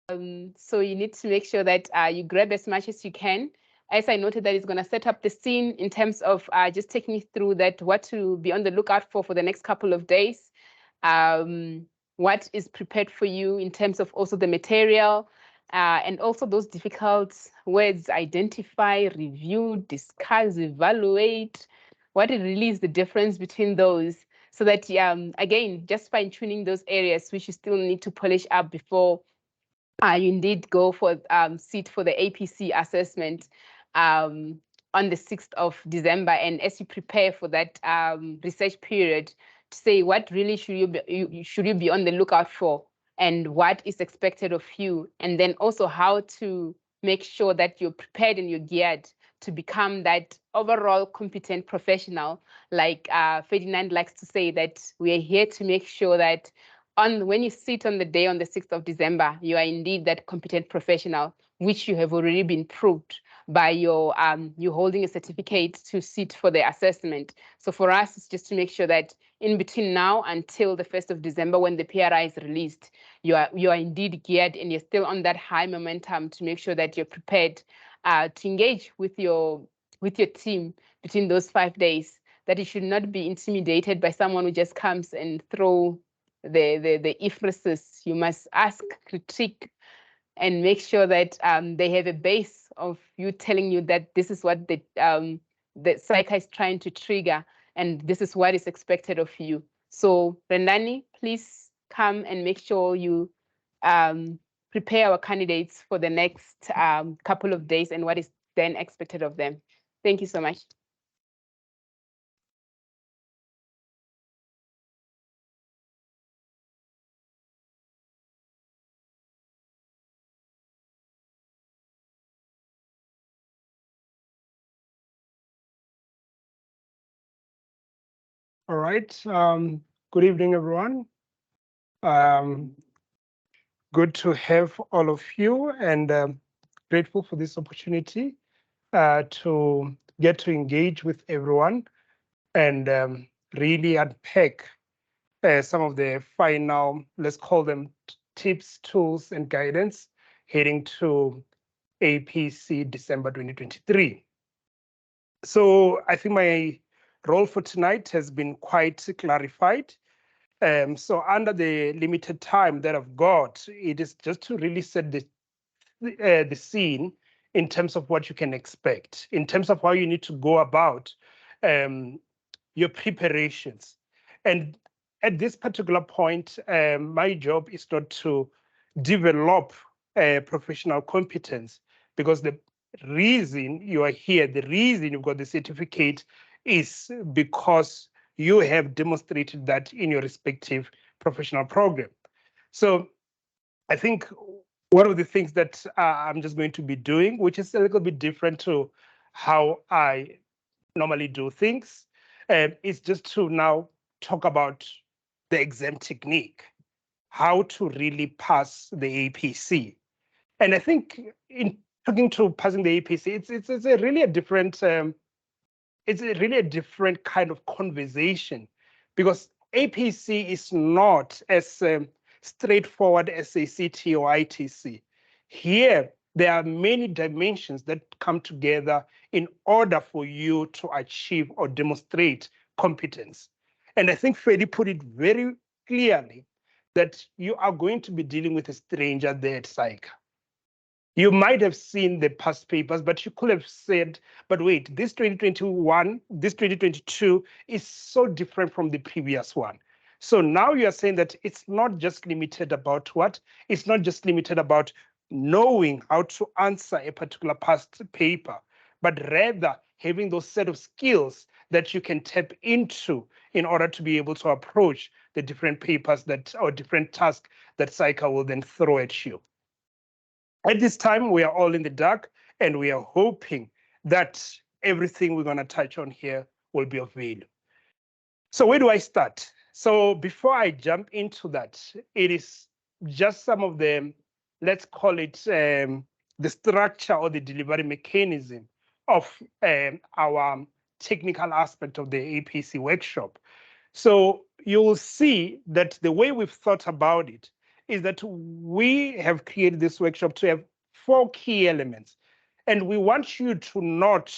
So you need to make sure that you grab as much as you can. As I noted, that it's going to set up the scene in terms of just taking you through that, what to be on the lookout for the next couple of days, what is prepared for you in terms of also the material, and also those difficult words: identify, review, discuss, evaluate. What it really is the difference between those, so that again, just fine-tuning those areas which you still need to polish up before you indeed go for sit for the APC assessment on the 6th of December. And as you prepare for that research period, to say what really should you be on the lookout for, and what is expected of you, and then also how to make sure that you're prepared and you're geared to become that overall competent professional. Like Ferdinand likes to say, that we are here to make sure that when you sit on the day on the 6th of December, you are indeed that competent professional, which you have already been proved by your you holding a certificate to sit for the assessment. So for us, it's just to make sure that in between now until the 1st of December, when the PRI is released, you are indeed geared and you're still on that high momentum to make sure that you're prepared to engage with your team between those 5 days. That you should not be intimidated by someone who just comes and throw the iphosis. You must ask, critique, and make sure that they have a base of you telling you that this is what the psyche is trying to trigger, and this is what is expected of you. So Rendani, please come and make sure you prepare our candidates for the next couple of days and what is then expected of them. Thank you so much. All right. Good evening, everyone. Good to have all of you, and grateful for this opportunity to get to engage with everyone and really unpack some of the final, let's call them tips, tools, and guidance heading to APC December 2023. So I think my role for tonight has been quite clarified. So under the limited time that I've got, it is just to really set the scene in terms of what you can expect, in terms of how you need to go about your preparations. And at this particular point, my job is not to develop professional competence, because the reason you are here, the reason you've got the certificate, is because you have demonstrated that in your respective professional program. So I think one of the things that I'm just going to be doing, which is a little bit different to how I normally do things, is just to now talk about the exam technique, how to really pass the APC. And I think in talking to passing the APC, it's a really a different it's a really a different kind of conversation, because APC is not as straightforward as a CT or ITC. Here, there are many dimensions that come together in order for you to achieve or demonstrate competence. And I think Freddie put it very clearly that you are going to be dealing with a stranger there at SAICA. You might have seen the past papers, but you could have said, but wait, this 2021, this 2022 is so different from the previous one. So now you are saying that it's not just limited about what? It's not just limited about knowing how to answer a particular past paper, but rather having those set of skills that you can tap into in order to be able to approach the different papers that, or different tasks that SAICA will then throw at you. At this time, we are all in the dark, and we are hoping that everything we're going to touch on here will be of value. So where do I start? So before I jump into that, it is just some of the, let's call it the structure or the delivery mechanism of our technical aspect of the APC workshop. So you will see that the way we've thought about it is that we have created this workshop to have 4 key elements. And we want you to not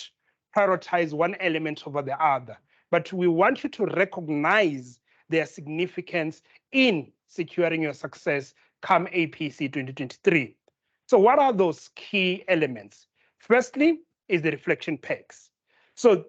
prioritize one element over the other, but we want you to recognize their significance in securing your success come APC 2023. So what are those key elements? Firstly is the reflection packs. So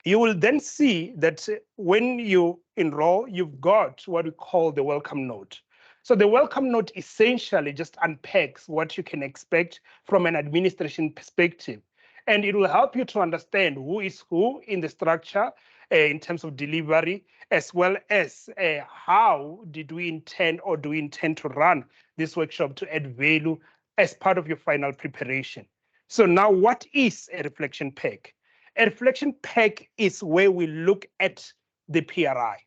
you will then see that when you enroll, you've got what we call the welcome note. So the welcome note essentially just unpacks what you can expect from an administration perspective. And it will help you to understand who is who in the structure in terms of delivery, as well as how did we intend or do we intend to run this workshop to add value as part of your final preparation. So now what is a reflection pack? A reflection pack is where we look at the PRI.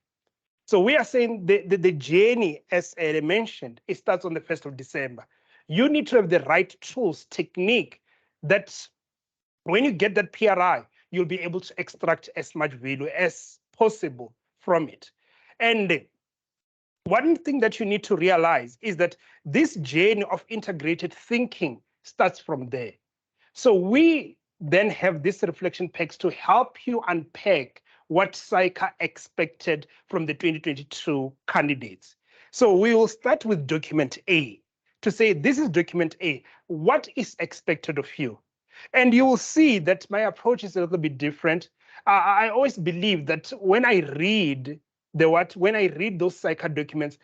So we are saying the journey, as I mentioned, it starts on the 1st of December. You need to have the right tools, technique, that when you get that PRI, you'll be able to extract as much value as possible from it. And one thing that you need to realize is that this journey of integrated thinking starts from there. So we then have these reflection packs to help you unpack what SAICA expected from the 2022 candidates. So we will start with document A to say, this is document A. What is expected of you? And you will see that my approach is a little bit different. I always believe that when I read when I read those SAICA documents,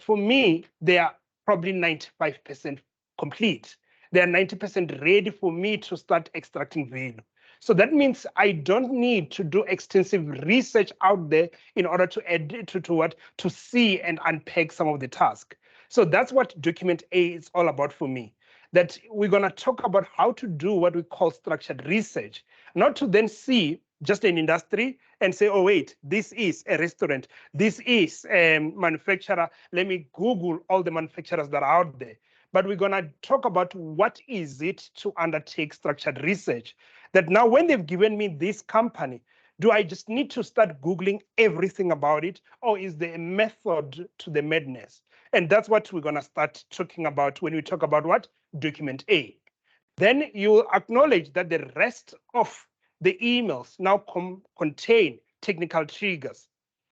for me, they are probably 95% complete. They are 90% ready for me to start extracting value. So that means I don't need to do extensive research out there in order to add to see and unpack some of the tasks. So that's what document A is all about for me. That we're going to talk about how to do what we call structured research, not to then see just an industry and say, oh, wait, this is a restaurant, this is a manufacturer. Let me Google all the manufacturers that are out there. But we're going to talk about what is it to undertake structured research. That now when they've given me this company, do I just need to start Googling everything about it? Or is there a method to the madness? And that's what we're going to start talking about when we talk about what? Document A. Then you acknowledge that the rest of the emails now contain technical triggers.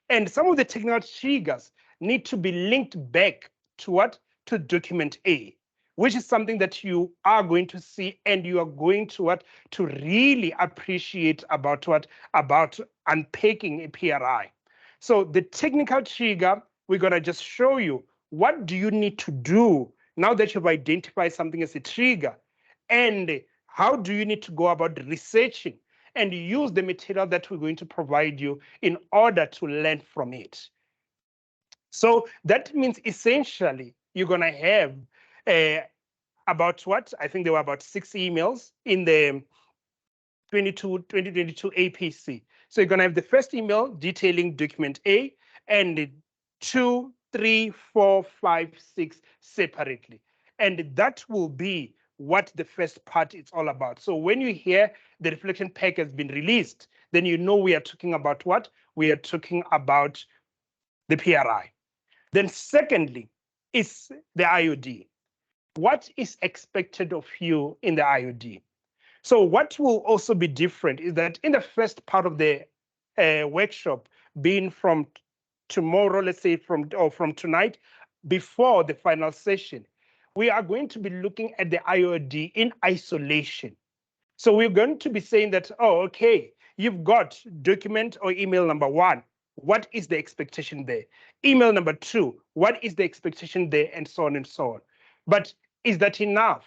And some of the technical triggers need to be linked back to what? To document A, which is something that you are going to see and you are going to what? To really appreciate about what? About unpacking a PRI. So the technical trigger, we're going to just show you what do you need to do now that you've identified something as a trigger, and how do you need to go about researching and use the material that we're going to provide you in order to learn from it. So that means essentially you're going to have about what? I think there were about 6 emails in the 2022 APC. So you're going to have the first email detailing document A and 2, 3, 4, 5, 6 separately. And that will be what the first part is all about. So when you hear the reflection pack has been released, then you know we are talking about what? We are talking about the PRI. Then secondly is the IOD. What is expected of you in the IOD? So what will also be different is that in the first part of the workshop, being from tomorrow, let's say from tonight, before the final session, we are going to be looking at the IOD in isolation. So we're going to be saying that, oh, okay, you've got document or email number 1. What is the expectation there? Email number 2, what is the expectation there? And so on and so on. But is that enough?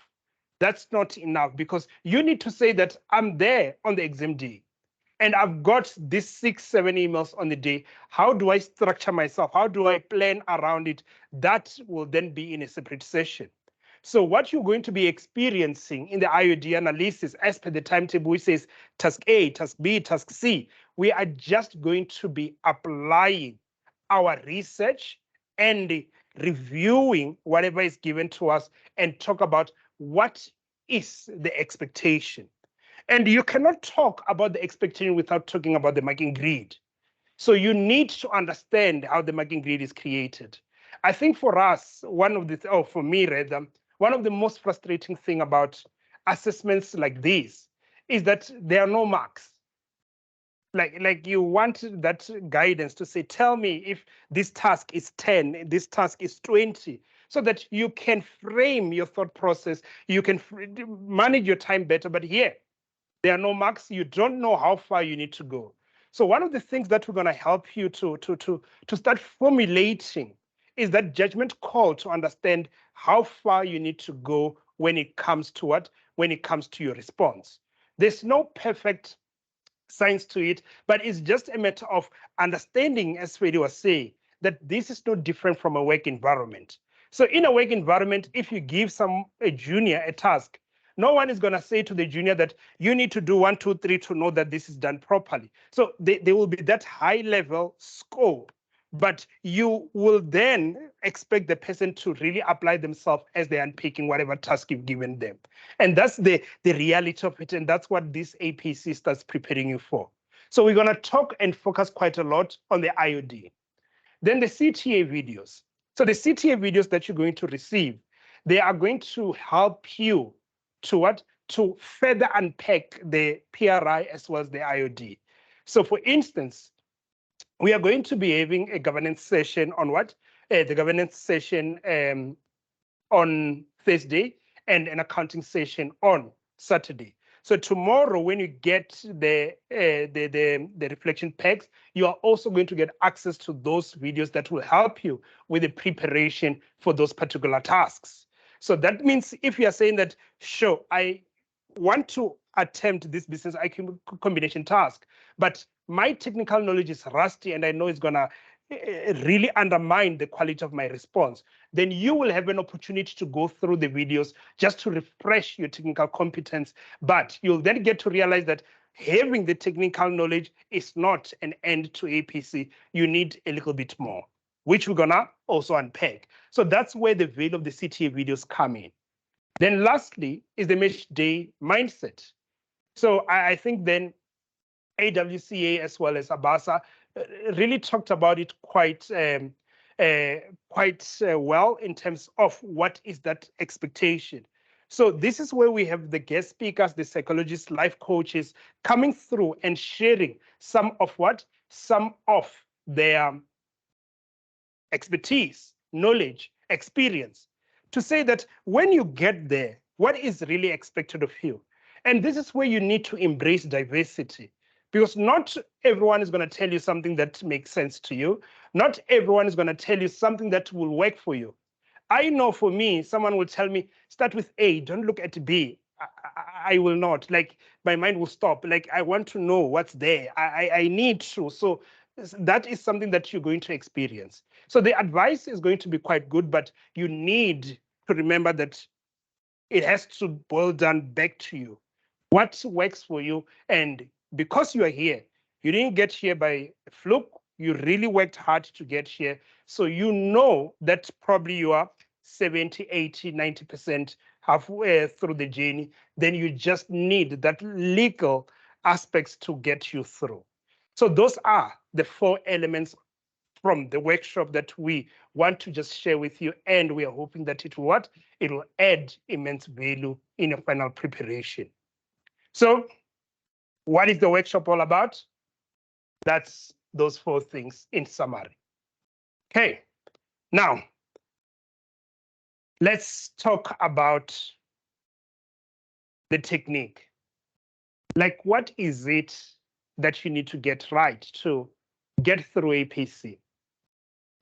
That's not enough, because you need to say that I'm there on the exam day and I've got these 6, 7 emails on the day. How do I structure myself? How do I plan around it? That will then be in a separate session. So what you're going to be experiencing in the IOD analysis, as per the timetable, which says task A, task B, task C, we are just going to be applying our research and reviewing whatever is given to us and talk about what is the expectation. And you cannot talk about the expectation without talking about the marking grid. So you need to understand how the marking grid is created. I think for us, for me rather, one of the most frustrating thing about assessments like this is that there are no marks. Like you want that guidance to say, tell me if this task is 10, this task is 20, so that you can frame your thought process, you can manage your time better. But here, there are no marks. You don't know how far you need to go. So one of the things that we're going to help you to start formulating is that judgment call to understand how far you need to go when it comes to what? When it comes to your response. There's no perfect science to it, but it's just a matter of understanding, as Freddy was saying, that this is no different from a work environment. So in a work environment, if you give a junior a task, no one is going to say to the junior that you need to do 1, 2, 3 to know that this is done properly. So there will be that high level scope, but you will then expect the person to really apply themselves as they're unpicking whatever task you've given them. And that's the reality of it. And that's what this APC starts preparing you for. So we're going to talk and focus quite a lot on the IOD. Then the CTA videos. So the CTA videos that you're going to receive, they are going to help you to what? To further unpack the PRI as well as the IOD. So for instance, we are going to be having a governance session on what? The governance session on Thursday and an accounting session on Saturday. So tomorrow, when you get the reflection packs, you are also going to get access to those videos that will help you with the preparation for those particular tasks. So that means if you are saying that, sure, I want to attempt this business IQ combination task, but my technical knowledge is rusty and I know it's going to really undermine the quality of my response, then you will have an opportunity to go through the videos just to refresh your technical competence. But you'll then get to realize that having the technical knowledge is not an end to APC. You need a little bit more, which we're gonna also unpack. So that's where the value of the CTA videos come in. Then lastly is the match day mindset. So I think then AWCA as well as ABASA really talked about it quite well in terms of what is that expectation. So this is where we have the guest speakers, the psychologists, life coaches coming through and sharing some of their expertise, knowledge, experience, to say that when you get there, what is really expected of you? And this is where you need to embrace diversity, because not everyone is going to tell you something that makes sense to you. Not everyone is going to tell you something that will work for you. I know for me, someone will tell me, start with A, don't look at B. I will not. Like, my mind will stop. Like, I want to know what's there. I need to. So that is something that you're going to experience. So the advice is going to be quite good, but you need to remember that it has to boil down back to you. What works for you? And because you are here, you didn't get here by fluke. You really worked hard to get here. So you know that probably you are 70, 80, 90% halfway through the journey. Then you just need that legal aspects to get you through. So those are the 4 elements from the workshop that we want to just share with you, and we are hoping that it will add immense value in your final preparation. So what is the workshop all about? That's those 4 things in summary. Okay, now let's talk about the technique. Like, what is it that you need to get right to get through APC?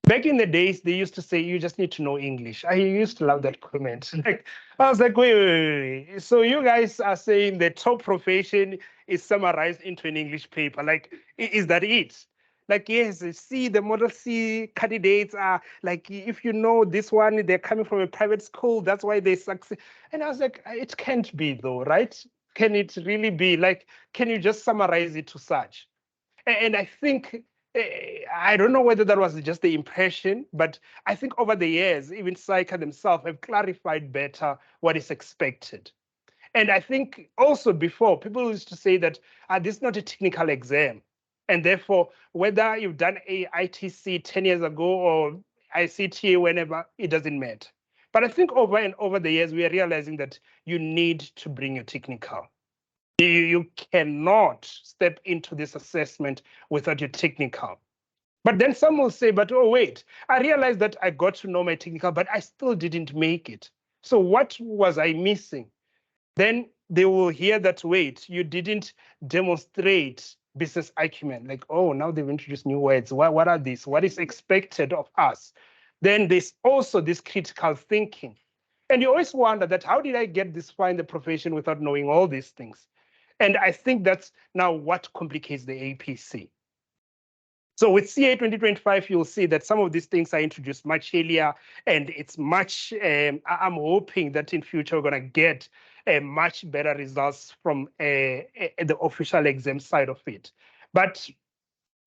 Back in the days, they used to say, you just need to know English. I used to love that comment. Like, I was like, wait. So you guys are saying the top profession is summarized into an English paper. Like, is that it? Like, yes, see, the Model C candidates are like, if you know this one, they're coming from a private school, that's why they succeed. And I was like, it can't be though, right? Can it really be? Like, can you just summarize it to such? And I think, I don't know whether that was just the impression, but I think over the years, even Psycha themselves have clarified better what is expected. And I think also before, people used to say that this is not a technical exam. And therefore, whether you've done a ITC 10 years ago or I sit here whenever, it doesn't matter. But I think over and over the years, we are realizing that you need to bring your technical. You cannot step into this assessment without your technical. But then some will say, but oh, wait, I realized that I got to know my technical, but I still didn't make it. So what was I missing? Then they will hear that, wait, you didn't demonstrate business acumen. Like, oh, now they've introduced new words. What are these? What is expected of us? Then there's also this critical thinking. And you always wonder that, how did I get this far in the profession without knowing all these things? And I think that's now what complicates the APC. So with CA 2025, you'll see that some of these things are introduced much earlier, and it's much, I'm hoping that in future we're gonna get much better results from the official exam side of it. But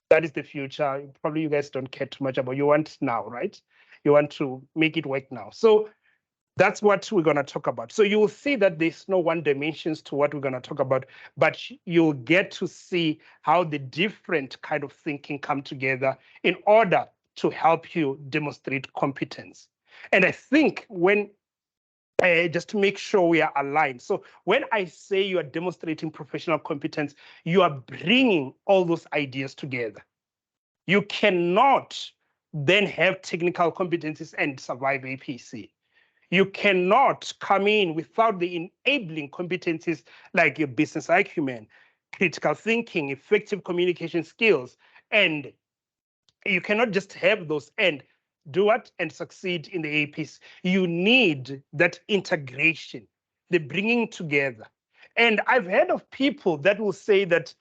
that is the future. Probably you guys don't care too much about, you want now, right? You want to make it work now. So that's what we're going to talk about. So you will see that there's no one dimensions to what we're going to talk about, but you'll get to see how the different kind of thinking come together in order to help you demonstrate competence. And I think when, just to make sure we are aligned. So when I say you are demonstrating professional competence, you are bringing all those ideas together. You cannot then have technical competencies and survive APC. You cannot come in without the enabling competencies like your business acumen, critical thinking, effective communication skills, and you cannot just have those and do what and succeed in the APs. You need that integration, the bringing together. And I've heard of people that will say that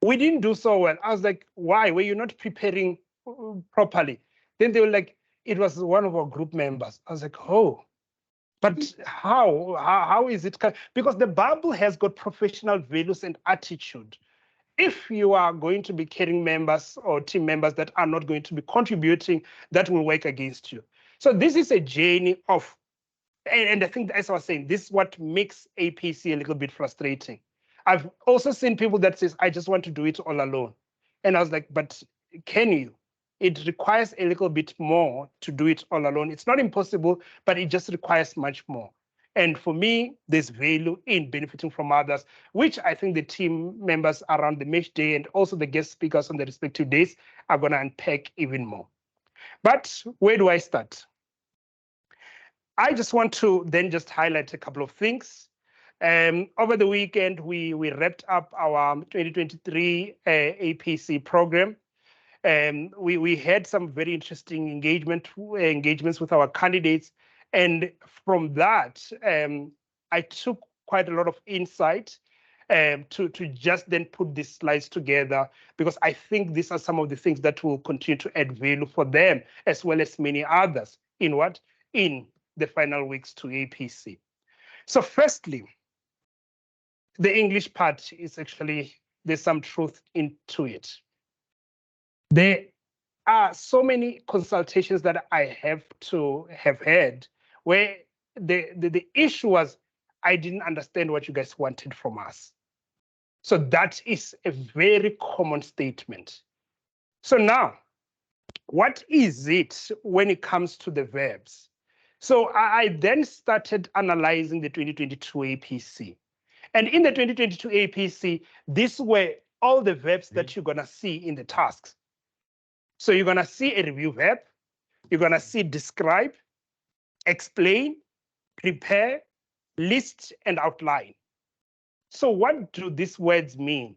we didn't do so well. I was like, why? Were you not preparing properly? Then they were like, it was one of our group members. I was like, oh. But how is it? Because the Bible has got professional values and attitude. If you are going to be carrying members or team members that are not going to be contributing, that will work against you. So this is a journey of, and I think as I was saying, this is what makes APC a little bit frustrating. I've also seen people that says, I just want to do it all alone. And I was like, but can you? It requires a little bit more to do it all alone. It's not impossible, but it just requires much more. And for me, there's value in benefiting from others, which I think the team members around the mesh day and also the guest speakers on the respective days are going to unpack even more. But where do I start? I just want to then just highlight a couple of things. Over the weekend, we wrapped up our 2023 APC program. We had some very interesting engagements with our candidates. And from that, I took quite a lot of insight to just then put these slides together, because I think these are some of the things that will continue to add value for them, as well as many others in what? In the final weeks to APC. So firstly, the English part is actually, there's some truth into it. There are so many consultations that I have had where the issue was, I didn't understand what you guys wanted from us. So that is a very common statement. So now, what is it when it comes to the verbs? So I then started analyzing the 2022 APC. And in the 2022 APC, these were all the verbs that you're going to see in the tasks. So you're going to see a review verb, you're going to see describe, explain, prepare, list, and outline. So what do these words mean?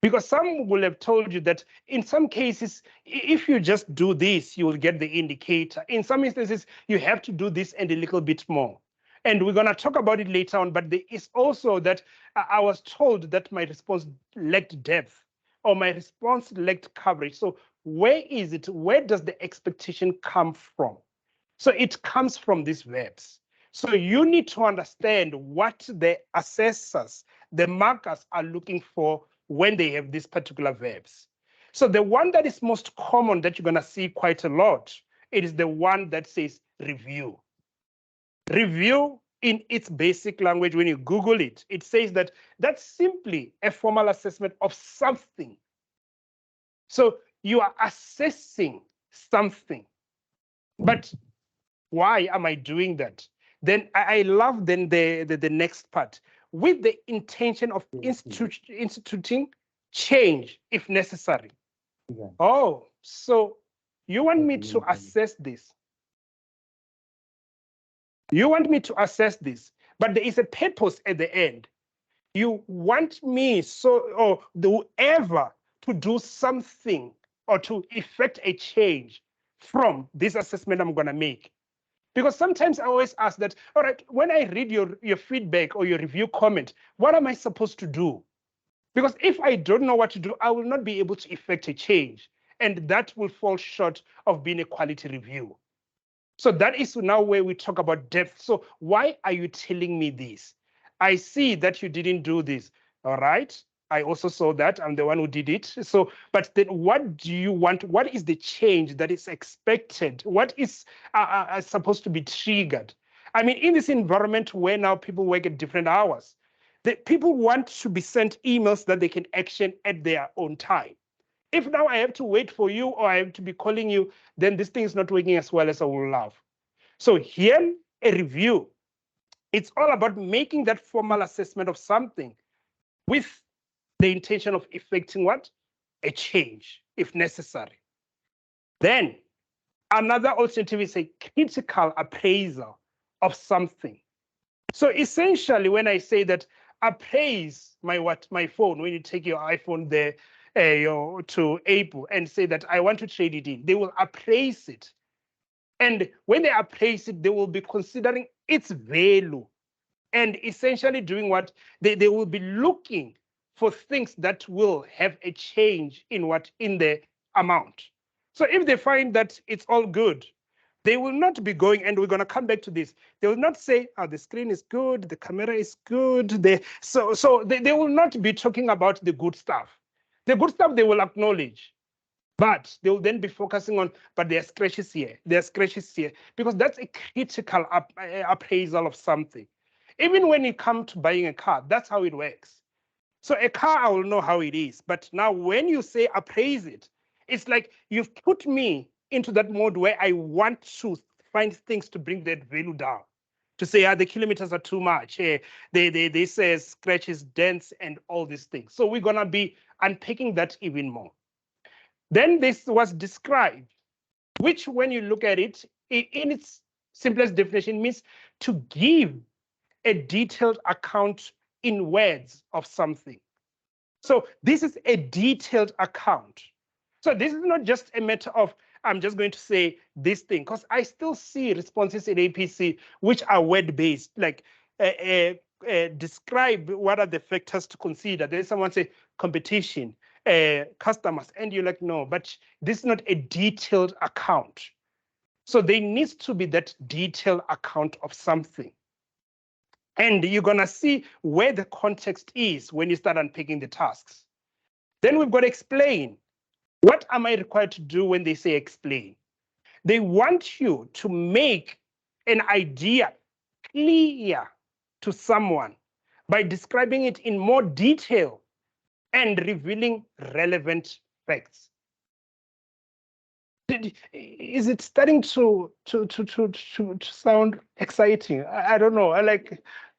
Because some will have told you that in some cases, if you just do this, you will get the indicator. In some instances, you have to do this and a little bit more. And we're going to talk about it later on, but there is also that I was told that my response lacked depth, or my response lacked coverage. So where is it? Where does the expectation come from? So it comes from these verbs. So you need to understand what the assessors, the markers are looking for when they have these particular verbs. So the one that is most common that you're going to see quite a lot, it is the one that says review. Review in its basic language, when you Google it, it says that that's simply a formal assessment of something. So you are assessing something. But why am I doing that? Then I love then the next part, with the intention of instituting change if necessary. Oh, so you want me to assess this. You want me to assess this, but there is a purpose at the end. You want me or whoever to do something or to effect a change from this assessment I'm going to make. Because sometimes I always ask that, all right, when I read your feedback or your review comment, what am I supposed to do? Because if I don't know what to do, I will not be able to effect a change. And that will fall short of being a quality review. So that is now where we talk about depth. So why are you telling me this? I see that you didn't do this. All right. I also saw that. I'm the one who did it. So, but then what do you want? What is the change that is expected? What is supposed to be triggered? I mean, in this environment where now people work at different hours, the people want to be sent emails that they can action at their own time. If now I have to wait for you or I have to be calling you, then this thing is not working as well as I would love. So here, a review. It's all about making that formal assessment of something with the intention of effecting what? A change, if necessary. Then another alternative is a critical appraisal of something. So essentially, when I say that appraise my phone, when you take your iPhone there to Apple and say that I want to trade it in, they will appraise it. And when they appraise it, they will be considering its value and essentially doing what? They will be looking for things that will have a change in the amount. So if they find that it's all good, they will not be going, and we're going to come back to this. They will not say, oh, the screen is good, the camera is good. So they will not be talking about the good stuff. The good stuff they will acknowledge, but they will then be focusing on, but there are scratches here, there are scratches here, because that's a critical appraisal of something. Even when it comes to buying a car, that's how it works. So a car, I will know how it is. But now when you say appraise it, it's like you've put me into that mode where I want to find things to bring that value down. To say, the kilometers are too much. They say scratches, dents, and all these things. So we're going to be unpacking that even more. Then this was described, which when you look at it, in its simplest definition, means to give a detailed account in words of something. So this is a detailed account. So this is not just a matter of, I'm just going to say this thing, because I still see responses in APC which are word-based, like describe what are the factors to consider. There's someone say competition, customers, and you're like, no, but this is not a detailed account. So there needs to be that detailed account of something. And you're going to see where the context is when you start unpicking the tasks. Then we've got to explain. What am I required to do when they say explain? They want you to make an idea clear to someone by describing it in more detail and revealing relevant facts. Is it starting to sound exciting? I don't know.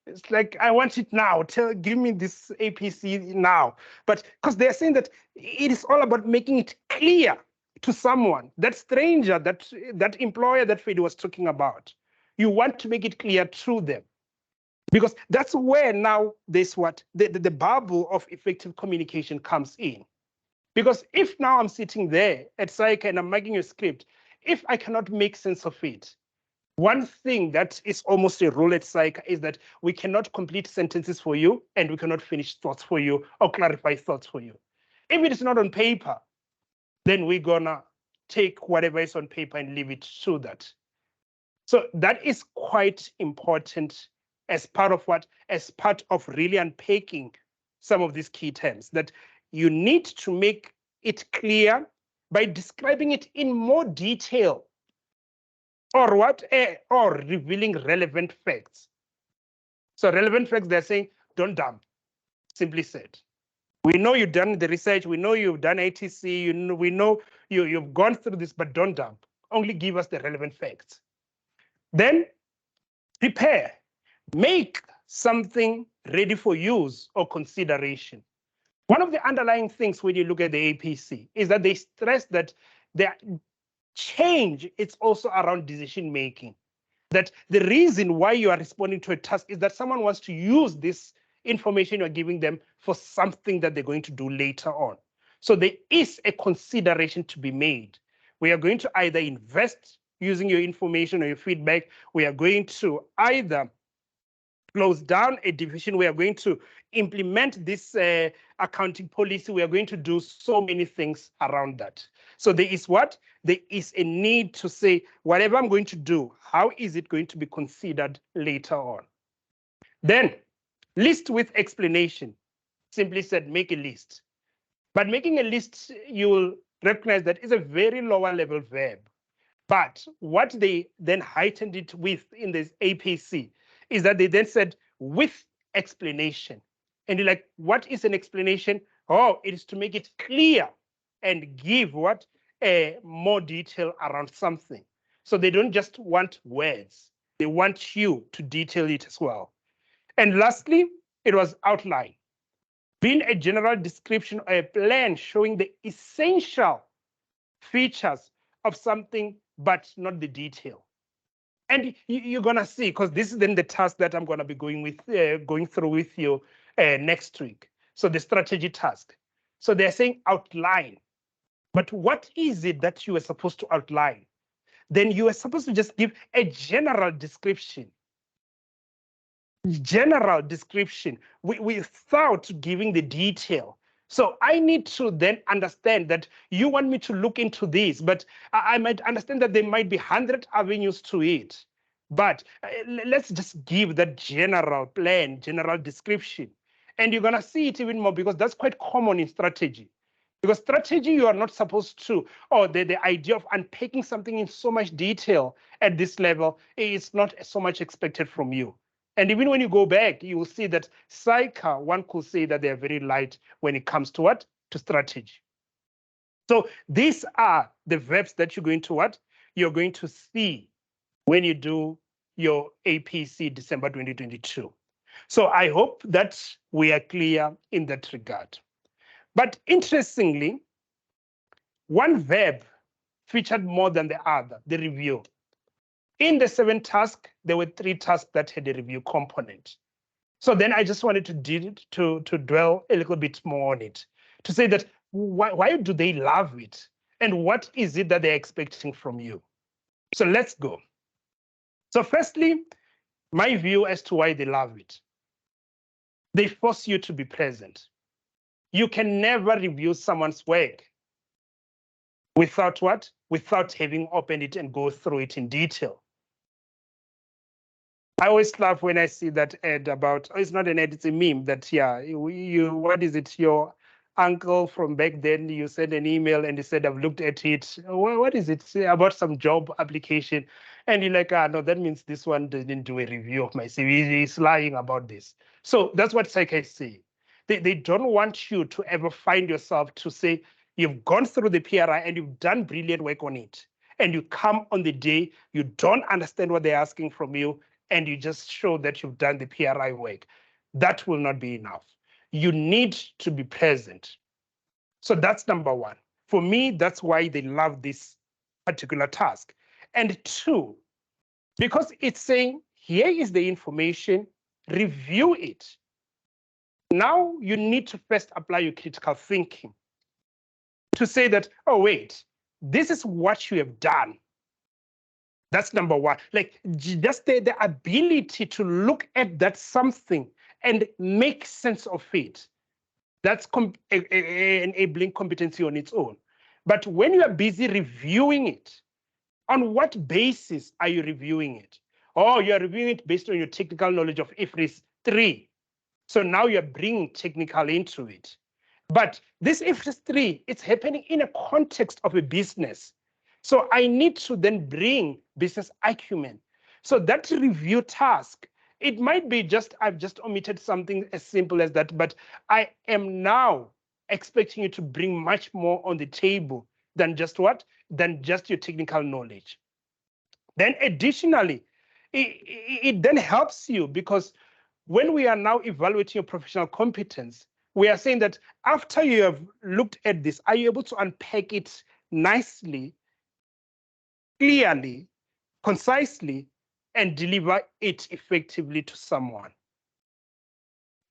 It's like I want it now. Give me this APC now. But because they're saying that it is all about making it clear to someone, that stranger, that employer that Fede was talking about. You want to make it clear to them. Because that's where now this the bubble of effective communication comes in. Because if now I'm sitting there at Psych and I'm making a script, if I cannot make sense of it, one thing that is almost a rule at Psych is that we cannot complete sentences for you and we cannot finish thoughts for you or clarify thoughts for you. If it is not on paper, then we're gonna take whatever is on paper and leave it to that. So that is quite important as part of as part of really unpacking some of these key terms, that you need to make it clear by describing it in more detail, or or revealing relevant facts. So relevant facts, they're saying, don't dump, simply said. We know you've done the research, we know you've done ATC, we know you've gone through this, but don't dump. only give us the relevant facts. Then prepare, make something ready for use or consideration. One of the underlying things when you look at the APC is that they stress that the change is also around decision making. That the reason why you are responding to a task is that someone wants to use this information you're giving them for something that they're going to do later on. So there is a consideration to be made. We are going to either invest using your information or your feedback. We are going to either close down a division. We are going to implement this accounting policy. We are going to do so many things around that. So there is what? There is a need to say, whatever I'm going to do, how is it going to be considered later on? Then, list with explanation. Simply said, make a list. But making a list, you will recognize that is a very lower level verb. But what they then heightened it with in this APC is that they then said with explanation. And you're like, what is an explanation? Oh, it is to make it clear and give what? More detail around something. So they don't just want words. They want you to detail it as well. And lastly, it was outline. Being a general description or a plan showing the essential features of something, but not the detail. And you're gonna see, because this is then the task that I'm gonna be going through with you next week. So the strategy task. So they're saying outline, but what is it that you are supposed to outline? Then you are supposed to just give a general description. Without giving the detail. So I need to then understand that you want me to look into this, but I might understand that there might be 100 avenues to it. But let's just give that general plan, general description. And you're going to see it even more because that's quite common in strategy. Because strategy, you are not supposed to, or the idea of unpacking something in so much detail at this level is not so much expected from you. And even when you go back, you will see that Psycha, one could say that they're very light when it comes to what? To strategy. So these are the verbs that you're going to what? You're going to see when you do your APC December 2022. So I hope that we are clear in that regard. But interestingly, one verb featured more than the other, the review. In the 7 tasks, there were 3 tasks that had a review component. So then I just wanted to dwell a little bit more on it, to say that why do they love it? And what is it that they're expecting from you? So let's go. So firstly, my view as to why they love it. They force you to be present. You can never review someone's work without what? Without having opened it and go through it in detail. I always laugh when I see that ad about, oh, it's not an ad, it's a meme that, yeah, what is it, your uncle from back then, you sent an email and he said, I've looked at it. What is it about some job application? And you're like, no, that means this one didn't do a review of my CV. He's lying about this. So that's what Psyche is saying. They don't want you to ever find yourself to say, you've gone through the PRI and you've done brilliant work on it. And you come on the day, you don't understand what they're asking from you, and you just show that you've done the PRI work. That will not be enough. You need to be present. So that's number one. For me, that's why they love this particular task. And 2, because it's saying, here is the information, review it. Now you need to first apply your critical thinking to say that, oh, wait, this is what you have done. That's number one. Like just the ability to look at that something and make sense of it. That's enabling competency on its own. But when you are busy reviewing it, on what basis are you reviewing it? Oh, you are reviewing it based on your technical knowledge of IFRS 3. So now you're bringing technical into it. But this IFRS 3, it's happening in a context of a business. So I need to then bring business acumen. So that review task, it might be just, I've just omitted something as simple as that, but I am now expecting you to bring much more on the table than just what? Than just your technical knowledge. Then additionally, it then helps you because when we are now evaluating your professional competence, we are saying that after you have looked at this, are you able to unpack it nicely, clearly, concisely, and deliver it effectively to someone?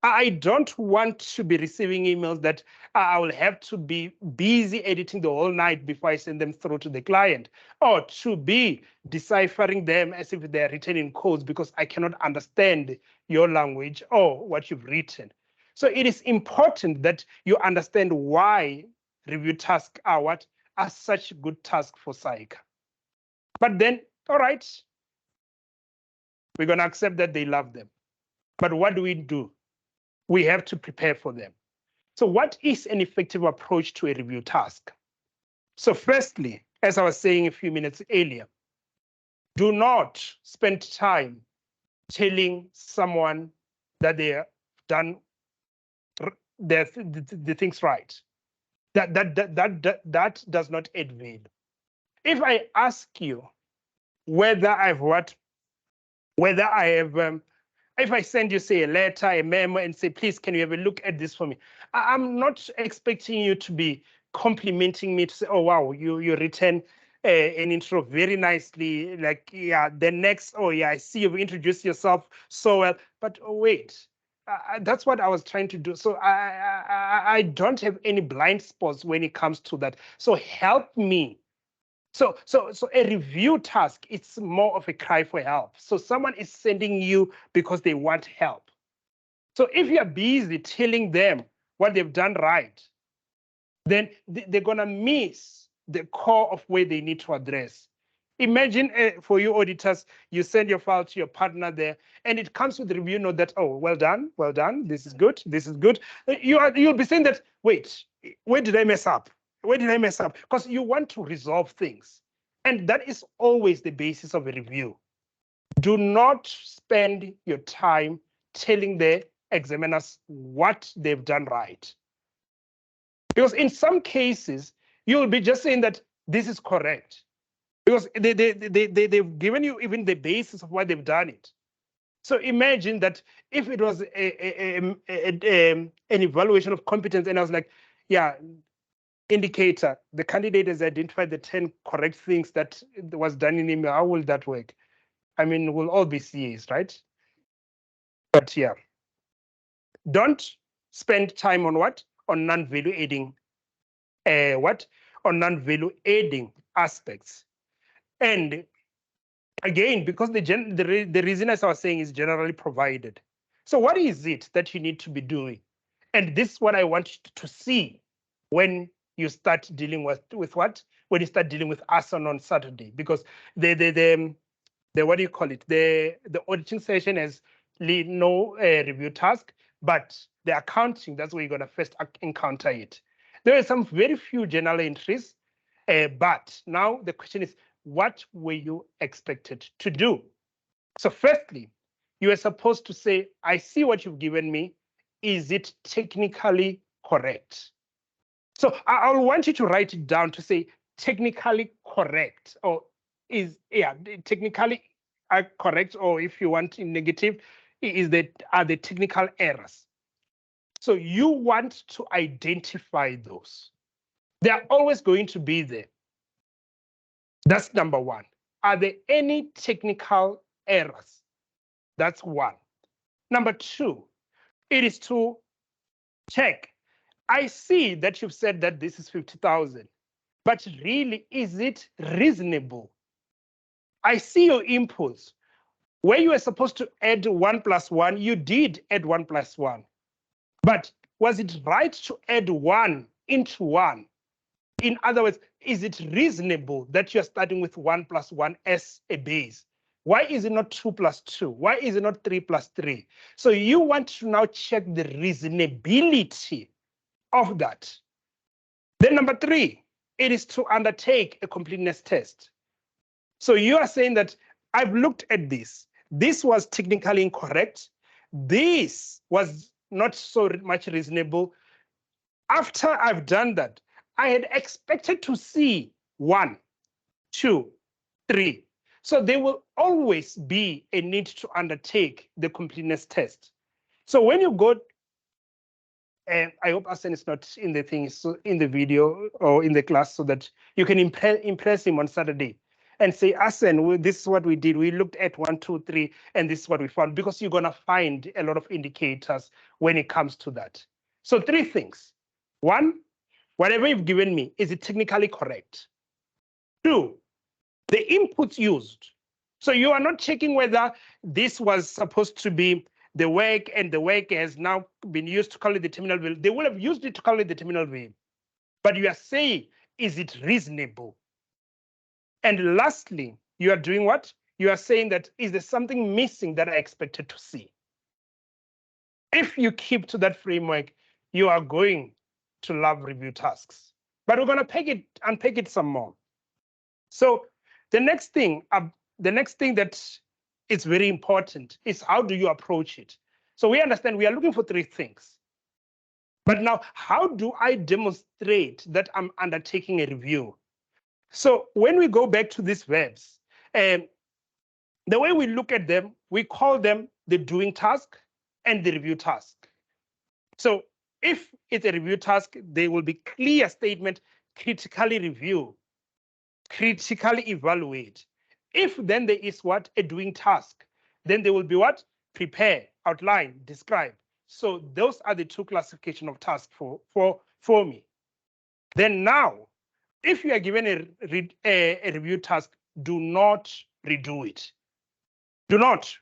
I don't want to be receiving emails that I will have to be busy editing the whole night before I send them through to the client, or to be deciphering them as if they're written in codes because I cannot understand your language or what you've written. So it is important that you understand why review tasks are what are such good tasks for psych. But then, all right, we're going to accept that they love them. But what do? We have to prepare for them. So what is an effective approach to a review task? So firstly, as I was saying a few minutes earlier, do not spend time telling someone that they have done the things right. That does not add value. If I ask you whether I've what, whether I have if I send you, say, a letter, a memo, and say, please, can you have a look at this for me? I'm not expecting you to be complimenting me to say, oh, wow, you written an intro very nicely. Like, yeah, the next, oh, yeah, I see you've introduced yourself so well. But oh, wait, that's what I was trying to do. So I don't have any blind spots when it comes to that. So help me. So a review task, it's more of a cry for help. So someone is sending you because they want help. So if you're busy telling them what they've done right, then they're gonna miss the core of where they need to address. Imagine for you auditors, you send your file to your partner there, and it comes with the review note that, oh, well done, this is good, this is good. You'll be saying that, wait, where did I mess up? Where did I mess up? Because you want to resolve things. And that is always the basis of a review. Do not spend your time telling the examiners what they've done right. Because in some cases, you'll be just saying that this is correct. Because they've given you even the basis of why they've done it. So imagine that if it was an evaluation of competence and I was like, yeah, indicator, the candidate has identified the 10 correct things that was done in email. How will that work? I mean, we'll all be CAs, right? But yeah, don't spend time on what? On non-value adding, on non-value adding aspects. And again, because the reason, as I was saying, is generally provided. So what is it that you need to be doing? And this is what I want you to see when you start dealing with what? When you start dealing with us on Saturday, because the what do you call it? The auditing session has no review task, but the accounting, that's where you're gonna first encounter it. There are some very few journal entries, but now the question is, what were you expected to do? So firstly, you are supposed to say, I see what you've given me. Is it technically correct? So I'll want you to write it down to say technically correct, or is, yeah, technically correct, or if you want in negative, are the technical errors. So you want to identify those. They are always going to be there. That's number one. Are there any technical errors? That's one. Number two, it is to check. I see that you've said that this is 50,000, but really, is it reasonable? I see your inputs. Where you were supposed to add 1 + 1, you did add 1 + 1. But was it right to add 1 into 1? In other words, is it reasonable that you're starting with 1 + 1 as a base? Why is it not 2 + 2? Why is it not 3 + 3? So you want to now check the reasonability of that. Then number three, it is to undertake a completeness test. So you are saying that I've looked at this. This was technically incorrect. This was not so much reasonable. After I've done that, I had expected to see 1, 2, 3. So there will always be a need to undertake the completeness test. So when you go, and I hope Asen is not in the thing, so in the video or in the class, so that you can impress him on Saturday and say, Asen, this is what we did. We looked at 1, 2, 3, and this is what we found, because you're gonna find a lot of indicators when it comes to that. So 3 things. 1, whatever you've given me, is it technically correct? 2, the inputs used. So you are not checking whether this was supposed to be the work and the work has now been used to call it the terminal value. They will have used it to call it the terminal value. But you are saying, is it reasonable? And lastly, you are doing what? You are saying that, is there something missing that I expected to see? If you keep to that framework, you are going to love review tasks. But we're going to unpack it some more. So the next thing that is very important is, how do you approach it? So we understand we are looking for 3 things. But now, how do I demonstrate that I'm undertaking a review? So when we go back to these verbs, the way we look at them, we call them the doing task and the review task. So if it's a review task, there will be clear statement, critically review, critically evaluate. If then there is what? A doing task, then there will be what? Prepare, outline, describe. So those are the 2 classification of tasks for me. Then now, if you are given a review task, do not redo it. Do not.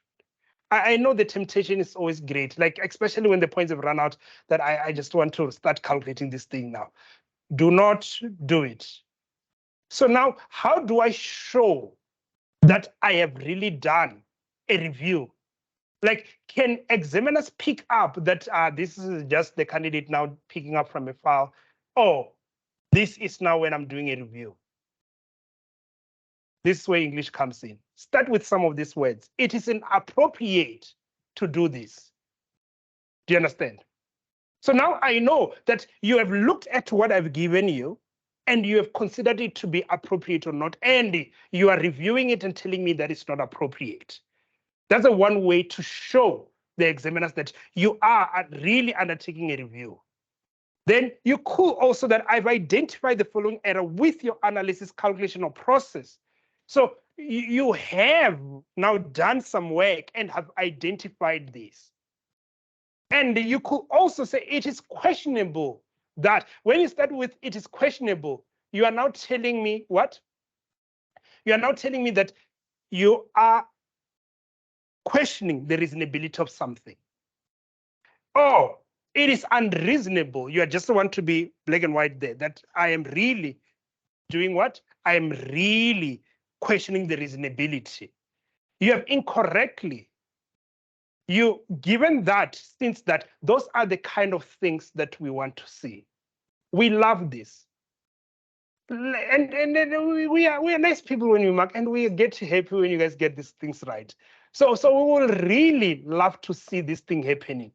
I know the temptation is always great, like especially when the points have run out, that I just want to start calculating this thing now. Do not do it. So now, how do I show that I have really done a review? Like, can examiners pick up that this is just the candidate now picking up from a file? Oh, this is now when I'm doing a review. This is where English comes in. Start with some of these words. It is inappropriate to do this. Do you understand? So now I know that you have looked at what I've given you and you have considered it to be appropriate or not, and you are reviewing it and telling me that it's not appropriate. That's one way to show the examiners that you are really undertaking a review. Then you could also that I've identified the following error with your analysis, calculation, or process. So you have now done some work and have identified this. And you could also say it is questionable. That when you start with it is questionable, you are now telling me what? You are now telling me that you are questioning the reasonability of something. Oh, it is unreasonable. You just want to be black and white there, that I am really doing what? I am really questioning the reasonability. You have incorrectly, given that, since that those are the kind of things that we want to see. We love this. And we are nice people when we mark, and we get happy when you guys get these things right. So we will really love to see this thing happening.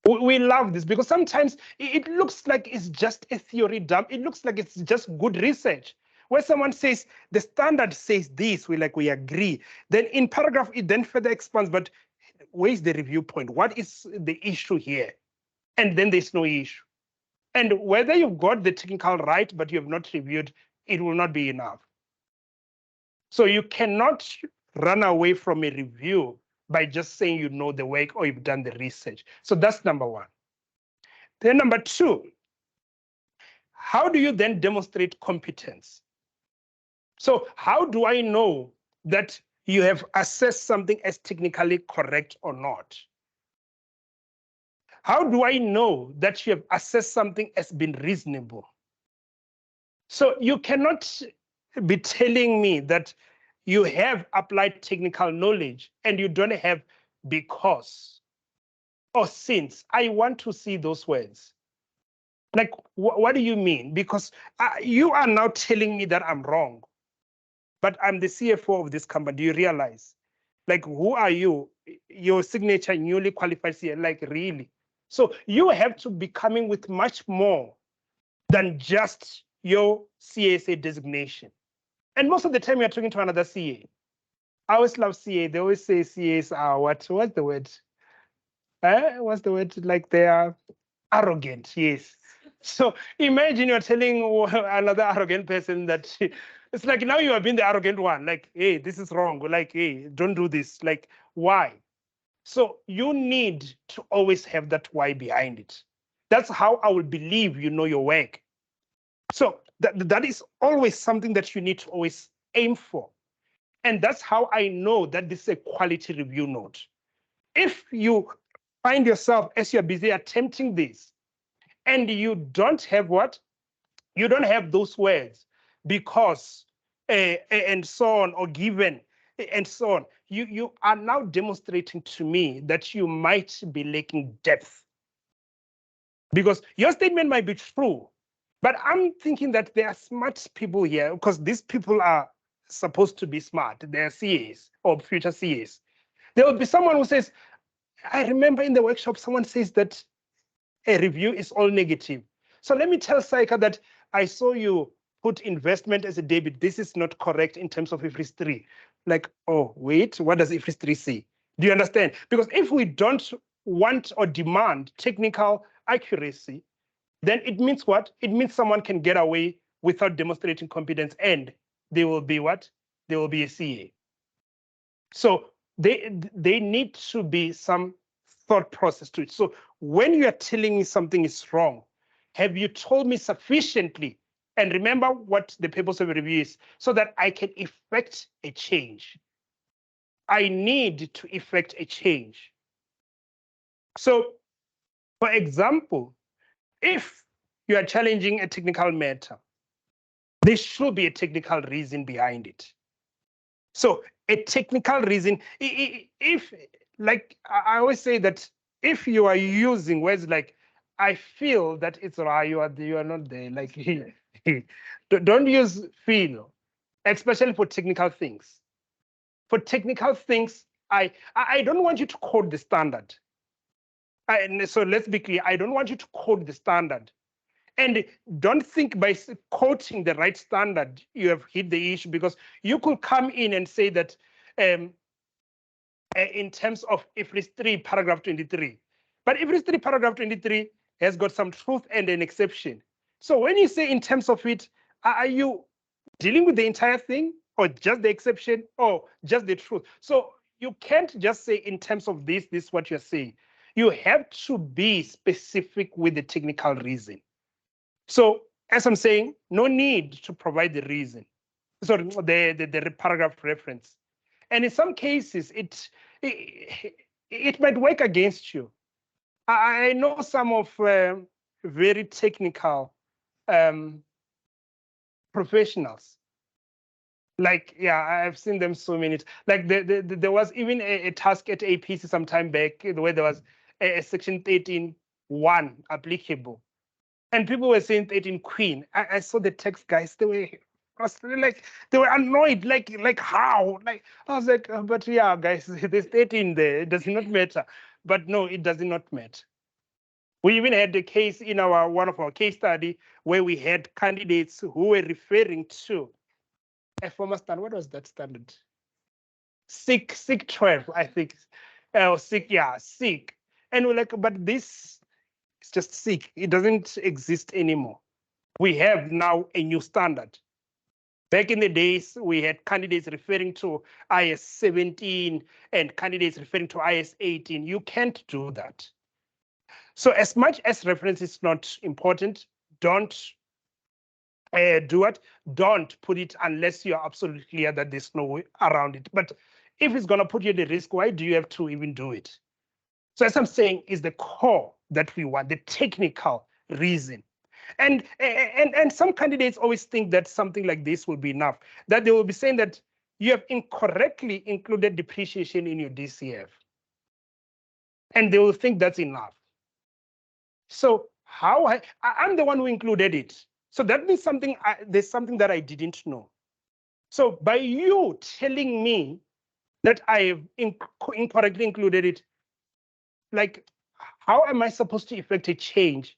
We love this because sometimes it looks like it's just a theory dump. It looks like it's just good research. Where someone says the standard says this, we agree. Then in paragraph, it then further expands, but where's the review point? What is the issue here? And then there's no issue. And whether you've got the technical right, but you have not reviewed, it will not be enough. So you cannot run away from a review by just saying you know the work or you've done the research. So that's number 1. Then number 2, how do you then demonstrate competence? So how do I know that you have assessed something as technically correct or not? How do I know that you have assessed something as being reasonable? So you cannot be telling me that you have applied technical knowledge and you don't have because or since. I want to see those words. Like, what do you mean? Because you are now telling me that I'm wrong, but I'm the CFO of this company. Do you realize? Like, who are you? Your signature newly qualified here, like really? So you have to be coming with much more than just your CSA designation. And most of the time you're talking to another CA. I always love CA. They always say CAs are what's the word? What's the word? Like they are arrogant, yes. So imagine you're telling another arrogant person that it's like now you have been the arrogant one, like, hey, this is wrong. Like, hey, don't do this. Like, why? So you need to always have that why behind it. That's how I will believe you know your work. So that is always something that you need to always aim for. And that's how I know that this is a quality review note. If you find yourself as you're busy attempting this and you don't have what? You don't have those words because and so on, or given and so on. You are now demonstrating to me that you might be lacking depth. Because your statement might be true, but I'm thinking that there are smart people here because these people are supposed to be smart. They're CAs or future CAs. There will be someone who says, I remember in the workshop, someone says that a review is all negative. So let me tell Saika that I saw you put investment as a debit. This is not correct in terms of IFRS 3. Like, oh, wait, what does IFRS 3 say? Do you understand? Because if we don't want or demand technical accuracy, then it means what? It means someone can get away without demonstrating competence, and they will be what? They will be a CA. So they need to be some thought process to it. So when you are telling me something is wrong, have you told me sufficiently? And remember what the purpose of a review is, so that I can effect a change. I need to effect a change. So, for example, if you are challenging a technical matter, there should be a technical reason behind it. So a technical reason, if like I always say that if you are using words like I feel that it's right, you are not there. Like don't use feel, especially for technical things. For technical things, I don't want you to quote the standard. And so let's be clear, I don't want you to quote the standard. And don't think by quoting the right standard, you have hit the issue, because you could come in and say that in terms of IFRS 3, paragraph 23. But IFRS 3, paragraph 23 has got some truth and an exception. So when you say in terms of it, are you dealing with the entire thing, or just the exception, or just the truth? So you can't just say in terms of this is what you're saying. You have to be specific with the technical reason. So as I'm saying, no need to provide the reason. So the paragraph reference. And in some cases, it might work against you. I know some of very technical professionals. Like, yeah, I've seen them so many. Like there was even a task at APC some time back where there was a section 13.1 applicable. And people were saying 13 Queen. I saw the text, guys. They were they were annoyed. Like how? Like I was like, but yeah, guys, there's 13 there. It does not matter. But no, it does not matter. We even had the case in one of our case study where we had candidates who were referring to a former standard. What was that standard? SIG 12, I think. Oh, SIG, yeah, SIG. And we're like, but this is just SIG. It doesn't exist anymore. We have now a new standard. Back in the days, we had candidates referring to IS 17 and candidates referring to IS 18. You can't do that. So as much as reference is not important, don't do it. Don't put it unless you're absolutely clear that there's no way around it. But if it's going to put you at the risk, why do you have to even do it? So as I'm saying, is the core that we want, the technical reason. And some candidates always think that something like this will be enough, that they will be saying that you have incorrectly included depreciation in your DCF. And they will think that's enough. So I'm the one who included it. So that means there's something that I didn't know. So by you telling me that I have incorrectly included it, like, how am I supposed to effect a change?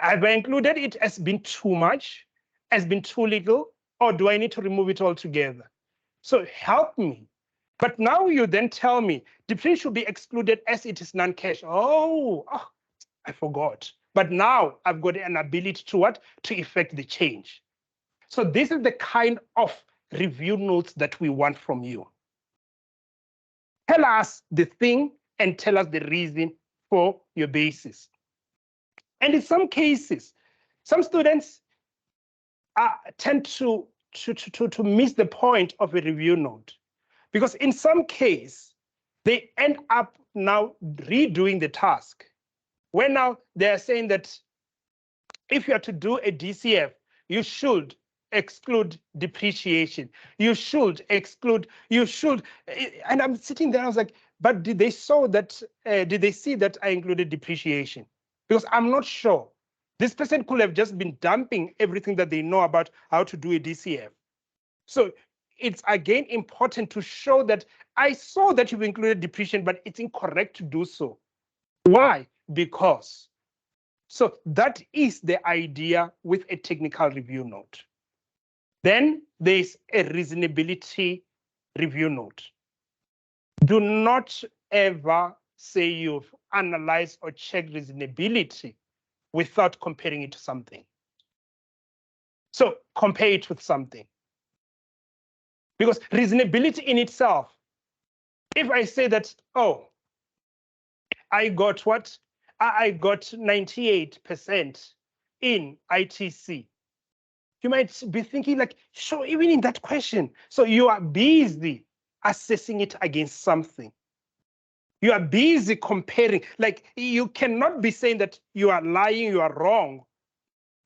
Have I included it as being too much, as being too little, or do I need to remove it altogether? So help me. But now you then tell me depreciation should be excluded as it is non-cash. Oh, I forgot. But now I've got an ability to what? To effect the change. So this is the kind of review notes that we want from you. Tell us the thing and tell us the reason for your basis. And in some cases, some students tend to miss the point of a review note, because in some case, they end up now redoing the task, where now they're saying that if you are to do a DCF, you should exclude depreciation. You should exclude, and I'm sitting there, I was like, but did they see that I included depreciation? Because I'm not sure. This person could have just been dumping everything that they know about how to do a DCF. So it's again important to show that I saw that you've included depreciation, but it's incorrect to do so. Why? Because. So that is the idea with a technical review note. Then there's a reasonability review note. Do not ever say you've analyzed or checked reasonability without comparing it to something. So compare it with something. Because reasonability in itself, if I say that, oh, I got what? I got 98% in ITC. You might be thinking like, sure, even in that question. So you are busy assessing it against something. You are busy comparing. Like, you cannot be saying that you are lying, you are wrong,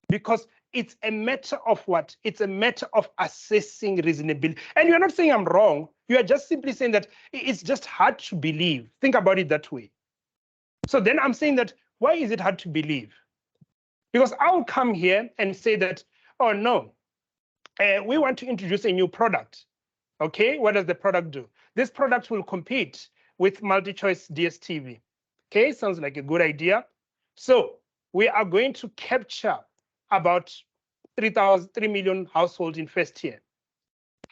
because it's a matter of what? It's a matter of assessing reasonability. And you're not saying I'm wrong. You are just simply saying that it's just hard to believe. Think about it that way. So then I'm saying that, why is it hard to believe? Because I'll come here and say that, oh no, we want to introduce a new product. Okay, what does the product do? This product will compete with multi-choice DSTV. Okay, sounds like a good idea. So we are going to capture about 3 million households in first year.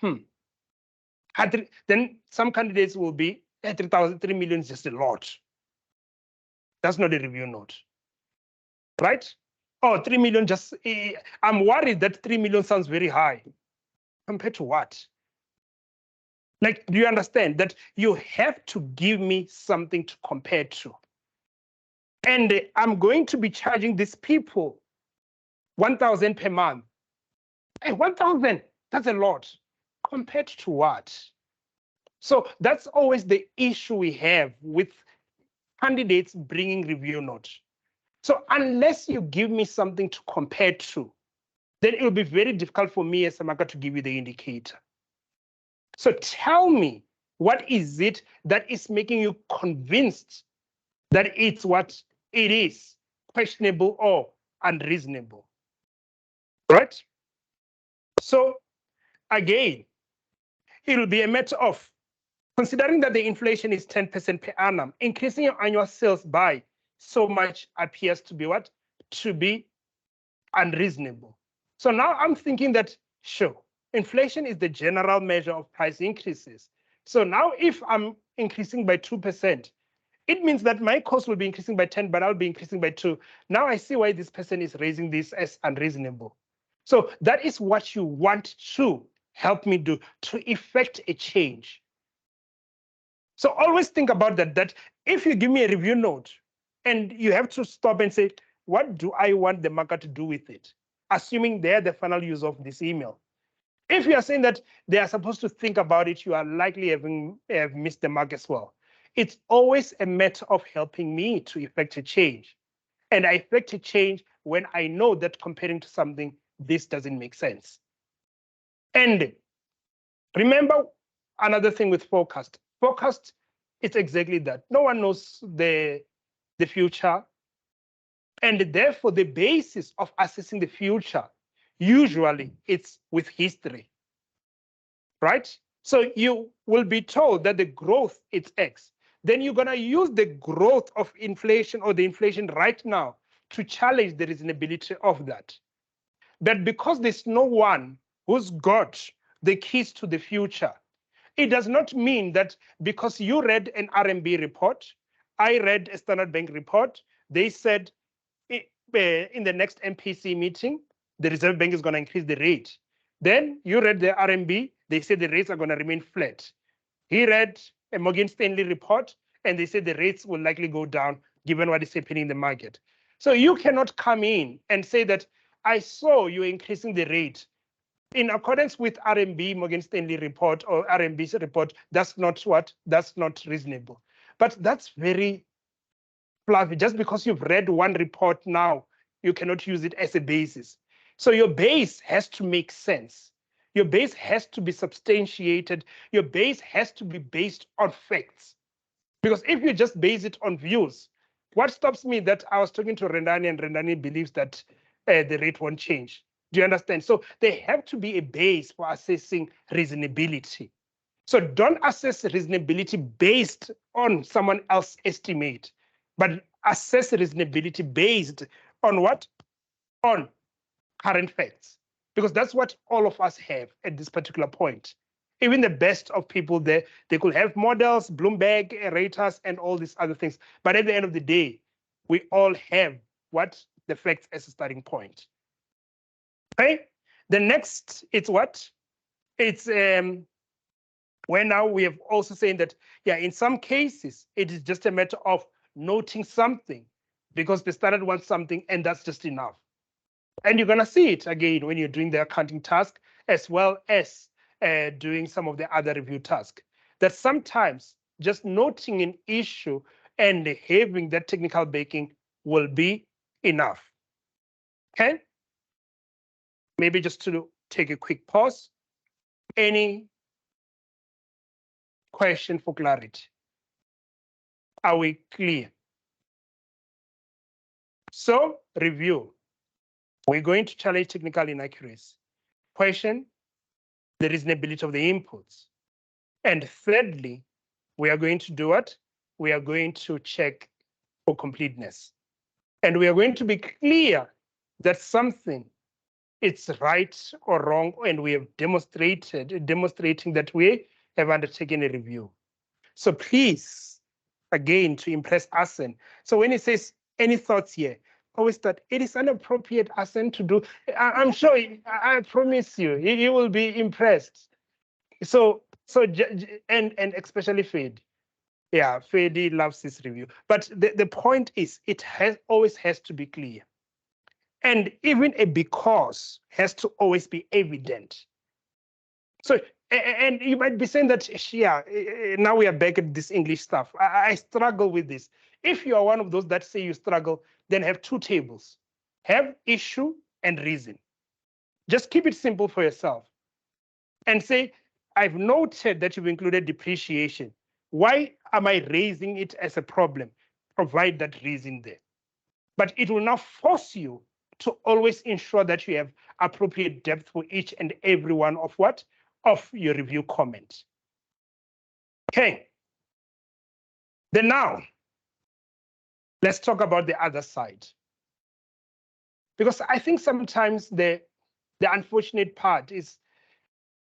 Then some candidates will be 3 million is just a lot. That's not a review note, right? Oh, 3 million just, I'm worried that 3 million sounds very high. Compared to what? Like, do you understand that you have to give me something to compare to? And I'm going to be charging these people 1,000 per month. Hey, 1,000, that's a lot. Compared to what? So that's always the issue we have with candidates bringing review notes. So unless you give me something to compare to, then it will be very difficult for me as a marker to give you the indicator. So tell me, what is it that is making you convinced that it's what it is, questionable or unreasonable, right? So again, it will be a matter of considering that the inflation is 10% per annum, increasing your annual sales by so much appears to be what? To be unreasonable. So now I'm thinking that, sure, inflation is the general measure of price increases. So now if I'm increasing by 2%, it means that my cost will be increasing by 10, but I'll be increasing by 2. Now I see why this person is raising this as unreasonable. So that is what you want to help me do, to effect a change. So always think about that if you give me a review note and you have to stop and say, what do I want the marker to do with it? Assuming they're the final use of this email. If you are saying that they are supposed to think about it, you are likely have missed the mark as well. It's always a matter of helping me to effect a change. And I effect a change when I know that comparing to something, this doesn't make sense. And remember another thing with forecast. Forecast, it's exactly that. No one knows the future. And therefore, the basis of assessing the future, usually it's with history, right? So you will be told that the growth is X. Then you're going to use the growth of inflation or the inflation right now to challenge the reasonability of that. That because there's no one who's got the keys to the future, it does not mean that because you read an RMB report, I read a Standard Bank report, they said in the next MPC meeting, the Reserve Bank is going to increase the rate. Then you read the RMB, they said the rates are going to remain flat. He read a Morgan Stanley report, and they said the rates will likely go down given what is happening in the market. So you cannot come in and say that I saw you increasing the rate. In accordance with RMB Morgan Stanley report or RMB's report, that's not reasonable. But that's very fluffy. Just because you've read one report now, you cannot use it as a basis. So your base has to make sense. Your base has to be substantiated. Your base has to be based on facts. Because if you just base it on views, what stops me that I was talking to Rendani and Rendani believes that the rate won't change. Do you understand? So there have to be a base for assessing reasonability. So don't assess reasonability based on someone else's estimate, but assess reasonability based on what? On current facts. Because that's what all of us have at this particular point. Even the best of people there, they could have models, Bloomberg, raters, and all these other things. But at the end of the day, we all have what? The facts as a starting point. Okay? The next, it's what? It's where now we have also saying that, yeah, in some cases, it is just a matter of noting something because the standard wants something and that's just enough. And you're going to see it again when you're doing the accounting task as well as doing some of the other review tasks. That sometimes just noting an issue and having that technical backing will be enough. Okay? Maybe just to take a quick pause. Any question for clarity? Are we clear? So, review. We're going to challenge technical inaccuracy. Question, the reasonability of the inputs. And thirdly, we are going to do what? We are going to check for completeness. And we are going to be clear that something it's right or wrong, and we have demonstrating that we have undertaken a review. So please, again, to impress Asen. So when he says any thoughts here, always that it is inappropriate, Asen, to do. I'm sure, I promise you, he will be impressed. So and especially Fed. Yeah, Fedi loves this review. But the point is, it always has to be clear. And even a because has to always be evident. So, and you might be saying that, yeah, now we are back at this English stuff. I struggle with this. If you are one of those that say you struggle, then have two tables. Have issue and reason. Just keep it simple for yourself. And say, I've noted that you've included depreciation. Why am I raising it as a problem? Provide that reason there. But it will now force you to always ensure that you have appropriate depth for each and every one of what? Of your review comment. Okay. Then now, let's talk about the other side. Because I think sometimes the unfortunate part is,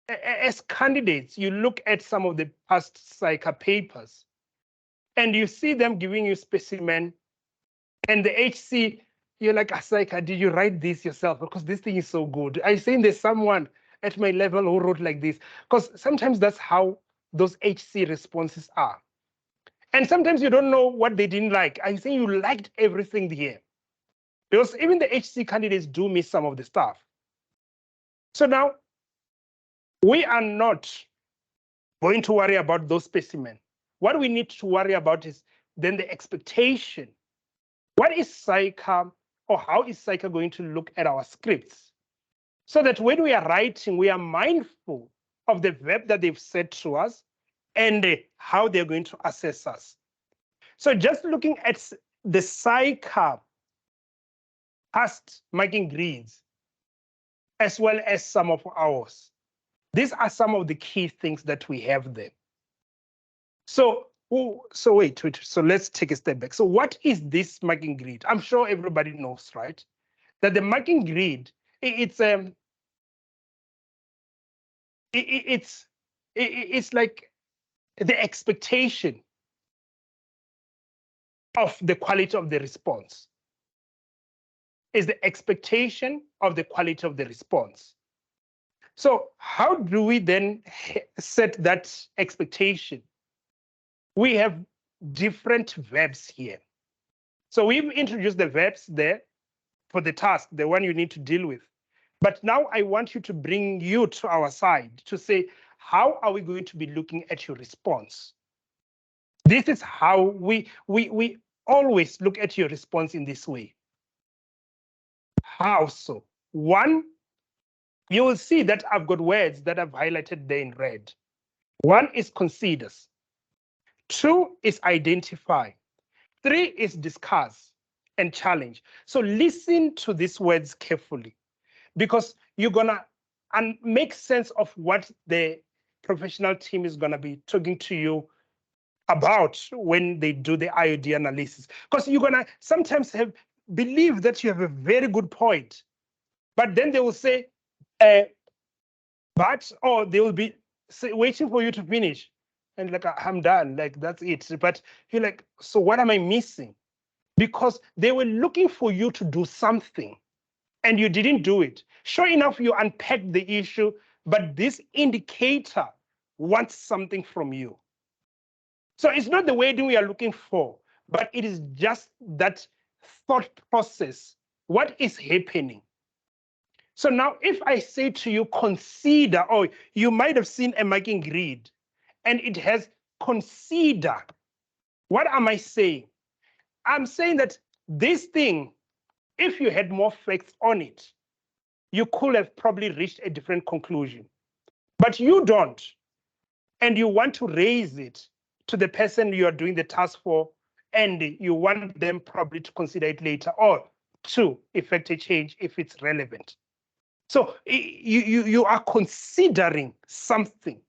as candidates, you look at some of the past SAICA papers and you see them giving you specimen and the HC, you're like, SAICA, did you write this yourself? Because this thing is so good. I think there's someone at my level who wrote like this, because sometimes that's how those HC responses are. And sometimes you don't know what they didn't like. I think you liked everything here. Because even the HC candidates do miss some of the stuff. So now, we are not going to worry about those specimens. What we need to worry about is then the expectation. What is SAICA, or how is SAICA going to look at our scripts? So that when we are writing, we are mindful of the verb that they've said to us and how they're going to assess us. So just looking at the SAICA past marking grids, as well as some of ours, these are some of the key things that we have there. So Oh, so wait. So let's take a step back. So what is this marking grid? I'm sure everybody knows, right? That the marking grid, it's like the expectation of the quality of the response. Is the expectation of the quality of the response. So how do we then set that expectation? We have different verbs here. So we've introduced the verbs there for the task, the one you need to deal with. But now I want you to bring you to our side to say, how are we going to be looking at your response? This is how we always look at your response in this way. How so? One, you will see that I've got words that I've highlighted there in red. One is considers. Two is identify. Three is discuss and challenge. So listen to these words carefully, because you're gonna make sense of what the professional team is gonna be talking to you about when they do the IOD analysis. Because you're gonna sometimes believe that you have a very good point, but then they will say, or they will be waiting for you to finish. And like, I'm done, like that's it. But you're like, so what am I missing? Because they were looking for you to do something and you didn't do it. Sure enough, you unpacked the issue, but this indicator wants something from you. So it's not the wording we are looking for, but it is just that thought process. What is happening? So now if I say to you, consider, or you might have seen a marking grid and it has consider. What am I saying? I'm saying that this thing, if you had more facts on it, you could have probably reached a different conclusion. But you don't. And you want to raise it to the person you are doing the task for, and you want them probably to consider it later or to effect a change if it's relevant. So you are considering something.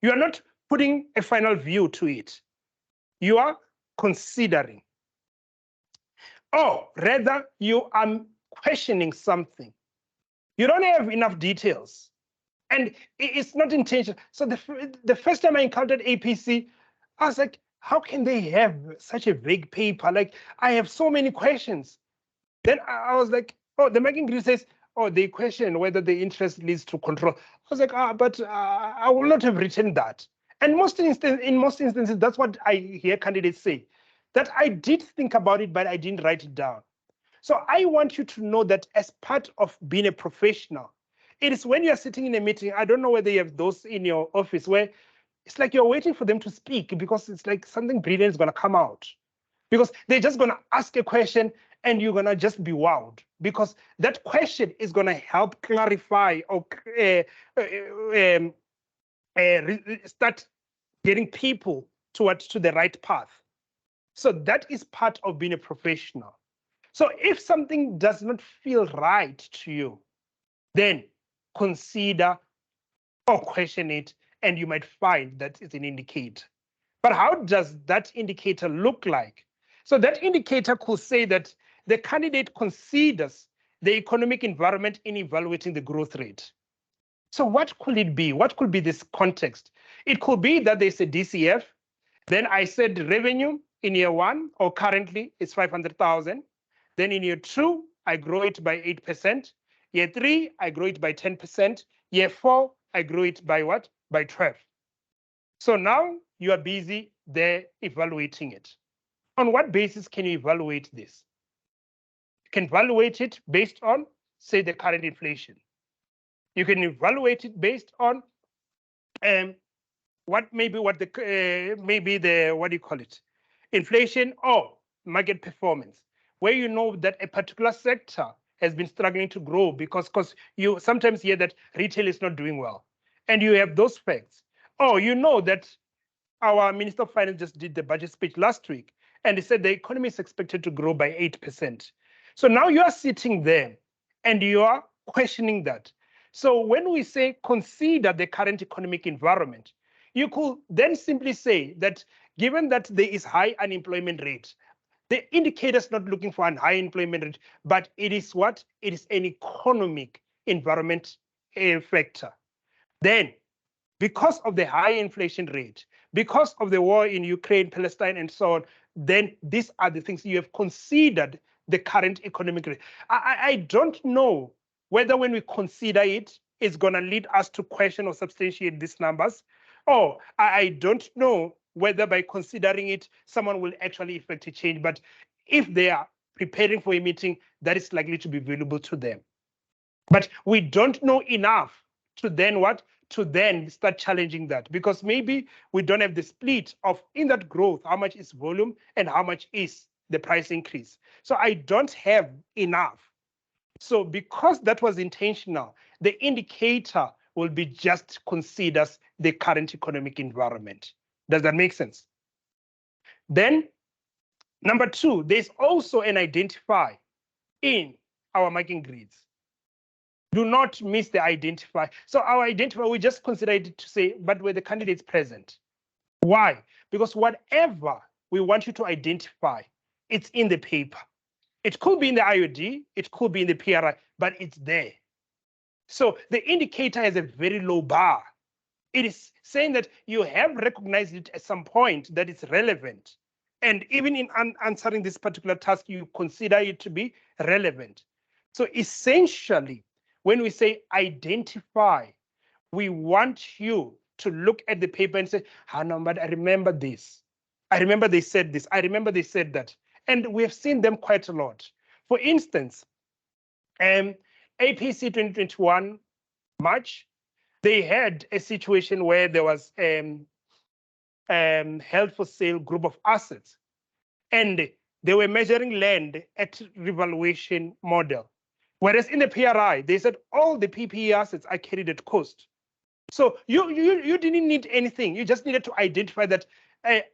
You are not putting a final view to it. You are considering. Or rather, you are questioning something. You don't have enough details. And it's not intentional. So the first time I encountered APC, I was like, how can they have such a vague paper? Like, I have so many questions. Then I was like, oh, the marking grid says, oh, they question whether the interest leads to control. I was like, but I will not have written that. And in most instances, that's what I hear candidates say, that I did think about it, but I didn't write it down. So I want you to know that as part of being a professional, it is when you're sitting in a meeting, I don't know whether you have those in your office where it's like you're waiting for them to speak because it's like something brilliant is going to come out. Because they're just going to ask a question and you're going to just be wowed. Because that question is going to help clarify or start getting people to the right path. So that is part of being a professional. So if something does not feel right to you, then consider or question it, and you might find that it's an indicator. But how does that indicator look like? So that indicator could say that the candidate considers the economic environment in evaluating the growth rate. So what could it be? What could be this context? It could be that there's a DCF. Then I said revenue in year one, or currently it's 500,000. Then in year two, I grow it by 8%. Year three, I grow it by 10%. Year four, I grow it by what? By 12. So now you are busy there evaluating it. On what basis can you evaluate this? You can evaluate it based on, say, the current inflation. You can evaluate it based on what do you call it? Inflation or market performance, where you know that a particular sector has been struggling to grow because you sometimes hear that retail is not doing well, and you have those facts. Or you know that our Minister of Finance just did the budget speech last week, and he said the economy is expected to grow by 8%. So now you are sitting there and you are questioning that. So when we say consider the current economic environment, you could then simply say that given that there is high unemployment rate, the indicator is not looking for a high employment rate, but it is what? It is an economic environment factor. Then, because of the high inflation rate, because of the war in Ukraine, Palestine, and so on, then these are the things you have considered the current economic rate. I don't know whether when we consider it, it's going to lead us to question or substantiate these numbers, or I don't know whether by considering it, someone will actually effect a change. But if they are preparing for a meeting, that is likely to be valuable to them. But we don't know enough to then what? To then start challenging that, because maybe we don't have the split of in that growth, how much is volume and how much is the price increase. So I don't have enough. So because that was intentional, the indicator will be just considers the current economic environment. Does that make sense? Then number two, there's also an identifier in our marking grids. Do not miss the identifier. So our identifier, we just consider it to say, but were the candidates present? Why? Because whatever we want you to identify, it's in the paper. It could be in the IOD, it could be in the PRI, but it's there. So the indicator has a very low bar. It is saying that you have recognized it at some point that it's relevant. And even in answering this particular task, you consider it to be relevant. So essentially, when we say identify, we want you to look at the paper and say, no, but I remember this. I remember they said this. I remember they said that. And we have seen them quite a lot. For instance, APC 2023 March, they had a situation where there was held for sale group of assets, and they were measuring land at revaluation model. Whereas in the PRI, they said all the PPE assets are carried at cost. So you didn't need anything. You just needed to identify that.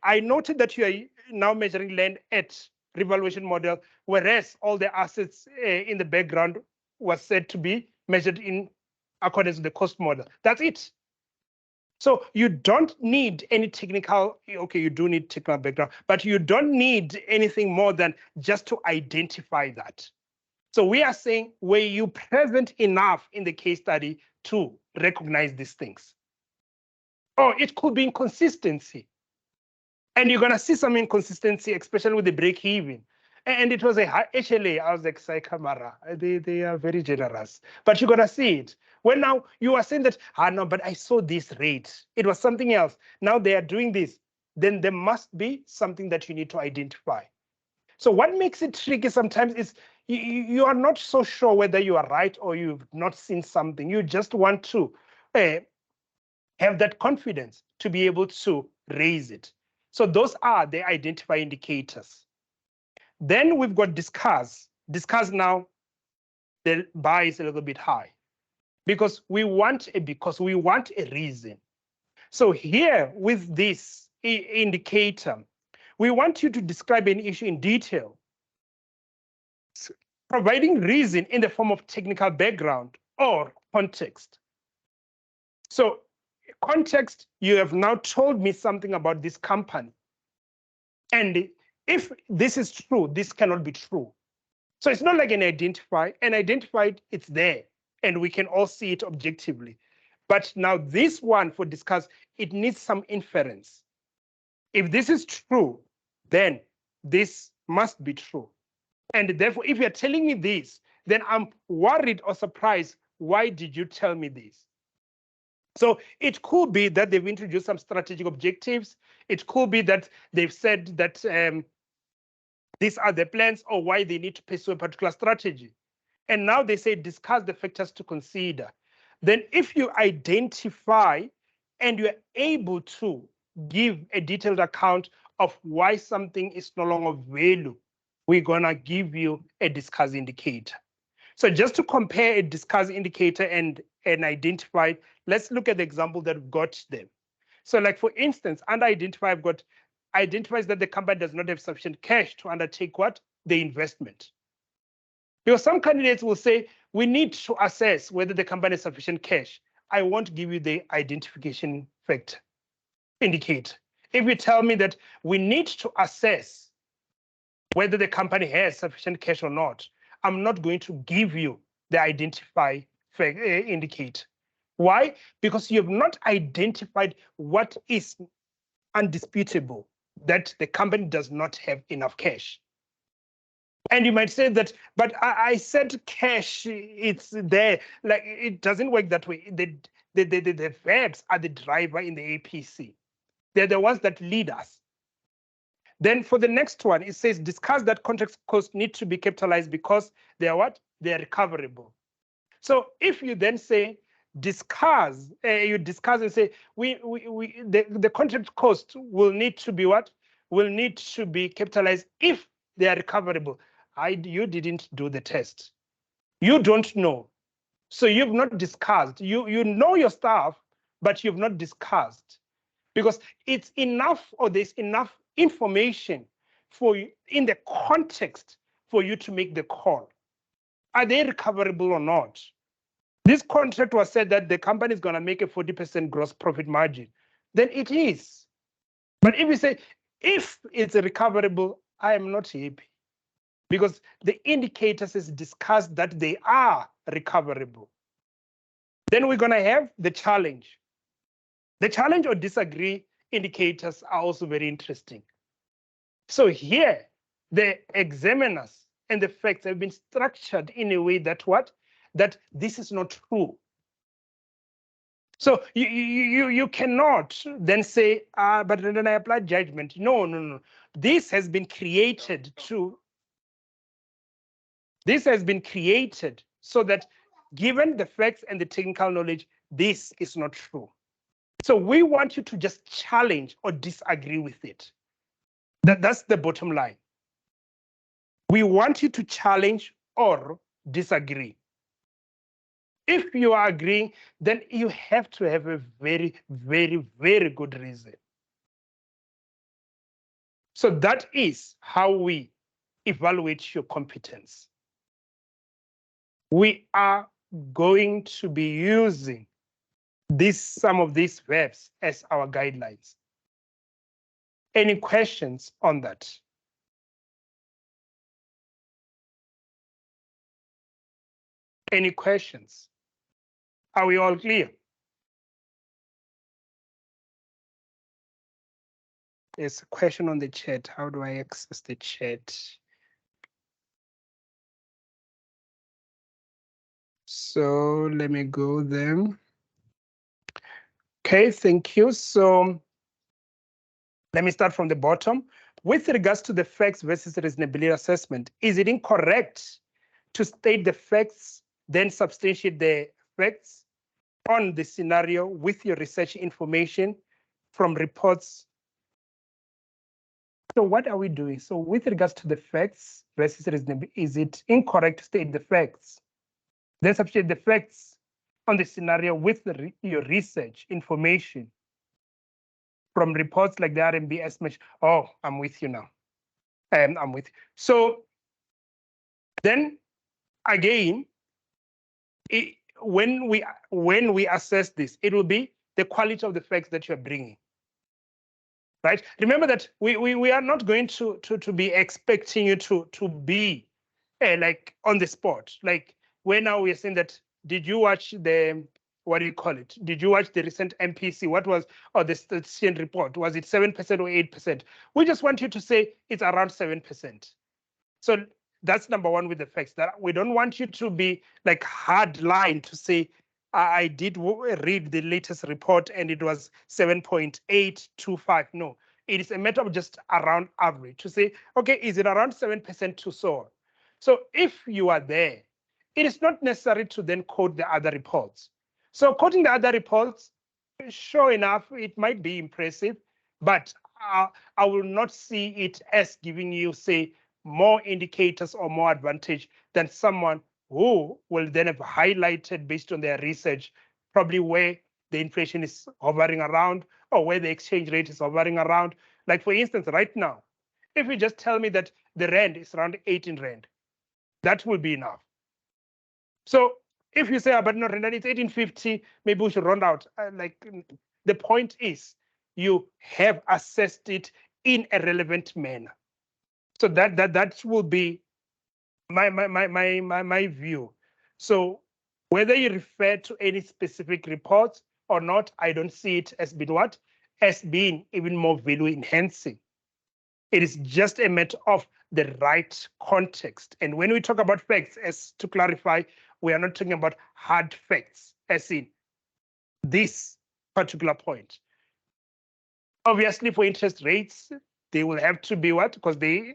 I noted that you are now measuring land at revaluation model, whereas all the assets in the background was said to be measured in accordance with the cost model. That's it. So you don't need any technical, okay, you do need technical background, but you don't need anything more than just to identify that. So we are saying, were you present enough in the case study to recognize these things? Or it could be inconsistency. And you're going to see some inconsistency, especially with the break even. And it was a high HLA. I was like, Kamara, they are very generous. But you're going to see it. When now you are saying that, no, but I saw this rate. It was something else. Now they are doing this. Then there must be something that you need to identify. So what makes it tricky sometimes is you are not so sure whether you are right or you've not seen something. You just want to have that confidence to be able to raise it. So those are the identify indicators. Then we've got discuss. Discuss now, the bar is a little bit high because we want a reason. So here with this indicator, we want you to describe an issue in detail, providing reason in the form of technical background or context. So context, you have now told me something about this company. And if this is true, this cannot be true. So it's not like an identify. An identified, it's there, and we can all see it objectively. But now this one for discuss, it needs some inference. If this is true, then this must be true. And therefore, if you're telling me this, then I'm worried or surprised. Why did you tell me this? So it could be that they've introduced some strategic objectives. It could be that they've said that these are the plans or why they need to pursue a particular strategy. And now they say discuss the factors to consider. Then if you identify and you're able to give a detailed account of why something is no longer value, we're gonna give you a discuss indicator. So just to compare a discuss indicator and an identified, let's look at the example that we've got them. So like for instance, under identify, I've got identifies that the company does not have sufficient cash to undertake what? The investment. Because some candidates will say, we need to assess whether the company has sufficient cash. I won't give you the identification factor indicator. If you tell me that we need to assess whether the company has sufficient cash or not, I'm not going to give you the identify indicator. Why? Because you have not identified what is undisputable, that the company does not have enough cash. And you might say that, but I said cash, it's there. Like, it doesn't work that way. The verbs are the driver in the APC. They're the ones that lead us. Then for the next one, it says discuss that contract costs need to be capitalized because they are what? They are recoverable. So if you then say discuss, you discuss and say the contract cost will need to be what? Will need to be capitalized if they are recoverable. You didn't do the test. You don't know. So you've not discussed. You know your stuff, but you've not discussed, because it's enough, or there's enough information for you in the context for you to make the call. Are they recoverable or not? This contract was said that the company is going to make a 40% gross profit margin. Then it is. But if you say, if it's recoverable, I am not happy, because the indicators is discussed that they are recoverable. Then we're going to have the challenge. The challenge or disagree indicators are also very interesting. So here, the examiners and the facts have been structured in a way that what? That this is not true. So you cannot then say, but then I apply judgment. No. This has been created so that, given the facts and the technical knowledge, this is not true. So we want you to just challenge or disagree with it. That's the bottom line. We want you to challenge or disagree. If you are agreeing, then you have to have a very, very, very good reason. So that is how we evaluate your competence. We are going to be using some of these verbs as our guidelines. Any questions on that? Any questions? Are we all clear? There's a question on the chat. How do I access the chat? So let me go there. Okay, thank you. So let me start from the bottom. With regards to the facts versus reasonability assessment, is it incorrect to state the facts, then substantiate the facts on the scenario with your research information from reports? So what are we doing? So with regards to the facts versus reasonability, is it incorrect to state the facts, then substantiate the facts on the scenario with your research information from reports like the RMB estimate? Oh, I'm with you now. I'm with you. So then again, when we assess this, it will be the quality of the facts that you're bringing. Right? Remember that we are not going to be expecting you to be like on the spot. Like, when now we're saying that, did you watch the, what do you call it? Did you watch the recent MPC? What was, or the statistician report? Was it 7% or 8%? We just want you to say it's around 7%. So that's number one with the facts, that we don't want you to be like hard line to say, I did read the latest report and it was 7.825. No, it is a matter of just around average to say, okay, is it around 7% to so on? So if you are there, it is not necessary to then quote the other reports. So quoting the other reports, sure enough, it might be impressive, but I will not see it as giving you, say, more indicators or more advantage than someone who will then have highlighted, based on their research, probably where the inflation is hovering around or where the exchange rate is hovering around. Like, for instance, right now, if you just tell me that the rand is around 18 rand, that will be enough. So if you say, but no, rand, it's 1850, maybe we should round out. Like, the point is, you have assessed it in a relevant manner. So that will be my view. So whether you refer to any specific reports or not, I don't see it as being what? As being even more value enhancing. It is just a matter of the right context. And when we talk about facts, as to clarify, we are not talking about hard facts, as in this particular point. Obviously, for interest rates, they will have to be what? Because they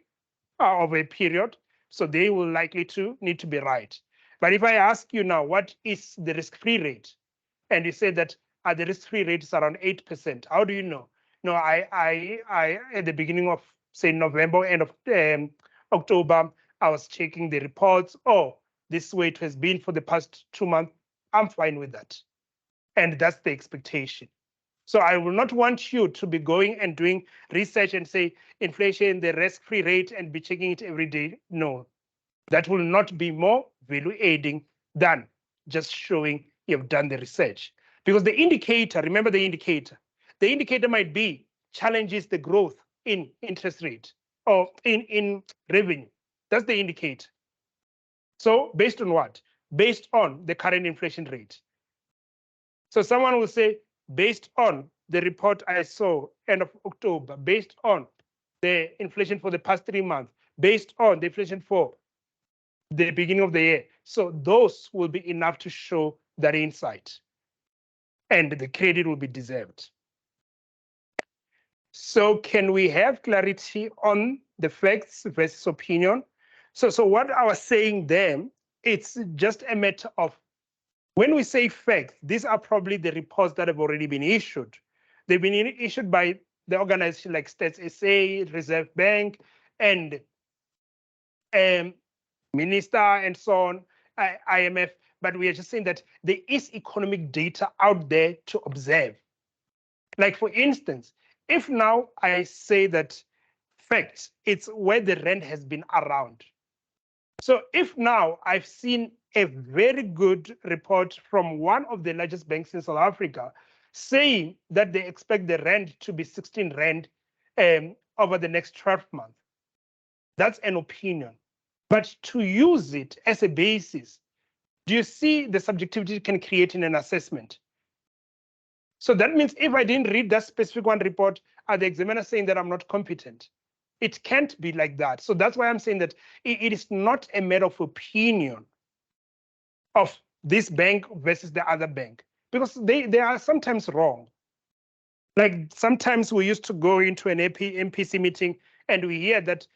are of a period, so they will likely to need to be right. But if I ask you now, what is the risk-free rate? And you say that the risk-free rate is around 8%. How do you know? No, I at the beginning of say November, end of October, I was checking the reports. Oh, this way it has been for the past 2 months. I'm fine with that. And that's the expectation. So I will not want you to be going and doing research and say inflation, the risk-free rate, and be checking it every day. No, that will not be more value aiding than just showing you've done the research. Because the indicator, remember the indicator might be challenges the growth in interest rate or in revenue. That's the indicator. So based on what? Based on the current inflation rate. So someone will say, based on the report I saw end of October, based on the inflation for the past 3 months, based on the inflation for the beginning of the year. So those will be enough to show that insight, and the credit will be deserved. So can we have clarity on the facts versus opinion? So what I was saying there, it's just a matter of when we say facts, these are probably the reports that have already been issued. They've been issued by the organization like Stats SA, Reserve Bank, and Minister and so on, IMF. But we are just saying that there is economic data out there to observe. Like for instance, if now I say that facts, it's where the rand has been around. So if now I've seen a very good report from one of the largest banks in South Africa saying that they expect the rand to be 16 rand over the next 12 months, that's an opinion. But to use it as a basis, do you see the subjectivity it can create in an assessment? So that means if I didn't read that specific one report, are the examiner saying that I'm not competent? It can't be like that. So that's why I'm saying that it is not a matter of opinion of this bank versus the other bank, because they are sometimes wrong. Like sometimes we used to go into an MPC meeting and we hear that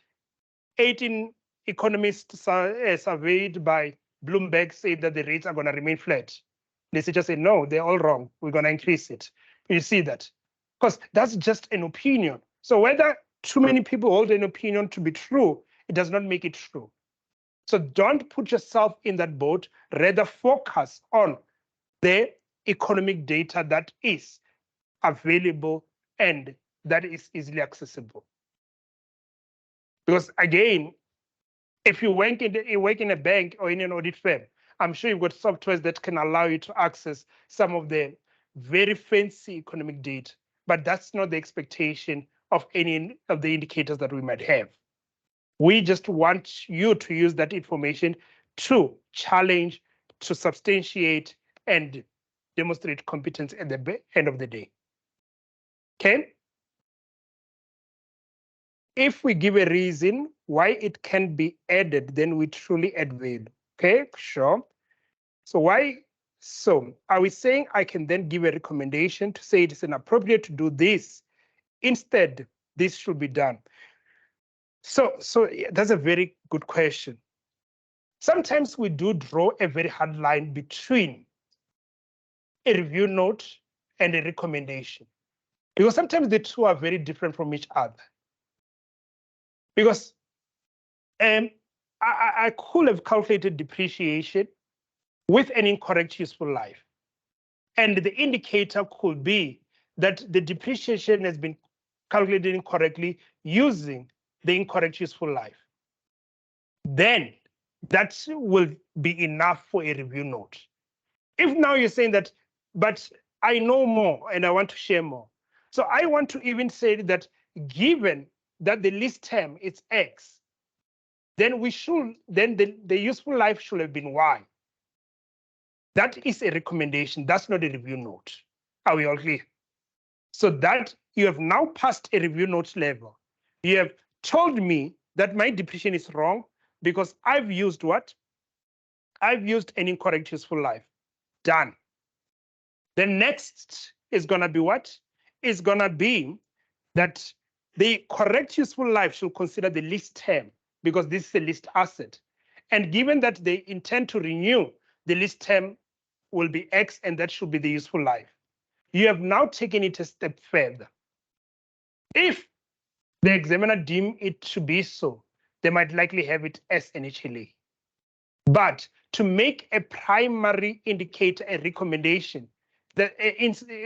18 economists surveyed by Bloomberg say that the rates are going to remain flat. They just say, no, they're all wrong. We're going to increase it. You see that? Because that's just an opinion. So whether too many people hold an opinion to be true, it does not make it true. So don't put yourself in that boat. Rather focus on the economic data that is available and that is easily accessible. Because again, if you work in a bank or in an audit firm, I'm sure you've got softwares that can allow you to access some of the very fancy economic data, but that's not the expectation of any of the indicators that we might have. We just want you to use that information to challenge, to substantiate, and demonstrate competence at the end of the day. Okay? If we give a reason why it can be added, then we truly add value. Okay, sure. So why? So are we saying I can then give a recommendation to say it is inappropriate to do this? Instead, this should be done. So that's a very good question. Sometimes we do draw a very hard line between a review note and a recommendation, because sometimes the two are very different from each other. Because I could have calculated depreciation with an incorrect useful life. And the indicator could be that the depreciation has been calculated incorrectly using the incorrect useful life. Then that will be enough for a review note. If now you're saying that, but I know more and I want to share more. So I want to even say that given that the list term is X, then the useful life should have been Y. That is a recommendation. That's not a review note. Are we all clear? So that you have now passed a review note level. You have told me that my depreciation is wrong because I've used what? I've used an incorrect useful life. Done. The next is going to be what? Is going to be that the correct useful life should consider the lease term because this is a leased asset. And given that they intend to renew, the lease term will be X and that should be the useful life. You have now taken it a step further. If the examiner deem it to be so, they might likely have it as an HLA. But to make a primary indicator a recommendation that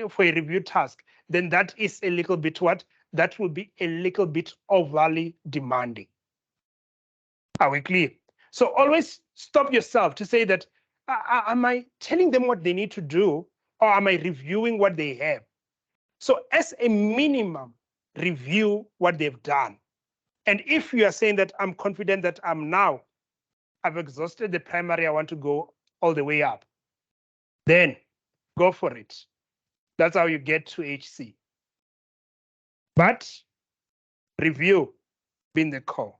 for a review task, then that is a little bit what? That will be a little bit overly demanding. Are we clear? So always stop yourself to say that, am I telling them what they need to do or am I reviewing what they have? So as a minimum, review what they've done. And if you are saying that I'm confident that I've exhausted the primary, I want to go all the way up, then go for it. That's how you get to HC. But review being the core.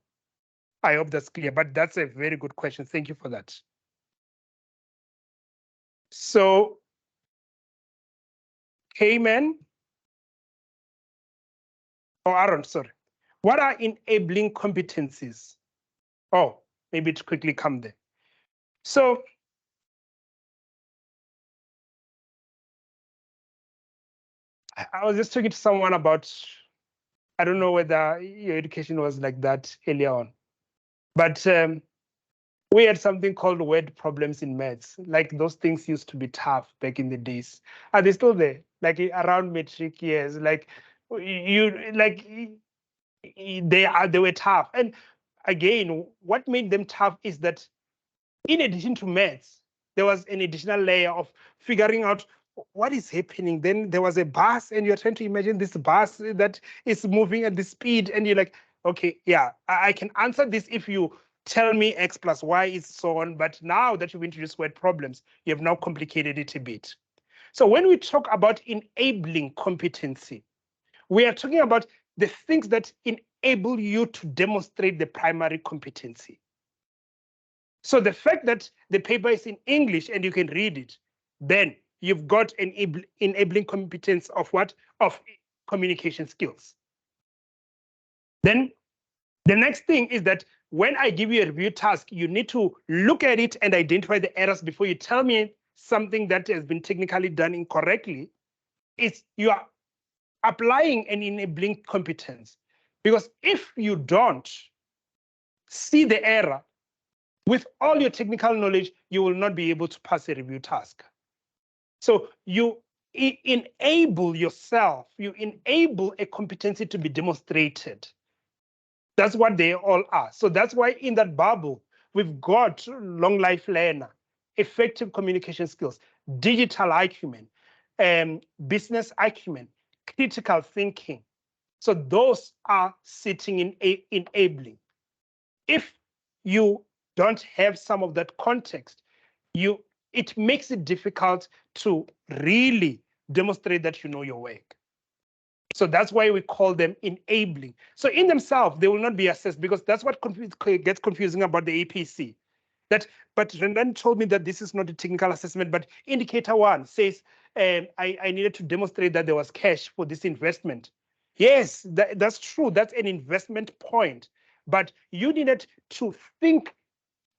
I hope that's clear, but that's a very good question. Thank you for that. So, Cayman, or Aaron, sorry. What are enabling competencies? Oh, maybe to quickly come there. So, I was just talking to someone about, I don't know whether your education was like that earlier on, but we had something called word problems in maths. Like those things used to be tough back in the days. Are they still there? Like around metric years, like they were tough. And again, what made them tough is that in addition to maths, there was an additional layer of figuring out what is happening. Then there was a bus, and you're trying to imagine this bus that is moving at the speed, and you're like, okay, yeah, I can answer this if you tell me X plus Y is so on. But now that you've introduced word problems, you have now complicated it a bit. So when we talk about enabling competency, we are talking about the things that enable you to demonstrate the primary competency. So the fact that the paper is in English and you can read it, then you've got an enabling competence of what? Of communication skills. Then the next thing is that when I give you a review task, you need to look at it and identify the errors before you tell me something that has been technically done incorrectly. You are applying an enabling competence. Because if you don't see the error, with all your technical knowledge, you will not be able to pass a review task. So you enable yourself, you enable a competency to be demonstrated. That's what they all are. So that's why in that bubble, we've got long life learner, effective communication skills, digital acumen, business acumen, critical thinking. So those are sitting in enabling. If you don't have some of that context, it makes it difficult to really demonstrate that you know your work. So that's why we call them enabling. So in themselves, they will not be assessed because that's what gets confusing about the APC. But Rendan told me that this is not a technical assessment, but indicator one says, I needed to demonstrate that there was cash for this investment. Yes, that's true. That's an investment point. But you needed to think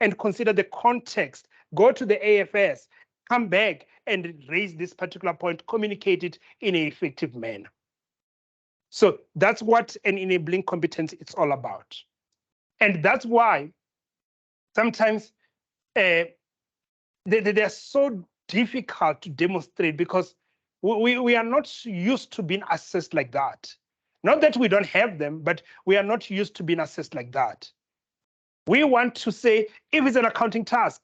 and consider the context, go to the AFS, come back and raise this particular point, communicate it in an effective manner. So that's what an enabling competence is all about. And that's why sometimes they are so difficult to demonstrate because we are not used to being assessed like that. Not that we don't have them, but we are not used to being assessed like that. We want to say, if it's an accounting task,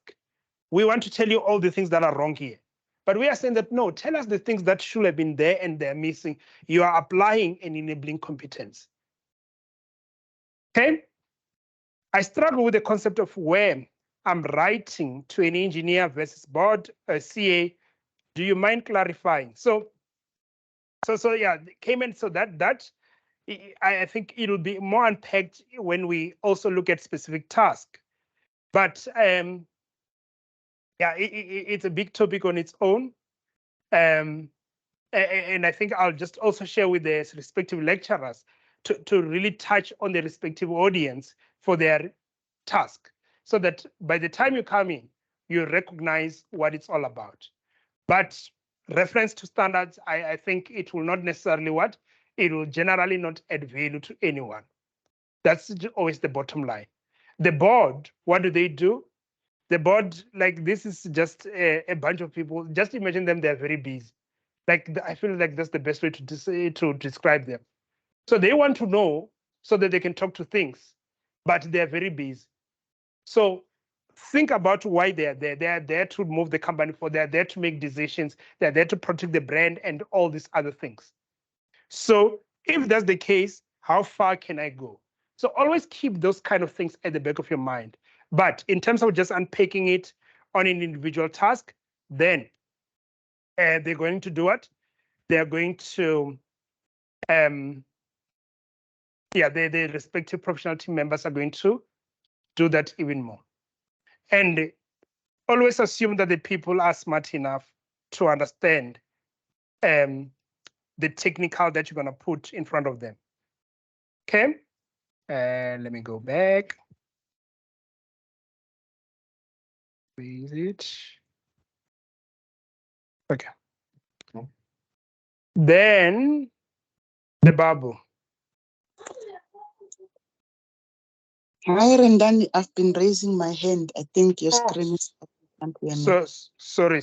we want to tell you all the things that are wrong here. But we are saying that, no, tell us the things that should have been there and they're missing. You are applying an enabling competence. Okay? I struggle with the concept of where I'm writing to an engineer versus board, a CA. Do you mind clarifying? So yeah, Cayman, so that I think it'll be more unpacked when we also look at specific tasks. But yeah, it's a big topic on its own. And I think I'll just also share with the respective lecturers to really touch on the respective audience for their task, so that by the time you come in, you recognize what it's all about. But reference to standards, I think it will not necessarily it will generally not add value to anyone. That's always the bottom line. The board, what do? The board, like, this is just a bunch of people. Just imagine them, they're very busy. Like, I feel like that's the best way to describe them. So they want to know so that they can talk to things, but they're very busy. So think about why they're there. They're there to move the company forward. They're there to make decisions. They're there to protect the brand and all these other things. So if that's the case, how far can I go? So always keep those kind of things at the back of your mind. But in terms of just unpacking it on an individual task, then they're going to do what? They're going to, the respective professional team members are going to do that even more. And always assume that the people are smart enough to understand the technical that you're going to put in front of them. Okay, let me go back. Where is it? Okay. Then the bubble. Hi, Rendani. I've been raising my hand. I think your screen is up. So sorry.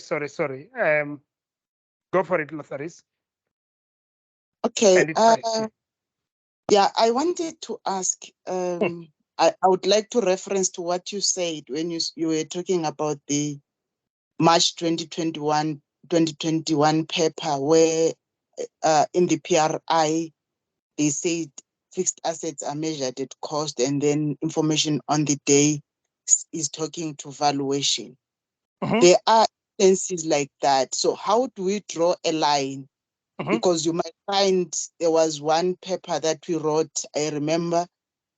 Go for it, Lotharis. Okay. Yeah, I wanted to ask. I would like to reference to what you said when you were talking about the March 2021 paper, where in the PRI they said fixed assets are measured at cost, and then information on the day is talking to valuation. There are instances like that. So how do we draw a line? Because you might find there was one paper that we wrote, I remember,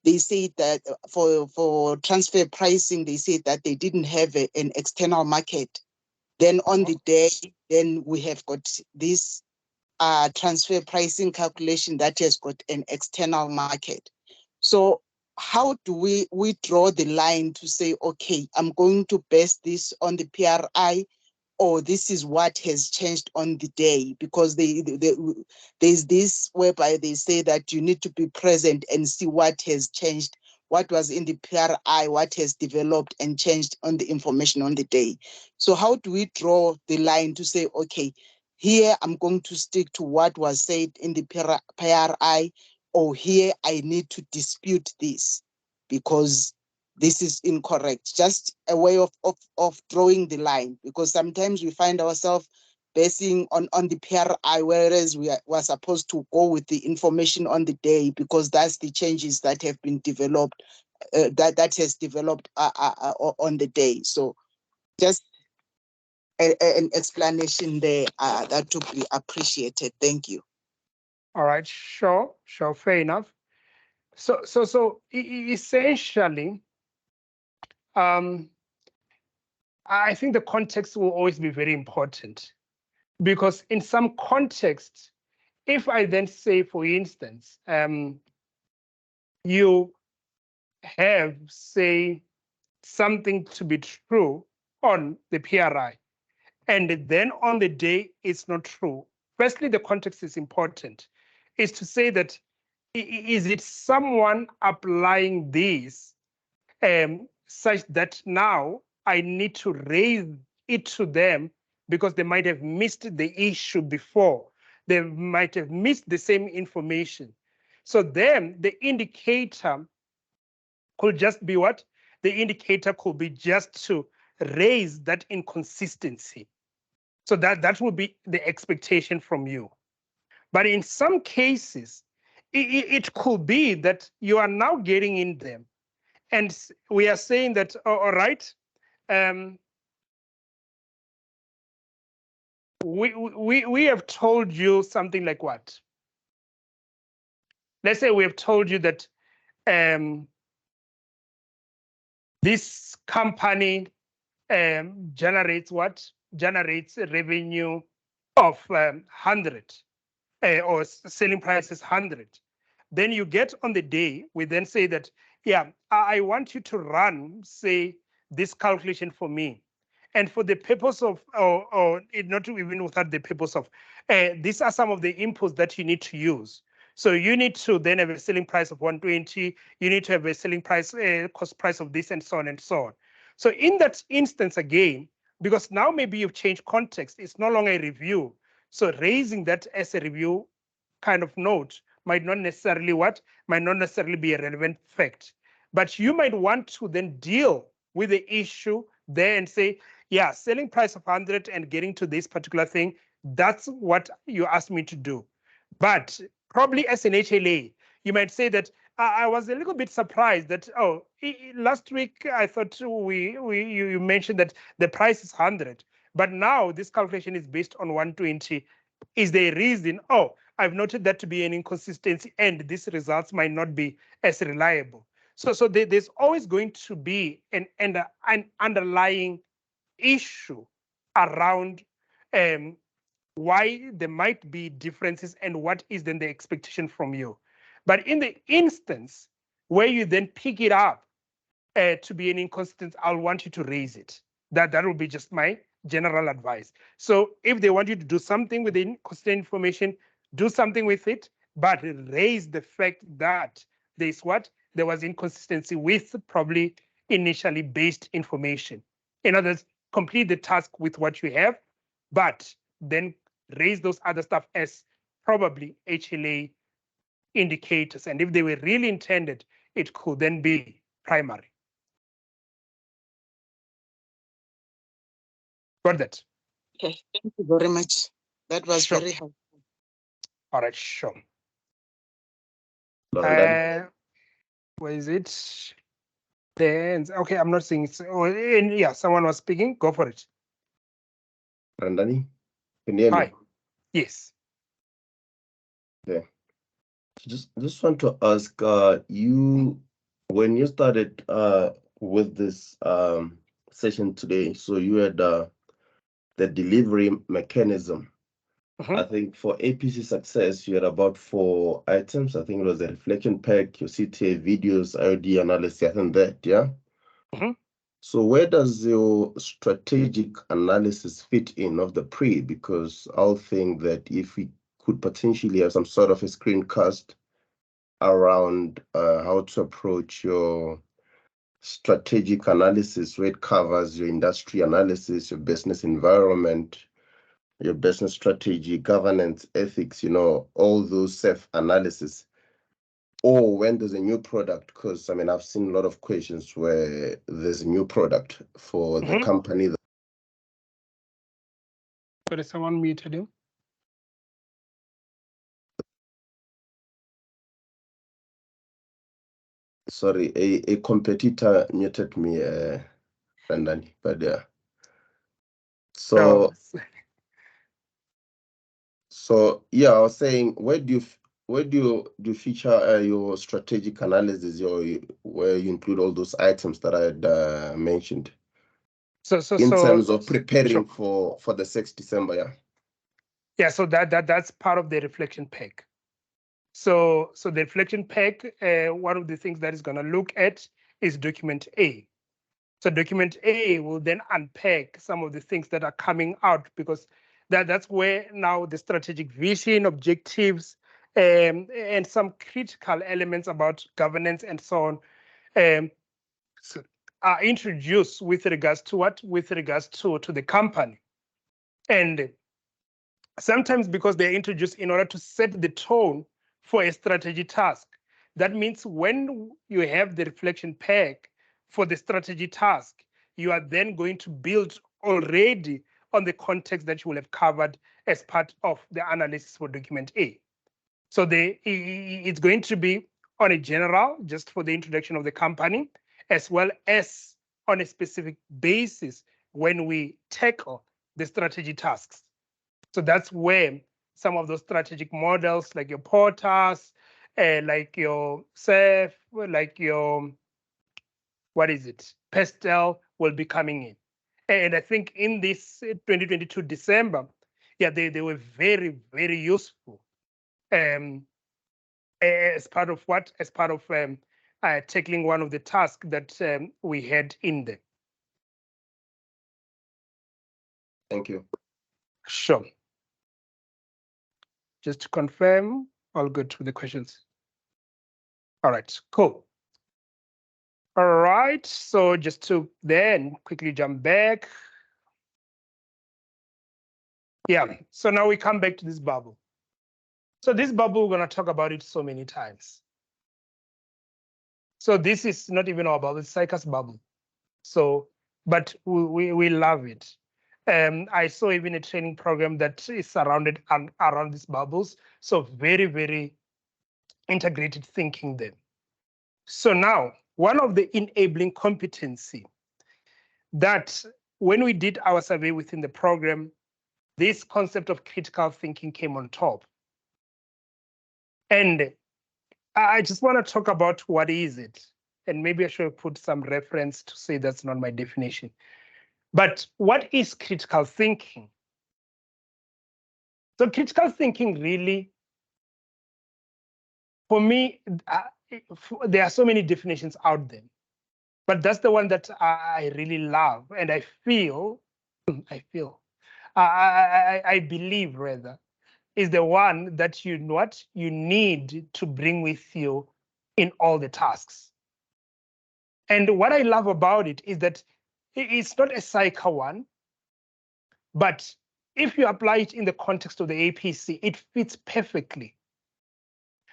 they said that for transfer pricing, they said that they didn't have an external market. Then on the day, then we have got this transfer pricing calculation that has got an external market. So how do we draw the line to say, okay, I'm going to base this on the PRI, or this is what has changed on the day? Because there's this whereby they say that you need to be present and see what has changed, what was in the PRI, what has developed and changed on the information on the day. So how do we draw the line to say, okay, here I'm going to stick to what was said in the PRI, or here I need to dispute this because this is incorrect? Just a way of drawing the line, because sometimes we find ourselves basing on the PRI, whereas we're supposed to go with the information on the day, because that's the changes that have been developed, that has developed on the day. So just an explanation there, that would be appreciated. Thank you. All right, sure, fair enough. So essentially, I think the context will always be very important, because in some contexts, if I then say, for instance, you have, say, something to be true on the PRI, and then on the day it's not true. Firstly, the context is important, is to say that, is it someone applying this such that now I need to raise it to them because they might have missed the issue before. They might have missed the same information. So then the indicator could just be what? The indicator could be just to raise that inconsistency. So that would be the expectation from you. But in some cases, it could be that you are now getting in them. And we are saying that, all right, we have told you something like what? Let's say we have told you that this company generates what? Generates a revenue of 100 or selling price is 100. Then you get on the day, we then say that, yeah, I want you to run, say, this calculation for me. And for the purpose of, or not even without the purpose of, these are some of the inputs that you need to use. So you need to then have a selling price of 120. You need to have a selling price, cost price of this, and so on and so on. So in that instance, again, because now maybe you've changed context, it's no longer a review. So raising that as a review kind of note might not necessarily be a relevant fact. But you might want to then deal with the issue there and say, yeah, selling price of 100 and getting to this particular thing, that's what you asked me to do. But probably as an HLA, you might say that I was a little bit surprised that, oh, last week I thought you mentioned that the price is 100, but now this calculation is based on 120. Is there a reason? Oh, I've noted that to be an inconsistency, and these results might not be as reliable. So there's always going to be an underlying issue around why there might be differences and what is then the expectation from you. But in the instance where you then pick it up to be an inconsistency, I'll want you to raise it. That will be just my general advice. So if they want you to do something with the inconsistent information, do something with it, but raise the fact that there's what? There was inconsistency with probably initially based information. In other words, complete the task with what you have, but then raise those other stuff as probably HLA indicators. And if they were really intended, it could then be primary. Got that? Okay, thank you very much. That was Sure. very helpful. All right, sure. London. Where is it? Then okay, I'm not seeing it. Oh, yeah, someone was speaking. Go for it. Randani, can you hear me? Hi. Yes. Yeah. Just want to ask you, when you started with this session today, so you had the delivery mechanism. I think for APC success, you had about 4 items. I think it was the reflection pack, your CTA videos, IOD analysis, and that, yeah? So where does your strategic analysis fit in of the pre? Because I'll think that if we could potentially have some sort of a screencast around how to approach your strategic analysis, where it covers your industry analysis, your business environment, your business strategy, governance, ethics, all those self-analysis. Or when there's a new product, because I've seen a lot of questions where there's a new product for the company. But is someone muted him? Sorry, a competitor muted me, Randani, but yeah. So yeah, I was saying, where do you feature your strategic analysis, where you include all those items that I had mentioned? So in terms of preparing for the 6th December, yeah. Yeah, so that's part of the reflection pack. So the reflection pack, one of the things that is going to look at is document A. So document A will then unpack some of the things that are coming out, because that's where now the strategic vision, objectives, and some critical elements about governance and so on are introduced with regards to what? With regards to the company. And sometimes because they're introduced in order to set the tone for a strategy task. That means when you have the reflection pack for the strategy task, you are then going to build already on the context that you will have covered as part of the analysis for document A. So it's going to be on a general, just for the introduction of the company, as well as on a specific basis when we tackle the strategy tasks. So that's where some of those strategic models, like your Porters, like your SEF, like your, what is it, Pestel, will be coming in. And I think in this 2022 December, yeah, they were very, very useful. As part of what? As part of tackling one of the tasks that we had in there. Thank you. Sure. Just to confirm, I'll go through the questions. All right, cool. All right, so just to then quickly jump back. Yeah, so now we come back to this bubble. So this bubble, we're going to talk about it so many times. So this is not even our bubble, it's Cycus bubble. So, but we love it. I saw even a training program that is surrounded around these bubbles. So very, very integrated thinking there. So now, one of the enabling competency that when we did our survey within the program, this concept of critical thinking came on top. And I just want to talk about what is it. And maybe I should put some reference to say that's not my definition. But what is critical thinking? So critical thinking really, for me, there are so many definitions out there, but that's the one that I really love. And I believe rather, is the one that you need to bring with you in all the tasks. And what I love about it is that it's not a psycho one, but if you apply it in the context of the APC, it fits perfectly.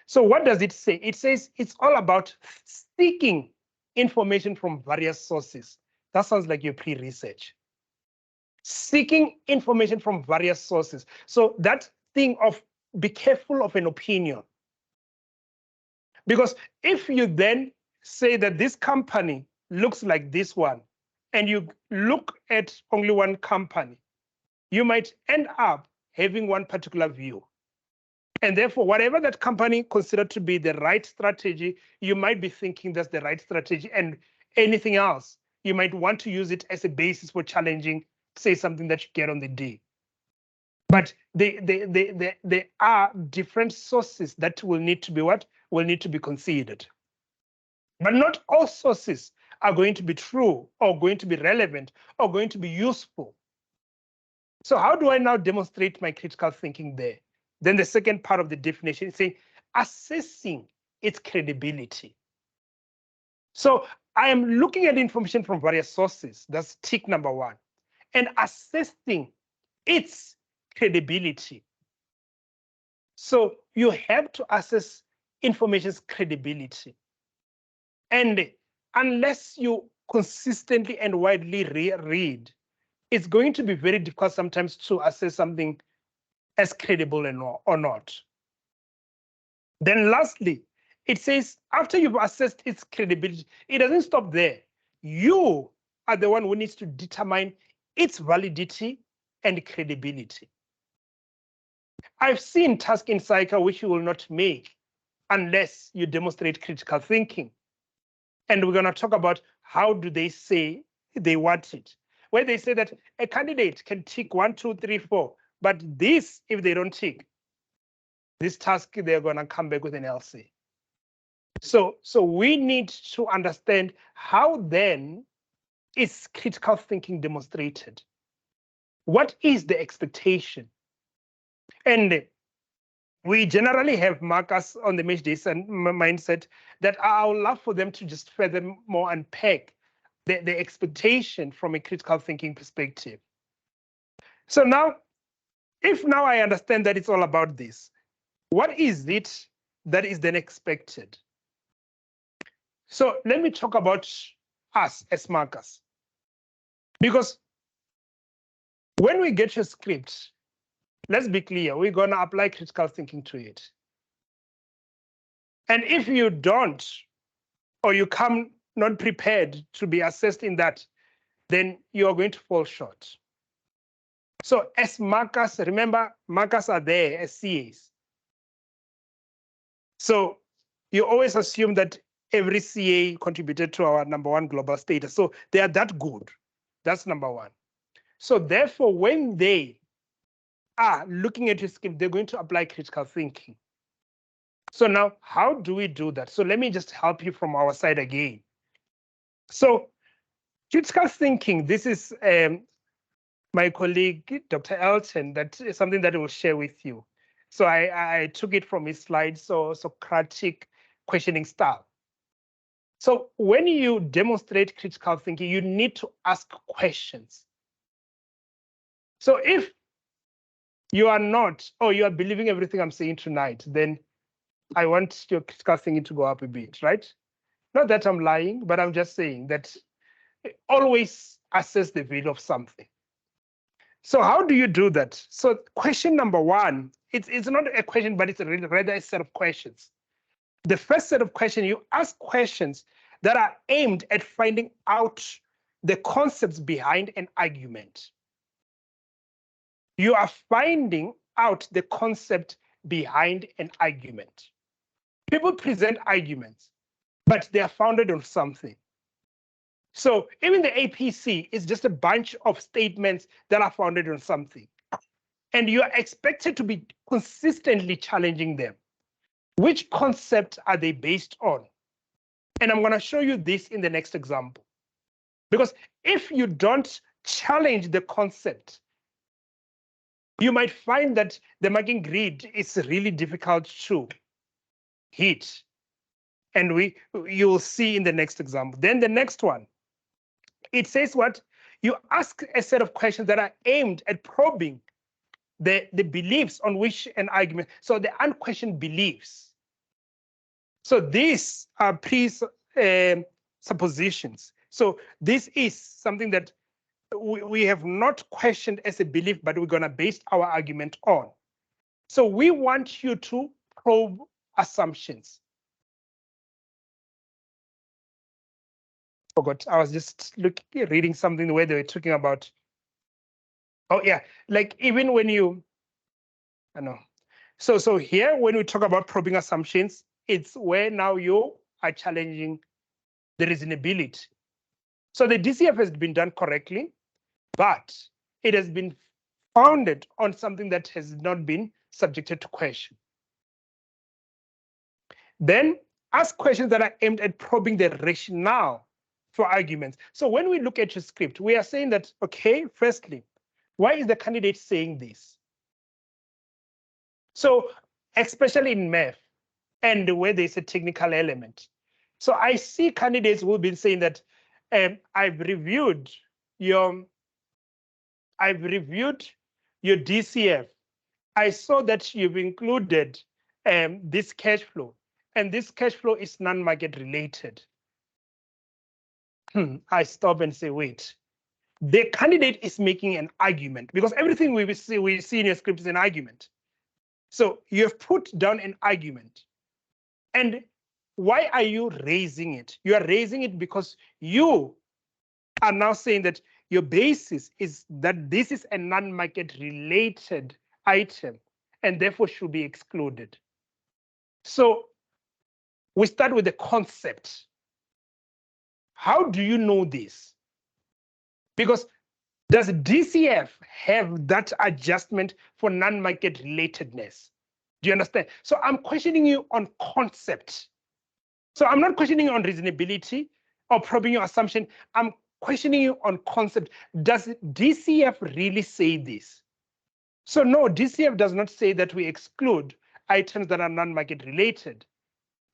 So what does it say? It says it's all about seeking information from various sources. That sounds like your pre-research. Seeking information from various sources. So that thing of be careful of an opinion. Because if you then say that this company looks like this one, and you look at only one company, you might end up having one particular view. And therefore, whatever that company considered to be the right strategy, you might be thinking that's the right strategy, and anything else, you might want to use it as a basis for challenging, say, something that you get on the D. But there are different sources that will need to be will need to be considered. But not all sources are going to be true or going to be relevant or going to be useful. So how do I now demonstrate my critical thinking there? Then the second part of the definition is saying assessing its credibility. So I am looking at information from various sources. That's tick number one. And assessing its credibility. So you have to assess information's credibility. And unless you consistently and widely read, it's going to be very difficult sometimes to assess something as credible or not. Then lastly, it says after you've assessed its credibility, it doesn't stop there. You are the one who needs to determine its validity and credibility. I've seen tasks in Cycle which you will not make unless you demonstrate critical thinking. And we're going to talk about how do they say they want it. Where they say that a candidate can tick 1, 2, 3, 4, but this, if they don't tick, this task, they're going to come back with an LC. So we need to understand how then is critical thinking demonstrated? What is the expectation? And we generally have markers on the match days and mindset that I would love for them to just further more unpack the expectation from a critical thinking perspective. So now, if now I understand that it's all about this, what is it that is then expected? So let me talk about us as markers. Because When we get your script, let's be clear, we're going to apply critical thinking to it. And if you don't, or you come not prepared to be assessed in that, then you are going to fall short. So as markers, remember, markers are there as CAs. So you always assume that every CA contributed to our #1 global status. So they are that good. That's #1. So therefore, when they are looking at your script, they're going to apply critical thinking. So now, how do we do that? So let me just help you from our side again. So critical thinking, this is my colleague, Dr. Elton, that is something that I will share with you. So I took it from his slide, so Socratic questioning style. So when you demonstrate critical thinking, you need to ask questions. So if you are not, or you are believing everything I'm saying tonight, then I want your critical thinking to go up a bit, right? Not that I'm lying, but I'm just saying that always assess the value of something. So how do you do that? So question #1, it's not a question, but it's rather a set of questions. The first set of questions, you ask questions that are aimed at finding out the concepts behind an argument. You are finding out the concept behind an argument. People present arguments, but they are founded on something. So even the APC is just a bunch of statements that are founded on something. And you are expected to be consistently challenging them. Which concept are they based on? And I'm going to show you this in the next example. Because if you don't challenge the concept, you might find that the marking grid is really difficult to hit. And you'll see in the next example. Then the next one, it says what? You ask a set of questions that are aimed at probing the beliefs on which an argument, so the unquestioned beliefs. So these are presuppositions. So this is something that we have not questioned as a belief, but we're going to base our argument on. So we want you to probe assumptions. Forgot, I was just reading something where they were talking about. Oh yeah, like even when you, I know. So here, when we talk about probing assumptions, it's where now you are challenging the reasonability. So the DCF has been done correctly, but it has been founded on something that has not been subjected to question. Then ask questions that are aimed at probing the rationale for arguments. So when we look at your script, we are saying that, okay, firstly, why is the candidate saying this? So especially in math and where there's a technical element. So I see candidates who have been saying that I've reviewed your DCF. I saw that you've included this cash flow, and this cash flow is non-market related. I stop and say, wait, the candidate is making an argument, because everything we see in your script is an argument. So you have put down an argument. And why are you raising it? You are raising it because you are now saying that your basis is that this is a non-market related item and therefore should be excluded. So we start with the concept. How do you know this? Because does DCF have that adjustment for non-market relatedness? Do you understand? So I'm questioning you on concept. So I'm not questioning you on reasonability or probing your assumption. I'm questioning you on concept. Does DCF really say this? So no, DCF does not say that we exclude items that are non-market related.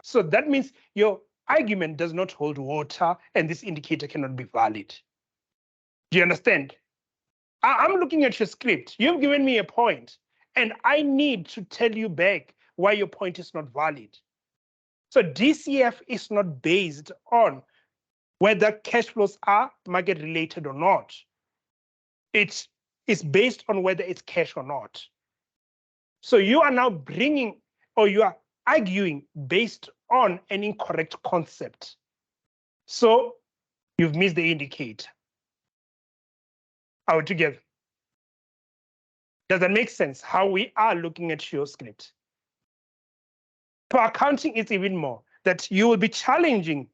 So that means your argument does not hold water and this indicator cannot be valid. Do you understand? I'm looking at your script. You've given me a point and I need to tell you back why your point is not valid. So DCF is not based on whether cash flows are market related or not. It is based on whether it's cash or not. So you are now bringing, or you are arguing based on an incorrect concept. So you've missed the indicator. Are we together? Does that make sense? How we are looking at your script. For accounting, it's even more that you will be challenging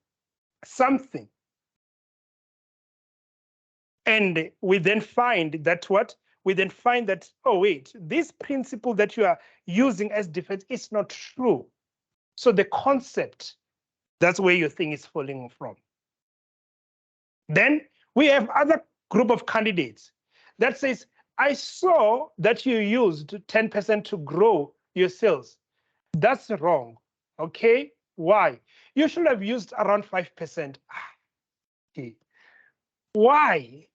something. And we then find that what? We then find that, oh, wait, this principle that you are using as defense is not true. So the concept, that's where your thing is falling from. Then we have other group of candidates that says, I saw that you used 10% to grow your sales. That's wrong. Okay, why? You should have used around 5%. Okay. Why?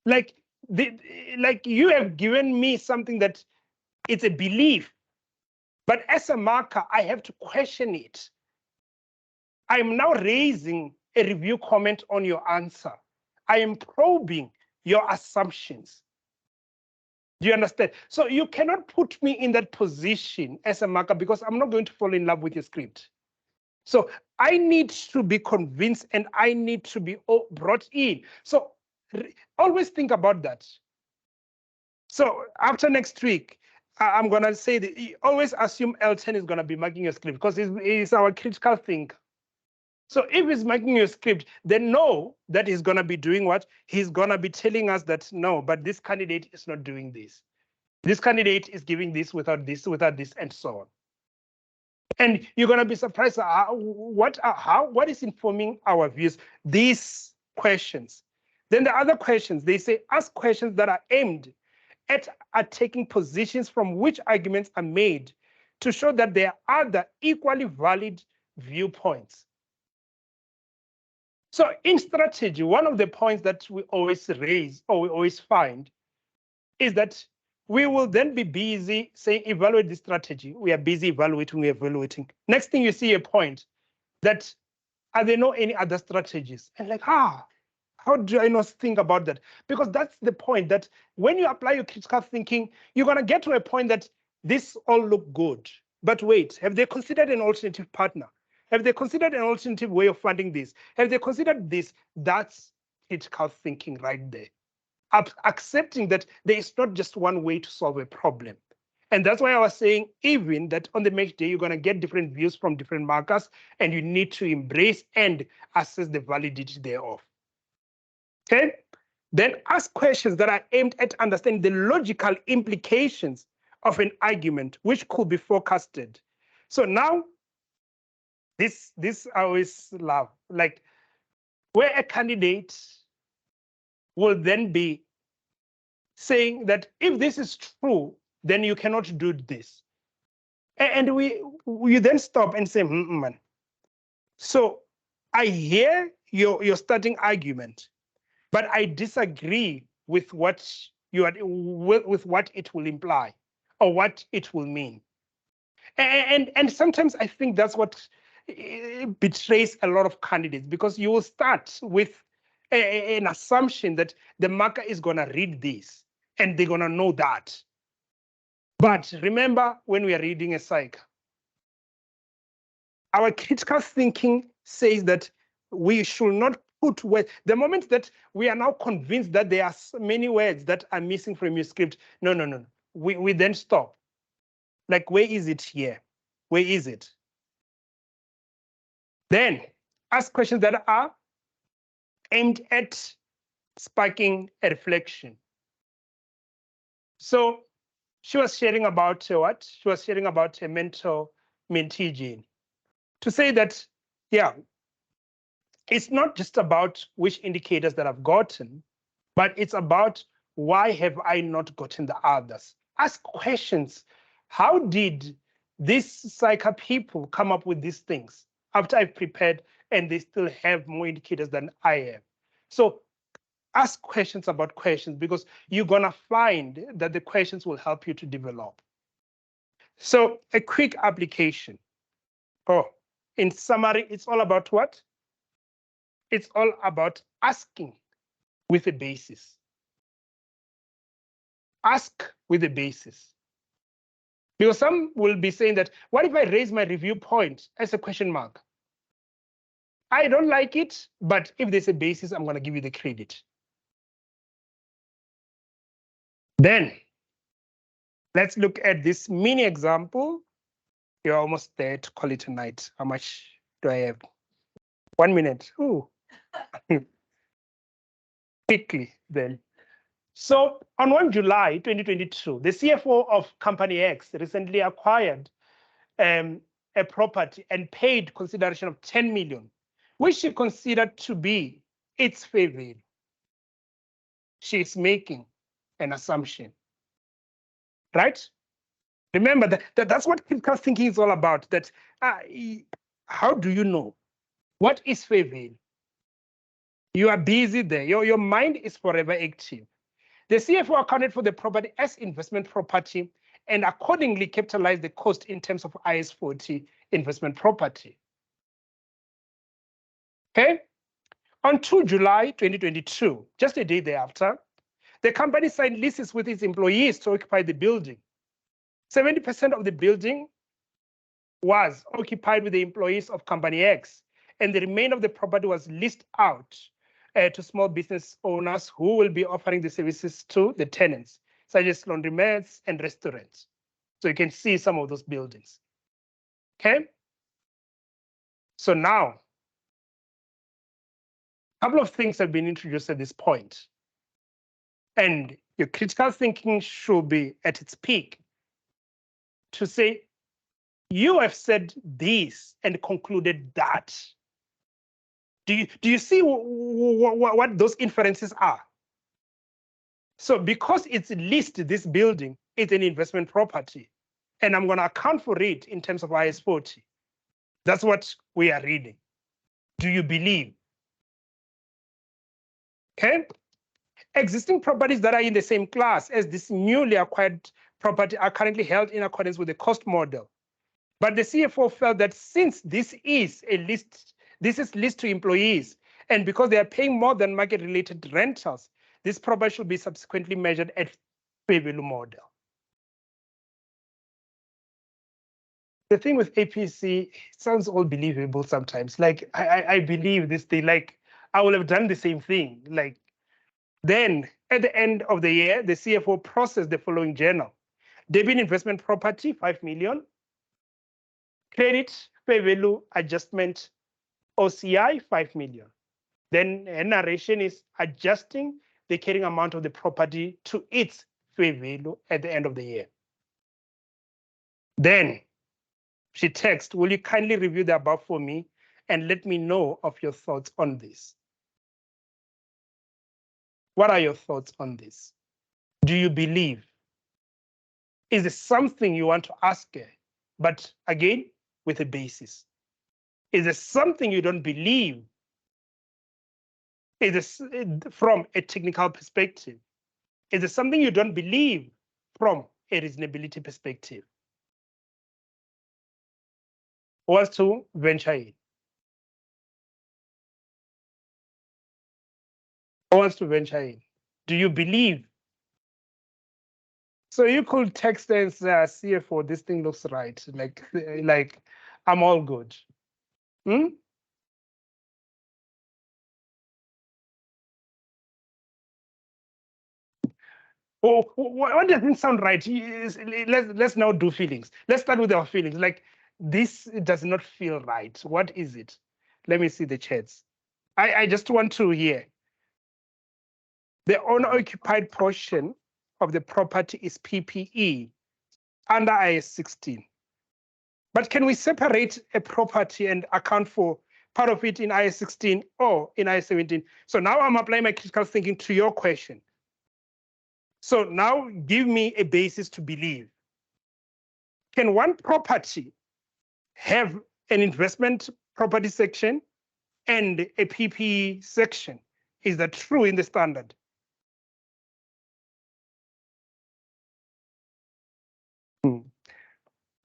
Like you have given me something that it's a belief, but as a marker, I have to question it. I'm now raising a review comment on your answer. I am probing your assumptions. Do you understand? So you cannot put me in that position as a marker because I'm not going to fall in love with your script. So I need to be convinced and I need to be brought in. So always think about that. So after next week, I'm going to say that always assume Elton is going to be marking your script because he's our critical thinker. So if he's marking your script, then know that he's going to be doing what? He's going to be telling us that, no, but this candidate is not doing this. This candidate is giving this, without this, and so on. And you're going to be surprised what is informing our views? These questions. Then the other questions, they say, ask questions that are aimed at taking positions from which arguments are made to show that there are other equally valid viewpoints. So in strategy, one of the points that we always raise or we always find is that we will then be busy saying, evaluate the strategy. We are busy evaluating, we're evaluating. Next thing you see a point that, are there no any other strategies? And like, how do I not think about that? Because that's the point, that when you apply your critical thinking, you're going to get to a point that this all look good. But wait, have they considered an alternative partner? Have they considered an alternative way of funding this? Have they considered this? That's critical thinking right there. Accepting that there is not just one way to solve a problem. And that's why I was saying even that on the match day, you're going to get different views from different markers, and you need to embrace and assess the validity thereof. Okay? Then ask questions that are aimed at understanding the logical implications of an argument, which could be forecasted. So now, this I always love, like where a candidate will then be saying that if this is true, then you cannot do this. And we then stop and say, man. So I hear your starting argument, but I disagree with what with what it will imply or what it will mean. And sometimes I think that's what betrays a lot of candidates, because you will start with an assumption that the marker is going to read this and they're going to know that. But remember, when we are reading a cycle, our critical thinking says that we should not put words. The moment that we are now convinced that there are many words that are missing from your script, no. We then stop. Like, where is it here? Where is it? Then ask questions that are aimed at sparking a reflection. So she was sharing about what? She was sharing about a mentor-mentee gene. To say that, yeah, it's not just about which indicators that I've gotten, but it's about why have I not gotten the others? Ask questions. How did these psycho people come up with these things after I've prepared and they still have more indicators than I have? So ask questions about questions, because you're going to find that the questions will help you to develop. So a quick application. In summary, it's all about what? It's all about asking with a basis. ask with a basis. Because some will be saying that, what if I raise my review point as a question mark? I don't like it, but if there's a basis, I'm going to give you the credit. Then let's look at this mini example. You're almost there to call it a night. How much do I have? 1 minute. Ooh. Quickly then. So on 1 July 2022, the CFO of Company X recently acquired a property and paid consideration of 10 million, which she considered to be its fair value. She is making an assumption, right? Remember that's what critical thinking is all about. That how do you know what is fair value? You are busy there. Your mind is forever active. The CFO accounted for the property as investment property and accordingly capitalized the cost in terms of IAS 40 investment property. Okay. On 2 July 2022, just a day thereafter, the company signed leases with its employees to occupy the building. 70% of the building was occupied with the employees of Company X, and the remainder of the property was leased out to small business owners who will be offering the services to the tenants, such as laundromats and restaurants. So you can see some of those buildings. Okay. So now, a couple of things have been introduced at this point, and your critical thinking should be at its peak to say, you have said this and concluded that. Do you see what those inferences are? So because it's leased, this building, it's an investment property, and I'm going to account for it in terms of IAS 40. That's what we are reading. Do you believe? Okay. Existing properties that are in the same class as this newly acquired property are currently held in accordance with the cost model. But the CFO felt that since this is leased to employees, and because they are paying more than market-related rentals, this property should be subsequently measured at fair value model. The thing with APC, it sounds all believable sometimes. Like I believe this thing, like I will have done the same thing. Like then at the end of the year, the CFO processed the following journal. Debit investment property, 5 million. Credit fair value adjustment OCI, 5 million. Then a narration is adjusting the carrying amount of the property to its fair value at the end of the year. Then she texts, will you kindly review the above for me and let me know of your thoughts on this? What are your thoughts on this? Do you believe? Is it something you want to ask her, but again, with a basis? Is it something you don't believe? Is it from a technical perspective? Is it something you don't believe from a reasonability perspective? Who wants to venture in? Who wants to venture in? Do you believe? So you could text and say, CFO, this thing looks right. Like I'm all good. Oh, what doesn't sound right? Let's now do feelings. Let's start with our feelings. Like this does not feel right. What is it? Let me see the chats. I just want to hear. The owner-occupied portion of the property is PPE under IAS 16. But can we separate a property and account for part of it in IAS 16 or in IAS 17? So now I'm applying my critical thinking to your question. So now give me a basis to believe. Can one property have an investment property section and a PPE section? Is that true in the standard?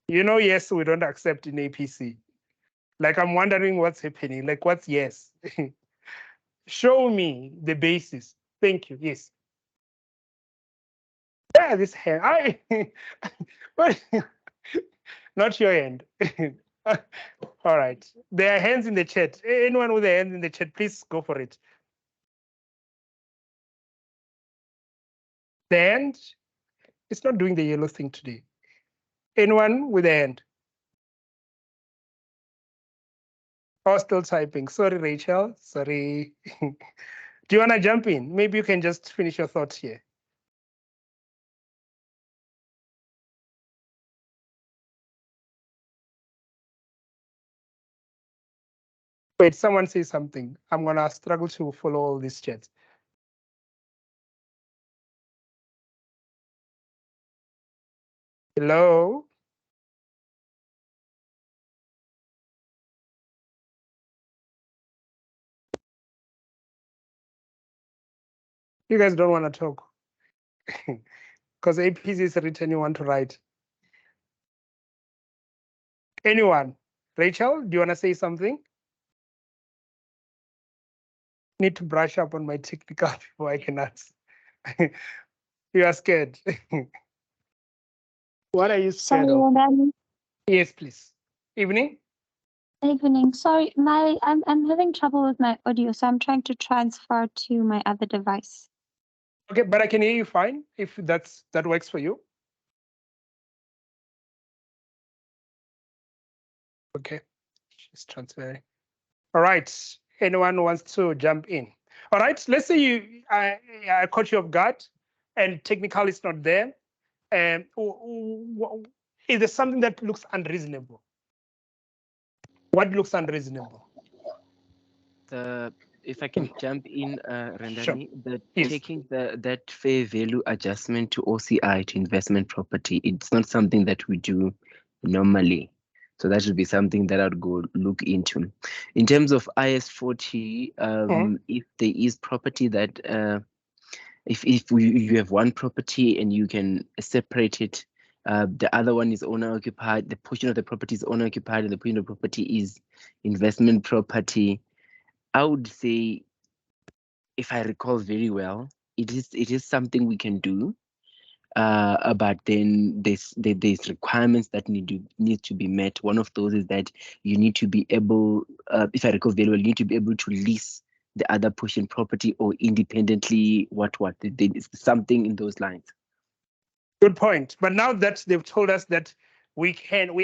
Yes, we don't accept in APC. Like, I'm wondering what's happening. Like, what's yes? Show me the basis. Thank you. Yes. Yeah, this hand. But not your hand. All right. There are hands in the chat. Anyone with a hand in the chat, please go for it. The hand, it's not doing the yellow thing today. Anyone with a hand? Oh, still typing. Sorry, Rachel. Sorry. Do you want to jump in? Maybe you can just finish your thoughts here. Wait, someone say something. I'm going to struggle to follow all these chats. Hello? You guys don't want to talk because APC is written, you want to write. Anyone? Rachel, do you want to say something? Need to brush up on my technical before I can answer. You are scared. What are you scared Sorry, of? Madam. Yes, please. Evening? Evening. Sorry, I'm having trouble with my audio, so I'm trying to transfer to my other device. Okay, but I can hear you fine if that works for you. Okay, she's transferring. All right, anyone wants to jump in? All right, let's say I caught you off guard and technical is not there. Is there something that looks unreasonable? What looks unreasonable? If I can jump in, Rendani, Yes. taking that fair value adjustment to OCI, to investment property, it's not something that we do normally. So that should be something that I'd go look into. In terms of IS 40, if there is property that, if you have one property and you can separate it, the other one is owner occupied, the portion of the property is owner occupied, and the portion of the property is investment property. I would say, if I recall very well, it is something we can do, but then there's requirements that need to be met. One of those is that you need to be able, if I recall very well, you need to be able to lease the other portion property or independently. There's something in those lines. Good point. But now that they've told us that we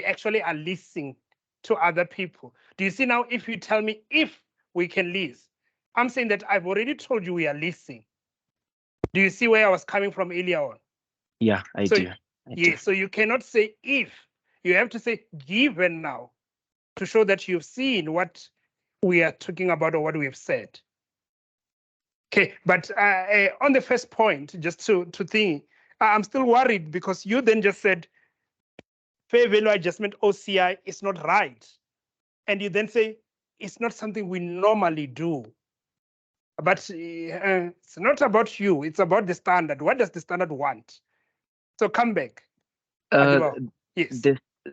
actually are leasing to other people. Do you see now, if you tell me if we can lease, I'm saying that I've already told you we are leasing. Do you see where I was coming from earlier on? Yeah, I do. So you cannot say if, you have to say given now to show that you've seen what we are talking about or what we have said. Okay, but on the first point, just to think, I'm still worried because you then just said fair value adjustment OCI is not right. And you then say it's not something we normally do. But it's not about you, it's about the standard. What does the standard want? So come back. Yes.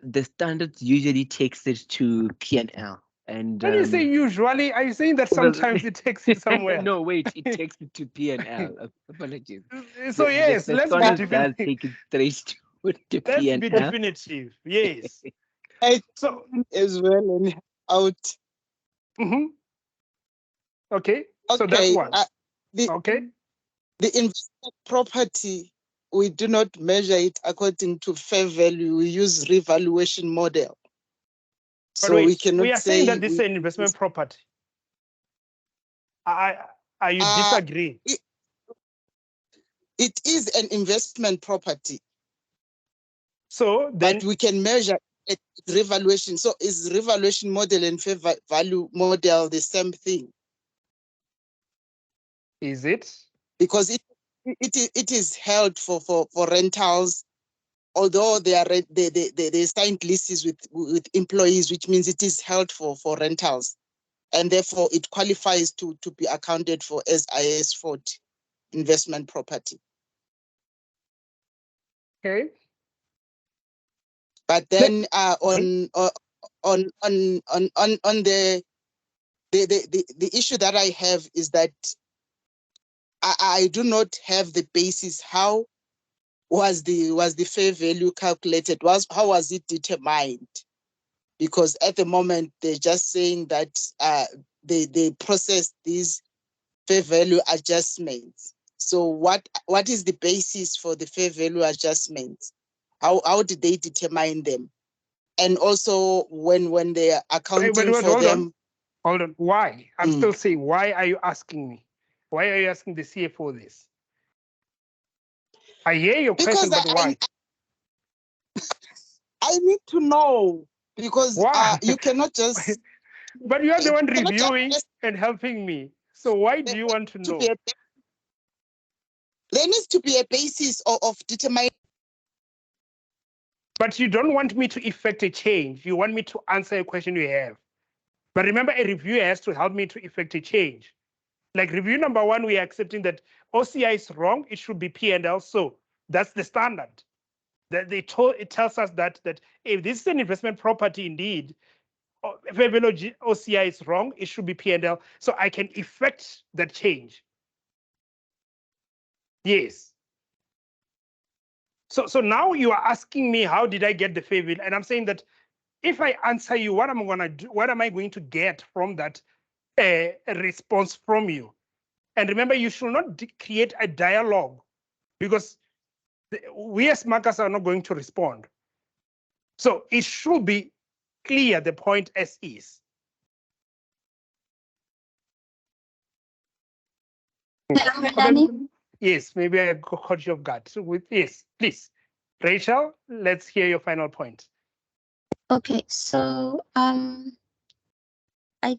The standard usually takes it to P&L. And when you say usually, are you saying that sometimes it takes it somewhere? No, wait, it takes it to P&L. Apologies. So yes, let's be definitive. Does take it straight to the Let's P&L. be definitive. Yes. So as well and out. Okay. So that's one. The investment property, we do not measure it according to fair value. We use revaluation model. So wait, we cannot we are saying that this is an investment property. Are you disagree? It is an investment property. So then, but we can measure it revaluation. So is revaluation model and fair value model the same thing? Is it? Because it is held for rentals, although they signed leases with employees, which means it is held for rentals, and therefore it qualifies to be accounted for as IS 40 investment property. Okay. But then on the issue that I have is that I do not have the basis how was the fair value calculated? How was it determined? Because at the moment they're just saying that they process these fair value adjustments. So what is the basis for the fair value adjustments? How did they determine them? And also when they're accounting for hold them. Hold on. Why? I'm still saying, why are you asking me? Why are you asking the CFO this? I hear your question, but why? I need to know, because why? you cannot just. But you are the one reviewing and helping me. So why do you want to know? There needs to be a basis of determining. But you don't want me to effect a change. You want me to answer a question you have. But remember, a reviewer has to help me to effect a change. Like review number one, we are accepting that OCI is wrong. It should be P&L. So that's the standard. That it tells us that if this is an investment property indeed, if OCI is wrong, it should be P&L. So I can effect that change. Yes. So now you are asking me, how did I get the fair value? And I'm saying that if I answer you, what am I going to do? What am I going to get from that response from you? And remember, you should not create a dialogue, because we as markers are not going to respond. So it should be clear, the point as is. Yes, maybe I caught you off guard. So yes, please. Rachel, let's hear your final point. Okay, so I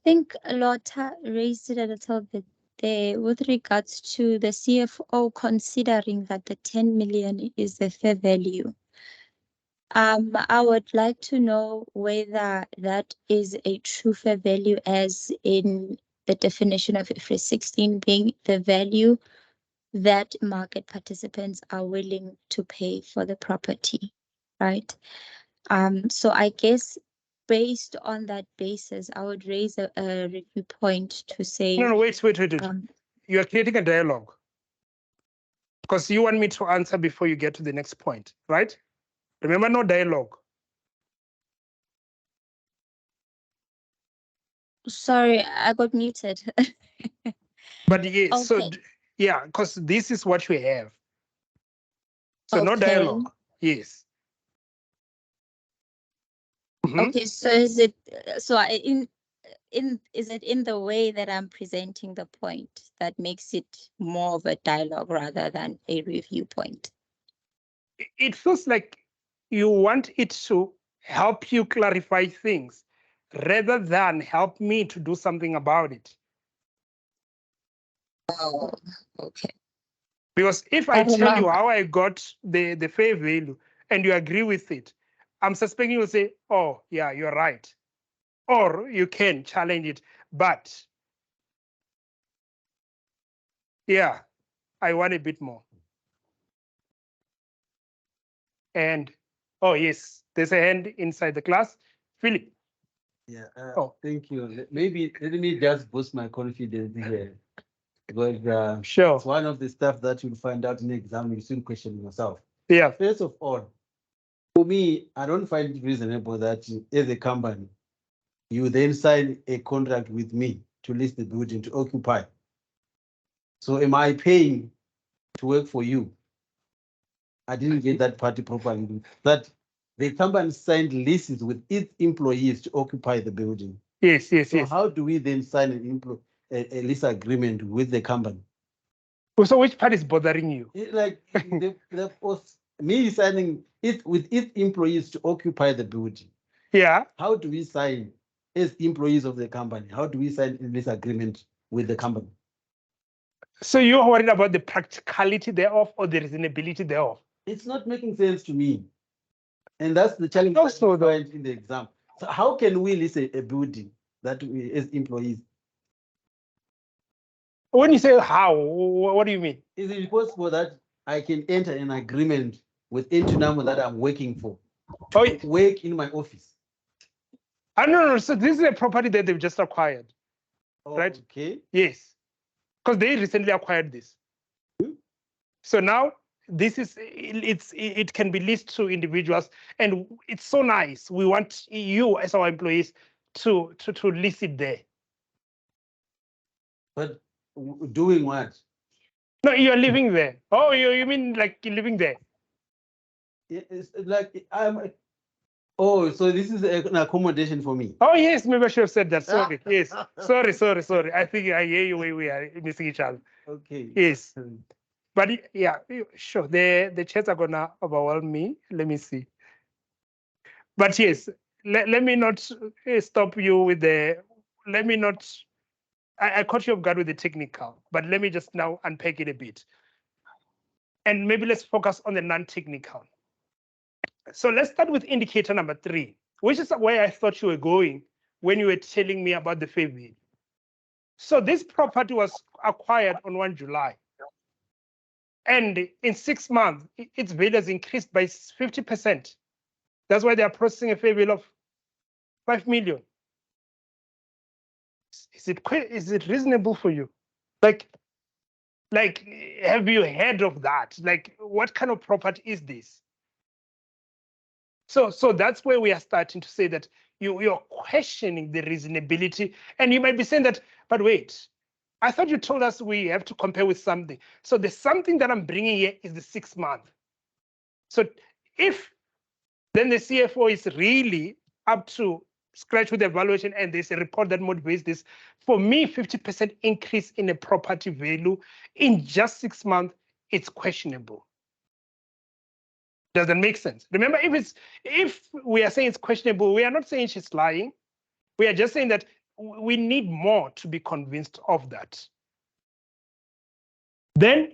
think Lotta raised it a little bit there with regards to the CFO considering that the 10 million is the fair value. I would like to know whether that is a true fair value, as in the definition of IFRS 16 being the value that market participants are willing to pay for the property, right? So I guess based on that basis, I would raise a review point to say. No, wait. You are creating a dialogue, because you want me to answer before you get to the next point, right? Remember, no dialogue. Sorry, I got muted. But yes, okay. So yeah, because this is what we have. So no dialogue. Yes. Okay, so is it is it in the way that I'm presenting the point that makes it more of a dialogue rather than a review point? It feels like you want it to help you clarify things rather than help me to do something about it. Oh, okay. Because if I tell you how I got the fair value and you agree with it, I'm suspecting you'll say, oh, yeah, you're right. Or you can challenge it. But yeah, I want a bit more. And oh, yes, there's a hand inside the class. Philip. Yeah, thank you. Maybe let me just boost my confidence here. Because sure, it's one of the stuff that you'll find out in the exam, you soon question yourself. Yeah. First of all, for me, I don't find it reasonable that as a company, you then sign a contract with me to list the building to occupy. So am I paying to work for you? I didn't get that party properly. That the company signed leases with its employees to occupy the building. Yes. So how do we then sign a lease agreement with the company? So which part is bothering you? Me signing it with its employees to occupy the building. Yeah. How do we sign as employees of the company? How do we sign this agreement with the company? So you're worried about the practicality thereof or the reasonability thereof? It's not making sense to me. And that's the challenge also find in the exam. So how can we lease a building that we as employees? When you say how, what do you mean? Is it possible that I can enter an agreement with Intunamo that I'm working for to work in my office? No. So this is a property that they've just acquired, right? Okay. Yes, because they recently acquired this. So now it can be leased to individuals, and it's so nice. We want you as our employees to lease it there. But doing what? No, you're living there. Oh, you mean like living there? It's like oh, so this is an accommodation for me. Oh yes, maybe I should have said that. Sorry. Yes. Sorry. I think I hear you where we are missing each other. Okay. Yes. But yeah, sure. The chats are gonna overwhelm me. Let me see. But yes, let me not stop you with the. Let me not. I caught you off guard with the technical, but let me just now unpack it a bit. And maybe let's focus on the non-technical. So let's start with indicator number 3, which is where I thought you were going when you were telling me about the fair value. So this property was acquired on 1 July. And in 6 months, its value has increased by 50%. That's why they are processing a fair value of 5 million. Is it reasonable for you? Like, have you heard of that? Like, what kind of property is this? So that's where we are starting to say that you're questioning the reasonability, and you might be saying that, but wait, I thought you told us we have to compare with something. So the something that I'm bringing here is the 6 month. So if then the CFO is really up to scratch with the evaluation and there's a report that motivates this, for me, 50% increase in a property value in just 6 months, it's questionable. Does that make sense? Remember, if we are saying it's questionable, we are not saying she's lying. We are just saying that we need more to be convinced of that. Then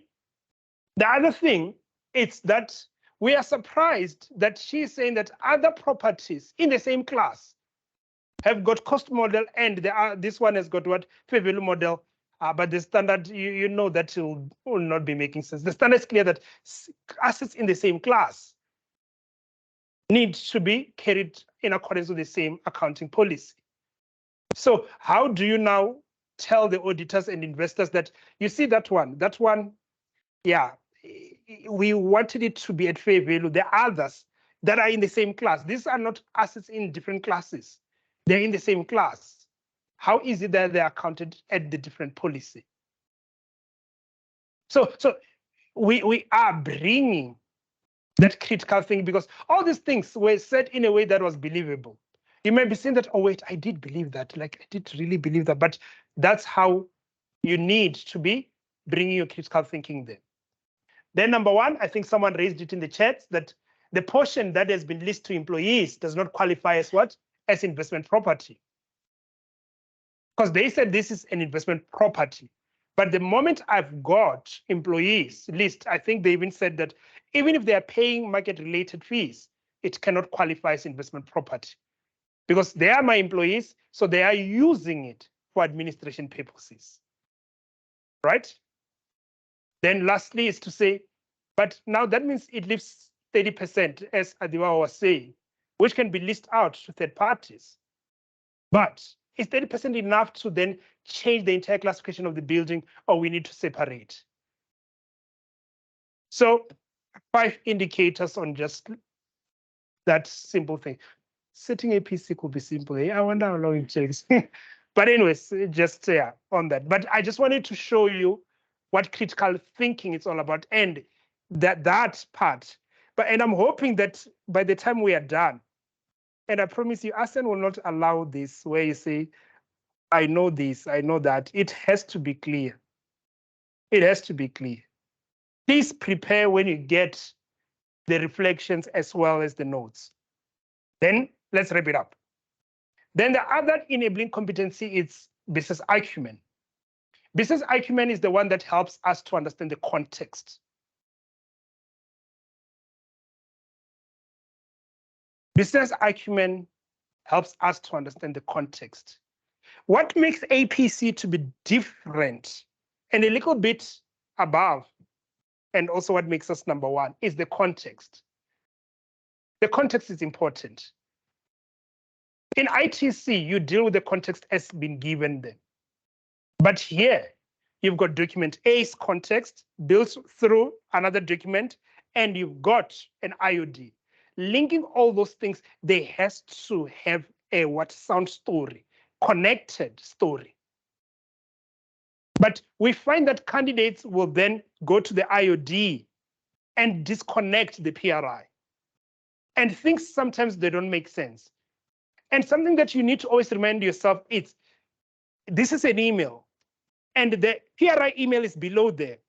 the other thing is that we are surprised that she's saying that other properties in the same class have got cost model, and this one has got what fair value model. But the standard, you know that will not be making sense. The standard is clear that assets in the same class need to be carried in accordance with the same accounting policy. So how do you now tell the auditors and investors that you see that one, yeah, we wanted it to be at fair value. The others that are in the same class, these are not assets in different classes. They're in the same class. How is it that they're accounted at the different policy? So we are bringing that critical thing, because all these things were said in a way that was believable. You might be saying that, oh wait, I did believe that, like I did really believe that, but that's how you need to be bringing your critical thinking there. Then number 1, I think someone raised it in the chat, that the portion that has been leased to employees does not qualify as what? As investment property. Because they said this is an investment property. But the moment I've got employees list, I think they even said that even if they are paying market-related fees, it cannot qualify as investment property, because they are my employees, so they are using it for administration purposes, right? Then lastly is to say, but now that means it leaves 30%, as Adiwa was saying, which can be leased out to third parties. But is 30% enough to then change the entire classification of the building, or we need to separate? So 5 indicators on just that simple thing. Setting APC could be simple. I wonder how long it takes. But anyways, just on that. But I just wanted to show you what critical thinking is all about, and that part. And I'm hoping that by the time we are done, and I promise you, Asen will not allow this where you say, I know this, I know that. It has to be clear. It has to be clear. Please prepare when you get the reflections as well as the notes. Then let's wrap it up. Then the other enabling competency is business acumen. Business acumen is the one that helps us to understand the context. Business acumen helps us to understand the context. What makes APC to be different and a little bit above, and also what makes us number 1, is the context. The context is important. In ITC, you deal with the context as been given them. But here, you've got document A's context built through another document, and you've got an IOD. Linking all those things, they has to have a what sound story, connected story. But we find that candidates will then go to the IOD and disconnect the PRI. And things sometimes they don't make sense. And something that you need to always remind yourself is, this is an email, and the PRI email is below there.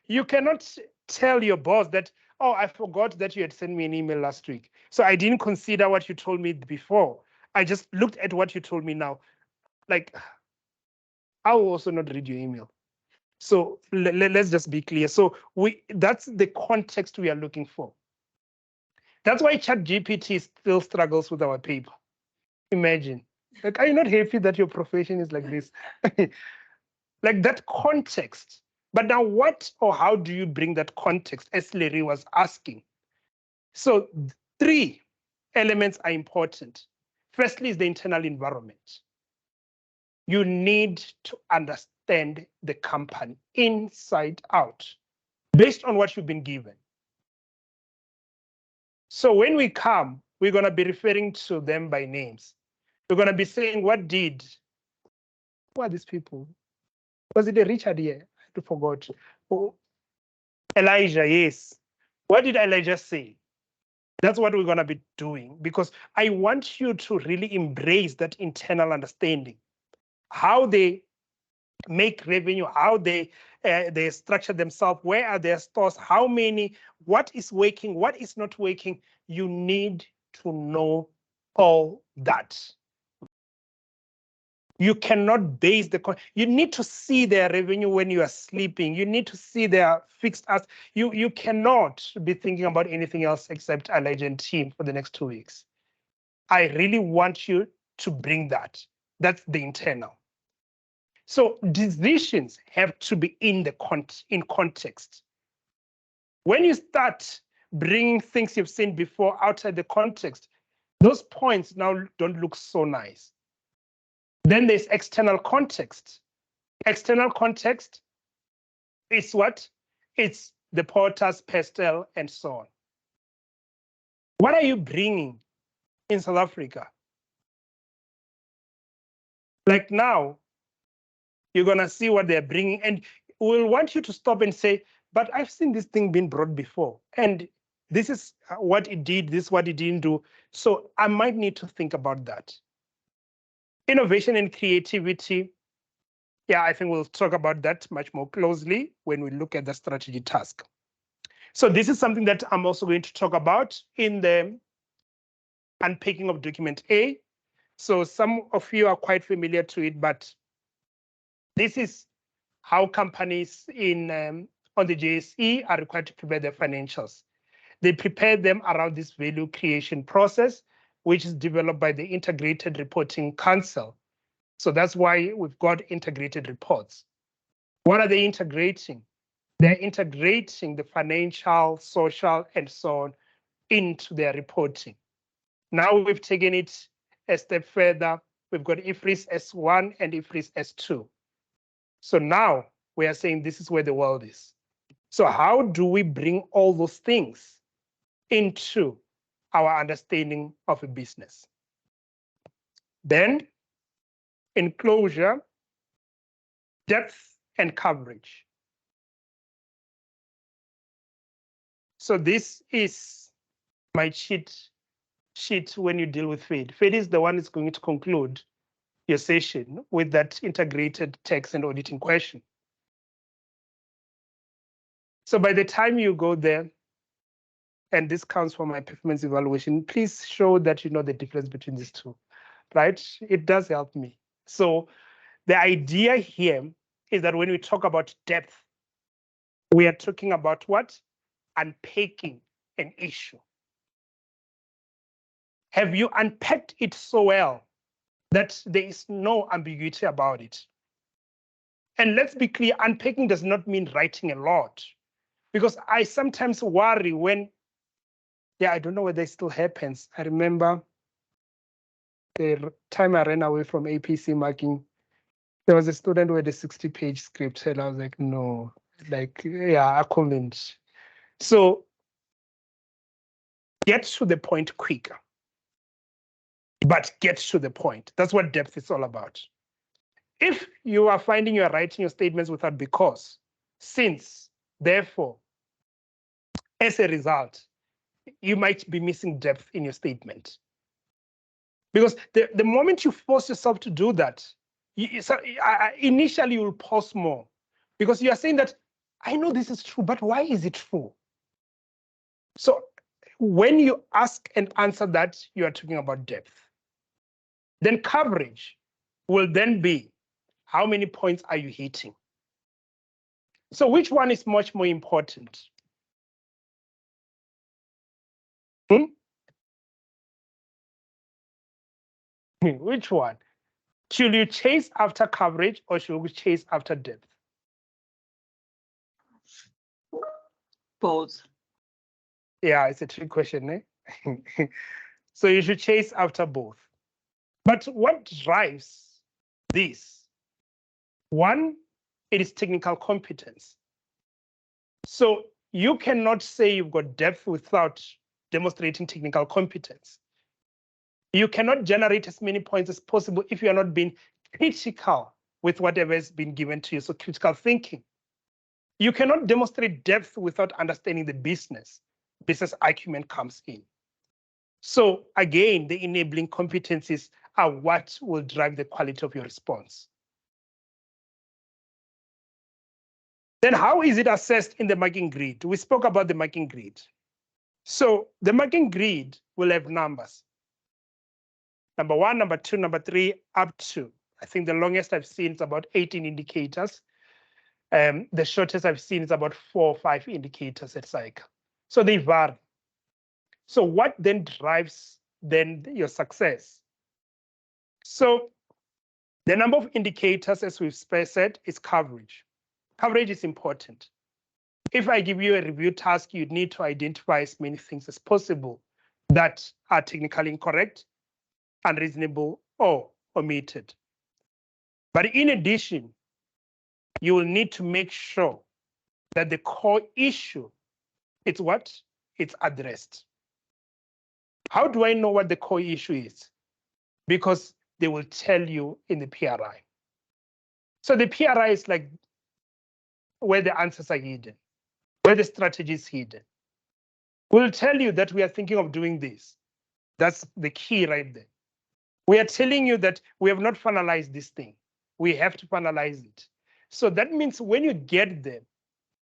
You cannot tell your boss that, oh, I forgot that you had sent me an email last week, so I didn't consider what you told me before. I just looked at what you told me now. Like, I will also not read your email. So let's just be clear. So that's the context we are looking for. That's why ChatGPT still struggles with our paper. Imagine, like, are you not happy that your profession is like this? Like that context. But now what or how do you bring that context, as Larry was asking? So 3 elements are important. Firstly is the internal environment. You need to understand the company inside out based on what you've been given. So when we come, we're going to be referring to them by names. We're going to be saying, who are these people? Was it a Richard here? I forgot. Oh, Elijah, yes. What did Elijah say? That's what we're going to be doing, because I want you to really embrace that internal understanding, how they make revenue, how they structure themselves, where are their stores, how many, what is working, what is not working. You need to know all that. You cannot base you need to see their revenue when you are sleeping. You need to see their fixed assets. You cannot be thinking about anything else except Elijah and team for the next 2 weeks. I really want you to bring that. That's the internal. So decisions have to be in context. When you start bringing things you've seen before outside the context, those points now don't look so nice. Then there's external context. External context is what? It's the Porter's, Pestel, and so on. What are you bringing in South Africa? Like now, you're going to see what they're bringing, and we'll want you to stop and say, but I've seen this thing being brought before, and this is what it did, this is what it didn't do. So I might need to think about that. Innovation and creativity. Yeah, I think we'll talk about that much more closely when we look at the strategy task. So this is something that I'm also going to talk about in the unpacking of document A. So some of you are quite familiar to it, but this is how companies on the JSE are required to prepare their financials. They prepare them around this value creation process, which is developed by the Integrated Reporting Council. So that's why we've got integrated reports. What are they integrating? They're integrating the financial, social, and so on into their reporting. Now we've taken it a step further. We've got IFRS S1 and IFRS S2. So now we are saying this is where the world is. So how do we bring all those things into our understanding of a business? Then, in closure, depth and coverage. So this is my cheat sheet when you deal with FED. FED is the one that's going to conclude your session with that integrated tax and auditing question. So by the time you go there, and this counts for my performance evaluation, please show that you know the difference between these two, right? It does help me. So the idea here is that when we talk about depth, we are talking about what? Unpacking an issue. Have you unpacked it so well that there is no ambiguity about it? And let's be clear, unpacking does not mean writing a lot, because I sometimes worry when, I don't know whether it still happens. I remember the time I ran away from APC marking, There was a student who had a 60-page script, and I was like, no, like, yeah, I couldn't. So get to the point quicker, but get to the point. That's what depth is all about. If you are finding you're writing your statements without because, since, therefore, as a result, you might be missing depth in your statement. Because the moment you force yourself to do that, initially you will pause more. Because you are saying that, I know this is true, but why is it true? So when you ask and answer that, you are talking about depth. Then coverage will then be, how many points are you hitting? So which one is much more important? Which one? Should you chase after coverage or should we chase after depth? Both. Yeah, it's a trick question, eh? So you should chase after both. But what drives this? One, it is technical competence. So you cannot say you've got depth without demonstrating technical competence. You cannot generate as many points as possible if you are not being critical with whatever has been given to you. So critical thinking. You cannot demonstrate depth without understanding the business. Business acumen comes in. So again, the enabling competencies are what will drive the quality of your response. Then how is it assessed in the marking grid? We spoke about the marking grid. So the marking grid will have numbers. Number 1, number 2, number 3, up to, I think the longest I've seen is about 18 indicators. The shortest I've seen is about 4 or 5 indicators at cycle. So they vary. So what then drives then your success? So the number of indicators, as we've said, is coverage. Coverage is important. If I give you a review task, you'd need to identify as many things as possible that are technically incorrect, unreasonable, or omitted. But in addition, you will need to make sure that the core issue, it's what? It's addressed. How do I know what the core issue is? Because they will tell you in the PRI. So the PRI is like where the answers are hidden, where the strategy is hidden. We'll tell you that we are thinking of doing this. That's the key right there. We are telling you that we have not finalized this thing. We have to finalize it. So that means when you get there,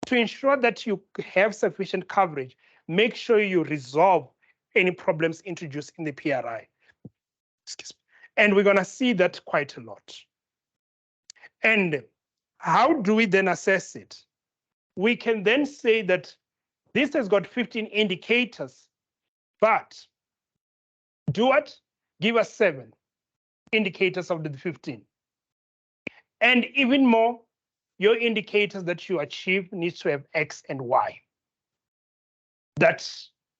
to ensure that you have sufficient coverage, make sure you resolve any problems introduced in the PRI. Excuse me. And we're going to see that quite a lot. And how do we then assess it? We can then say that this has got 15 indicators, but do what? Give us 7 indicators of the 15. And even more, your indicators that you achieve needs to have X and Y. That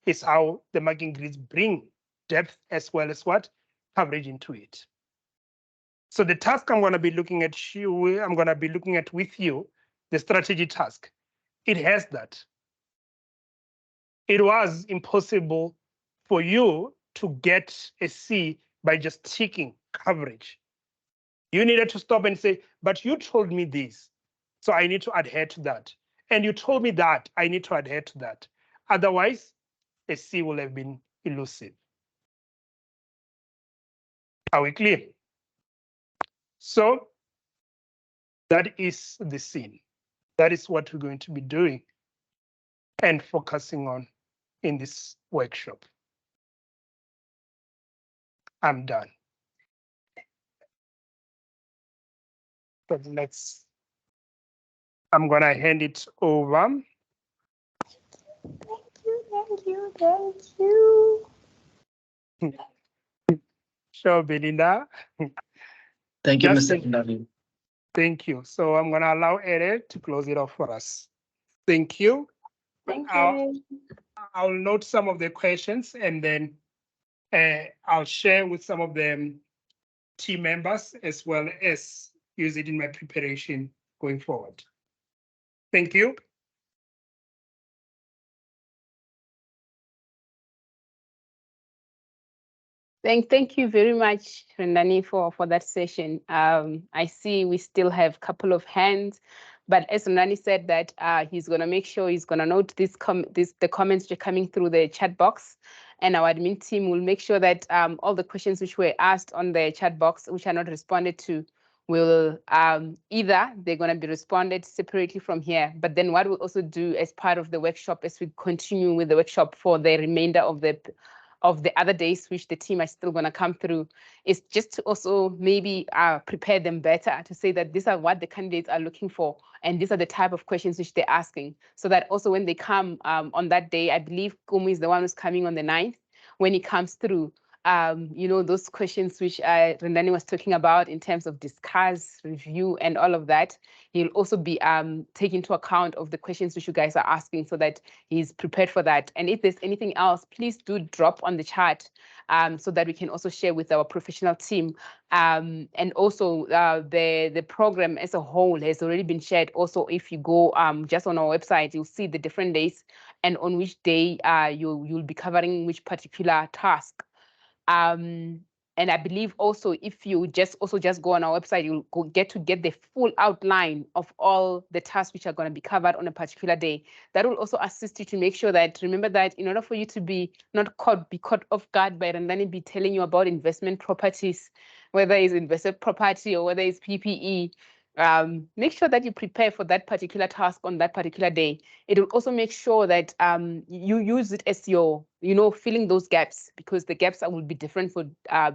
is how the marking grids bring depth as well as what? Coverage into it. So the task I'm going to be looking at with you, the strategy task, it has that. It was impossible for you to get a C by just ticking coverage. You needed to stop and say, but you told me this, so I need to adhere to that. And you told me that, I need to adhere to that. Otherwise, a C will have been elusive. Are we clear? So that is the scene. That is what we're going to be doing and focusing on in this workshop. I'm done. But I'm gonna hand it over. Thank you. Sure, Belinda. Thank you, Just Mr. Ndali. Thank you. So I'm gonna allow Ere to close it off for us. Thank you. Thank you. I'll note some of the questions and then I'll share with some of the team members as well as use it in my preparation going forward. Thank you. Thank you very much, Rendani, for that session. I see we still have a couple of hands, but as Rendani said that he's going to make sure he's going to note the comments which are coming through the chat box, and our admin team will make sure that all the questions which were asked on the chat box which are not responded to will either they're going to be responded separately from here, but then what we'll also do as part of the workshop as we continue with the workshop for the remainder of the other days which the team are still going to come through is just to also maybe prepare them better to say that these are what the candidates are looking for and these are the type of questions which they're asking, so that also when they come on that day, I believe Kumi is the one who's coming on the 9th, when he comes through, you know, those questions which Rendani was talking about in terms of discuss, review, and all of that, he'll also be taking into account of the questions which you guys are asking so that he's prepared for that. And if there's anything else, please do drop on the chat so that we can also share with our professional team. And also the program as a whole has already been shared. Also, if you go just on our website, you'll see the different days and on which day you'll be covering which particular task. And I believe also if you just go on our website, you'll get the full outline of all the tasks which are going to be covered on a particular day. That will also assist you to make sure that, remember that in order for you to be caught off guard by Rendani be telling you about investment properties, whether it's invested property or whether it's PPE, make sure that you prepare for that particular task on that particular day. It will also make sure that you use it as your, filling those gaps, because the gaps will be different for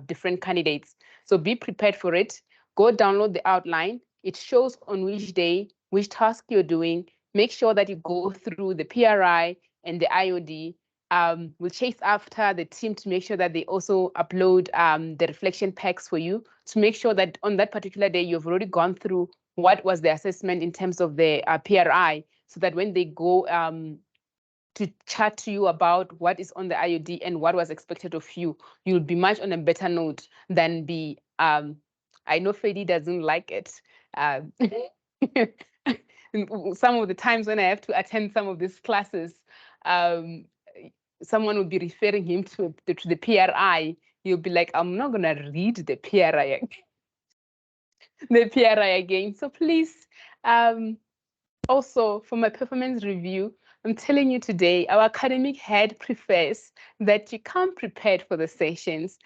different candidates. So be prepared for it. Go download the outline. It shows on which day, which task you're doing. Make sure that you go through the PRI and the IOD. We'll chase after the team to make sure that they also upload the reflection packs for you to make sure that on that particular day, you've already gone through what was the assessment in terms of the PRI, so that when they go to chat to you about what is on the IOD and what was expected of you, you'll be much on a better note than be, I know Fedi doesn't like it. Some of the times when I have to attend some of these classes, someone will be referring him to the PRI. He'll be like, I'm not going to read the PRI again. So please, also for my performance review, I'm telling you today, our academic head prefers that you come prepared for the sessions.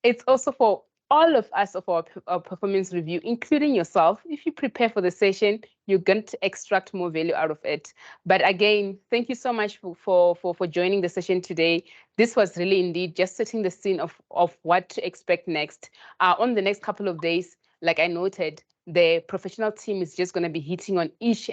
It's also for all of us of our performance review, including yourself. If you prepare for the session, you're going to extract more value out of it. But again, thank you so much for joining the session today. This was really indeed just setting the scene of what to expect next. On the next couple of days, like I noted, the professional team is just going to be hitting on each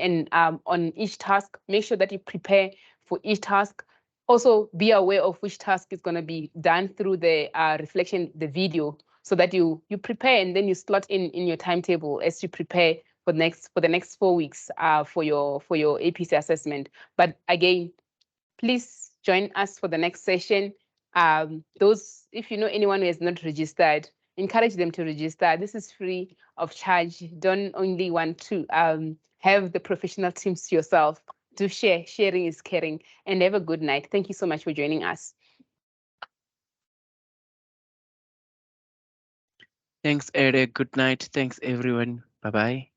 task. Make sure that you prepare for each task. Also, be aware of which task is going to be done through the reflection, the video, so that you prepare and then you slot in your timetable as you prepare for the next 4 weeks for your APC assessment. But again, please join us for the next session. If you know anyone who has not registered, encourage them to register. This is free of charge. Don't only want to have the professional teams to yourself. Do share. Sharing is caring. And have a good night. Thank you so much for joining us. Thanks, Eric. Good night. Thanks, everyone. Bye-bye.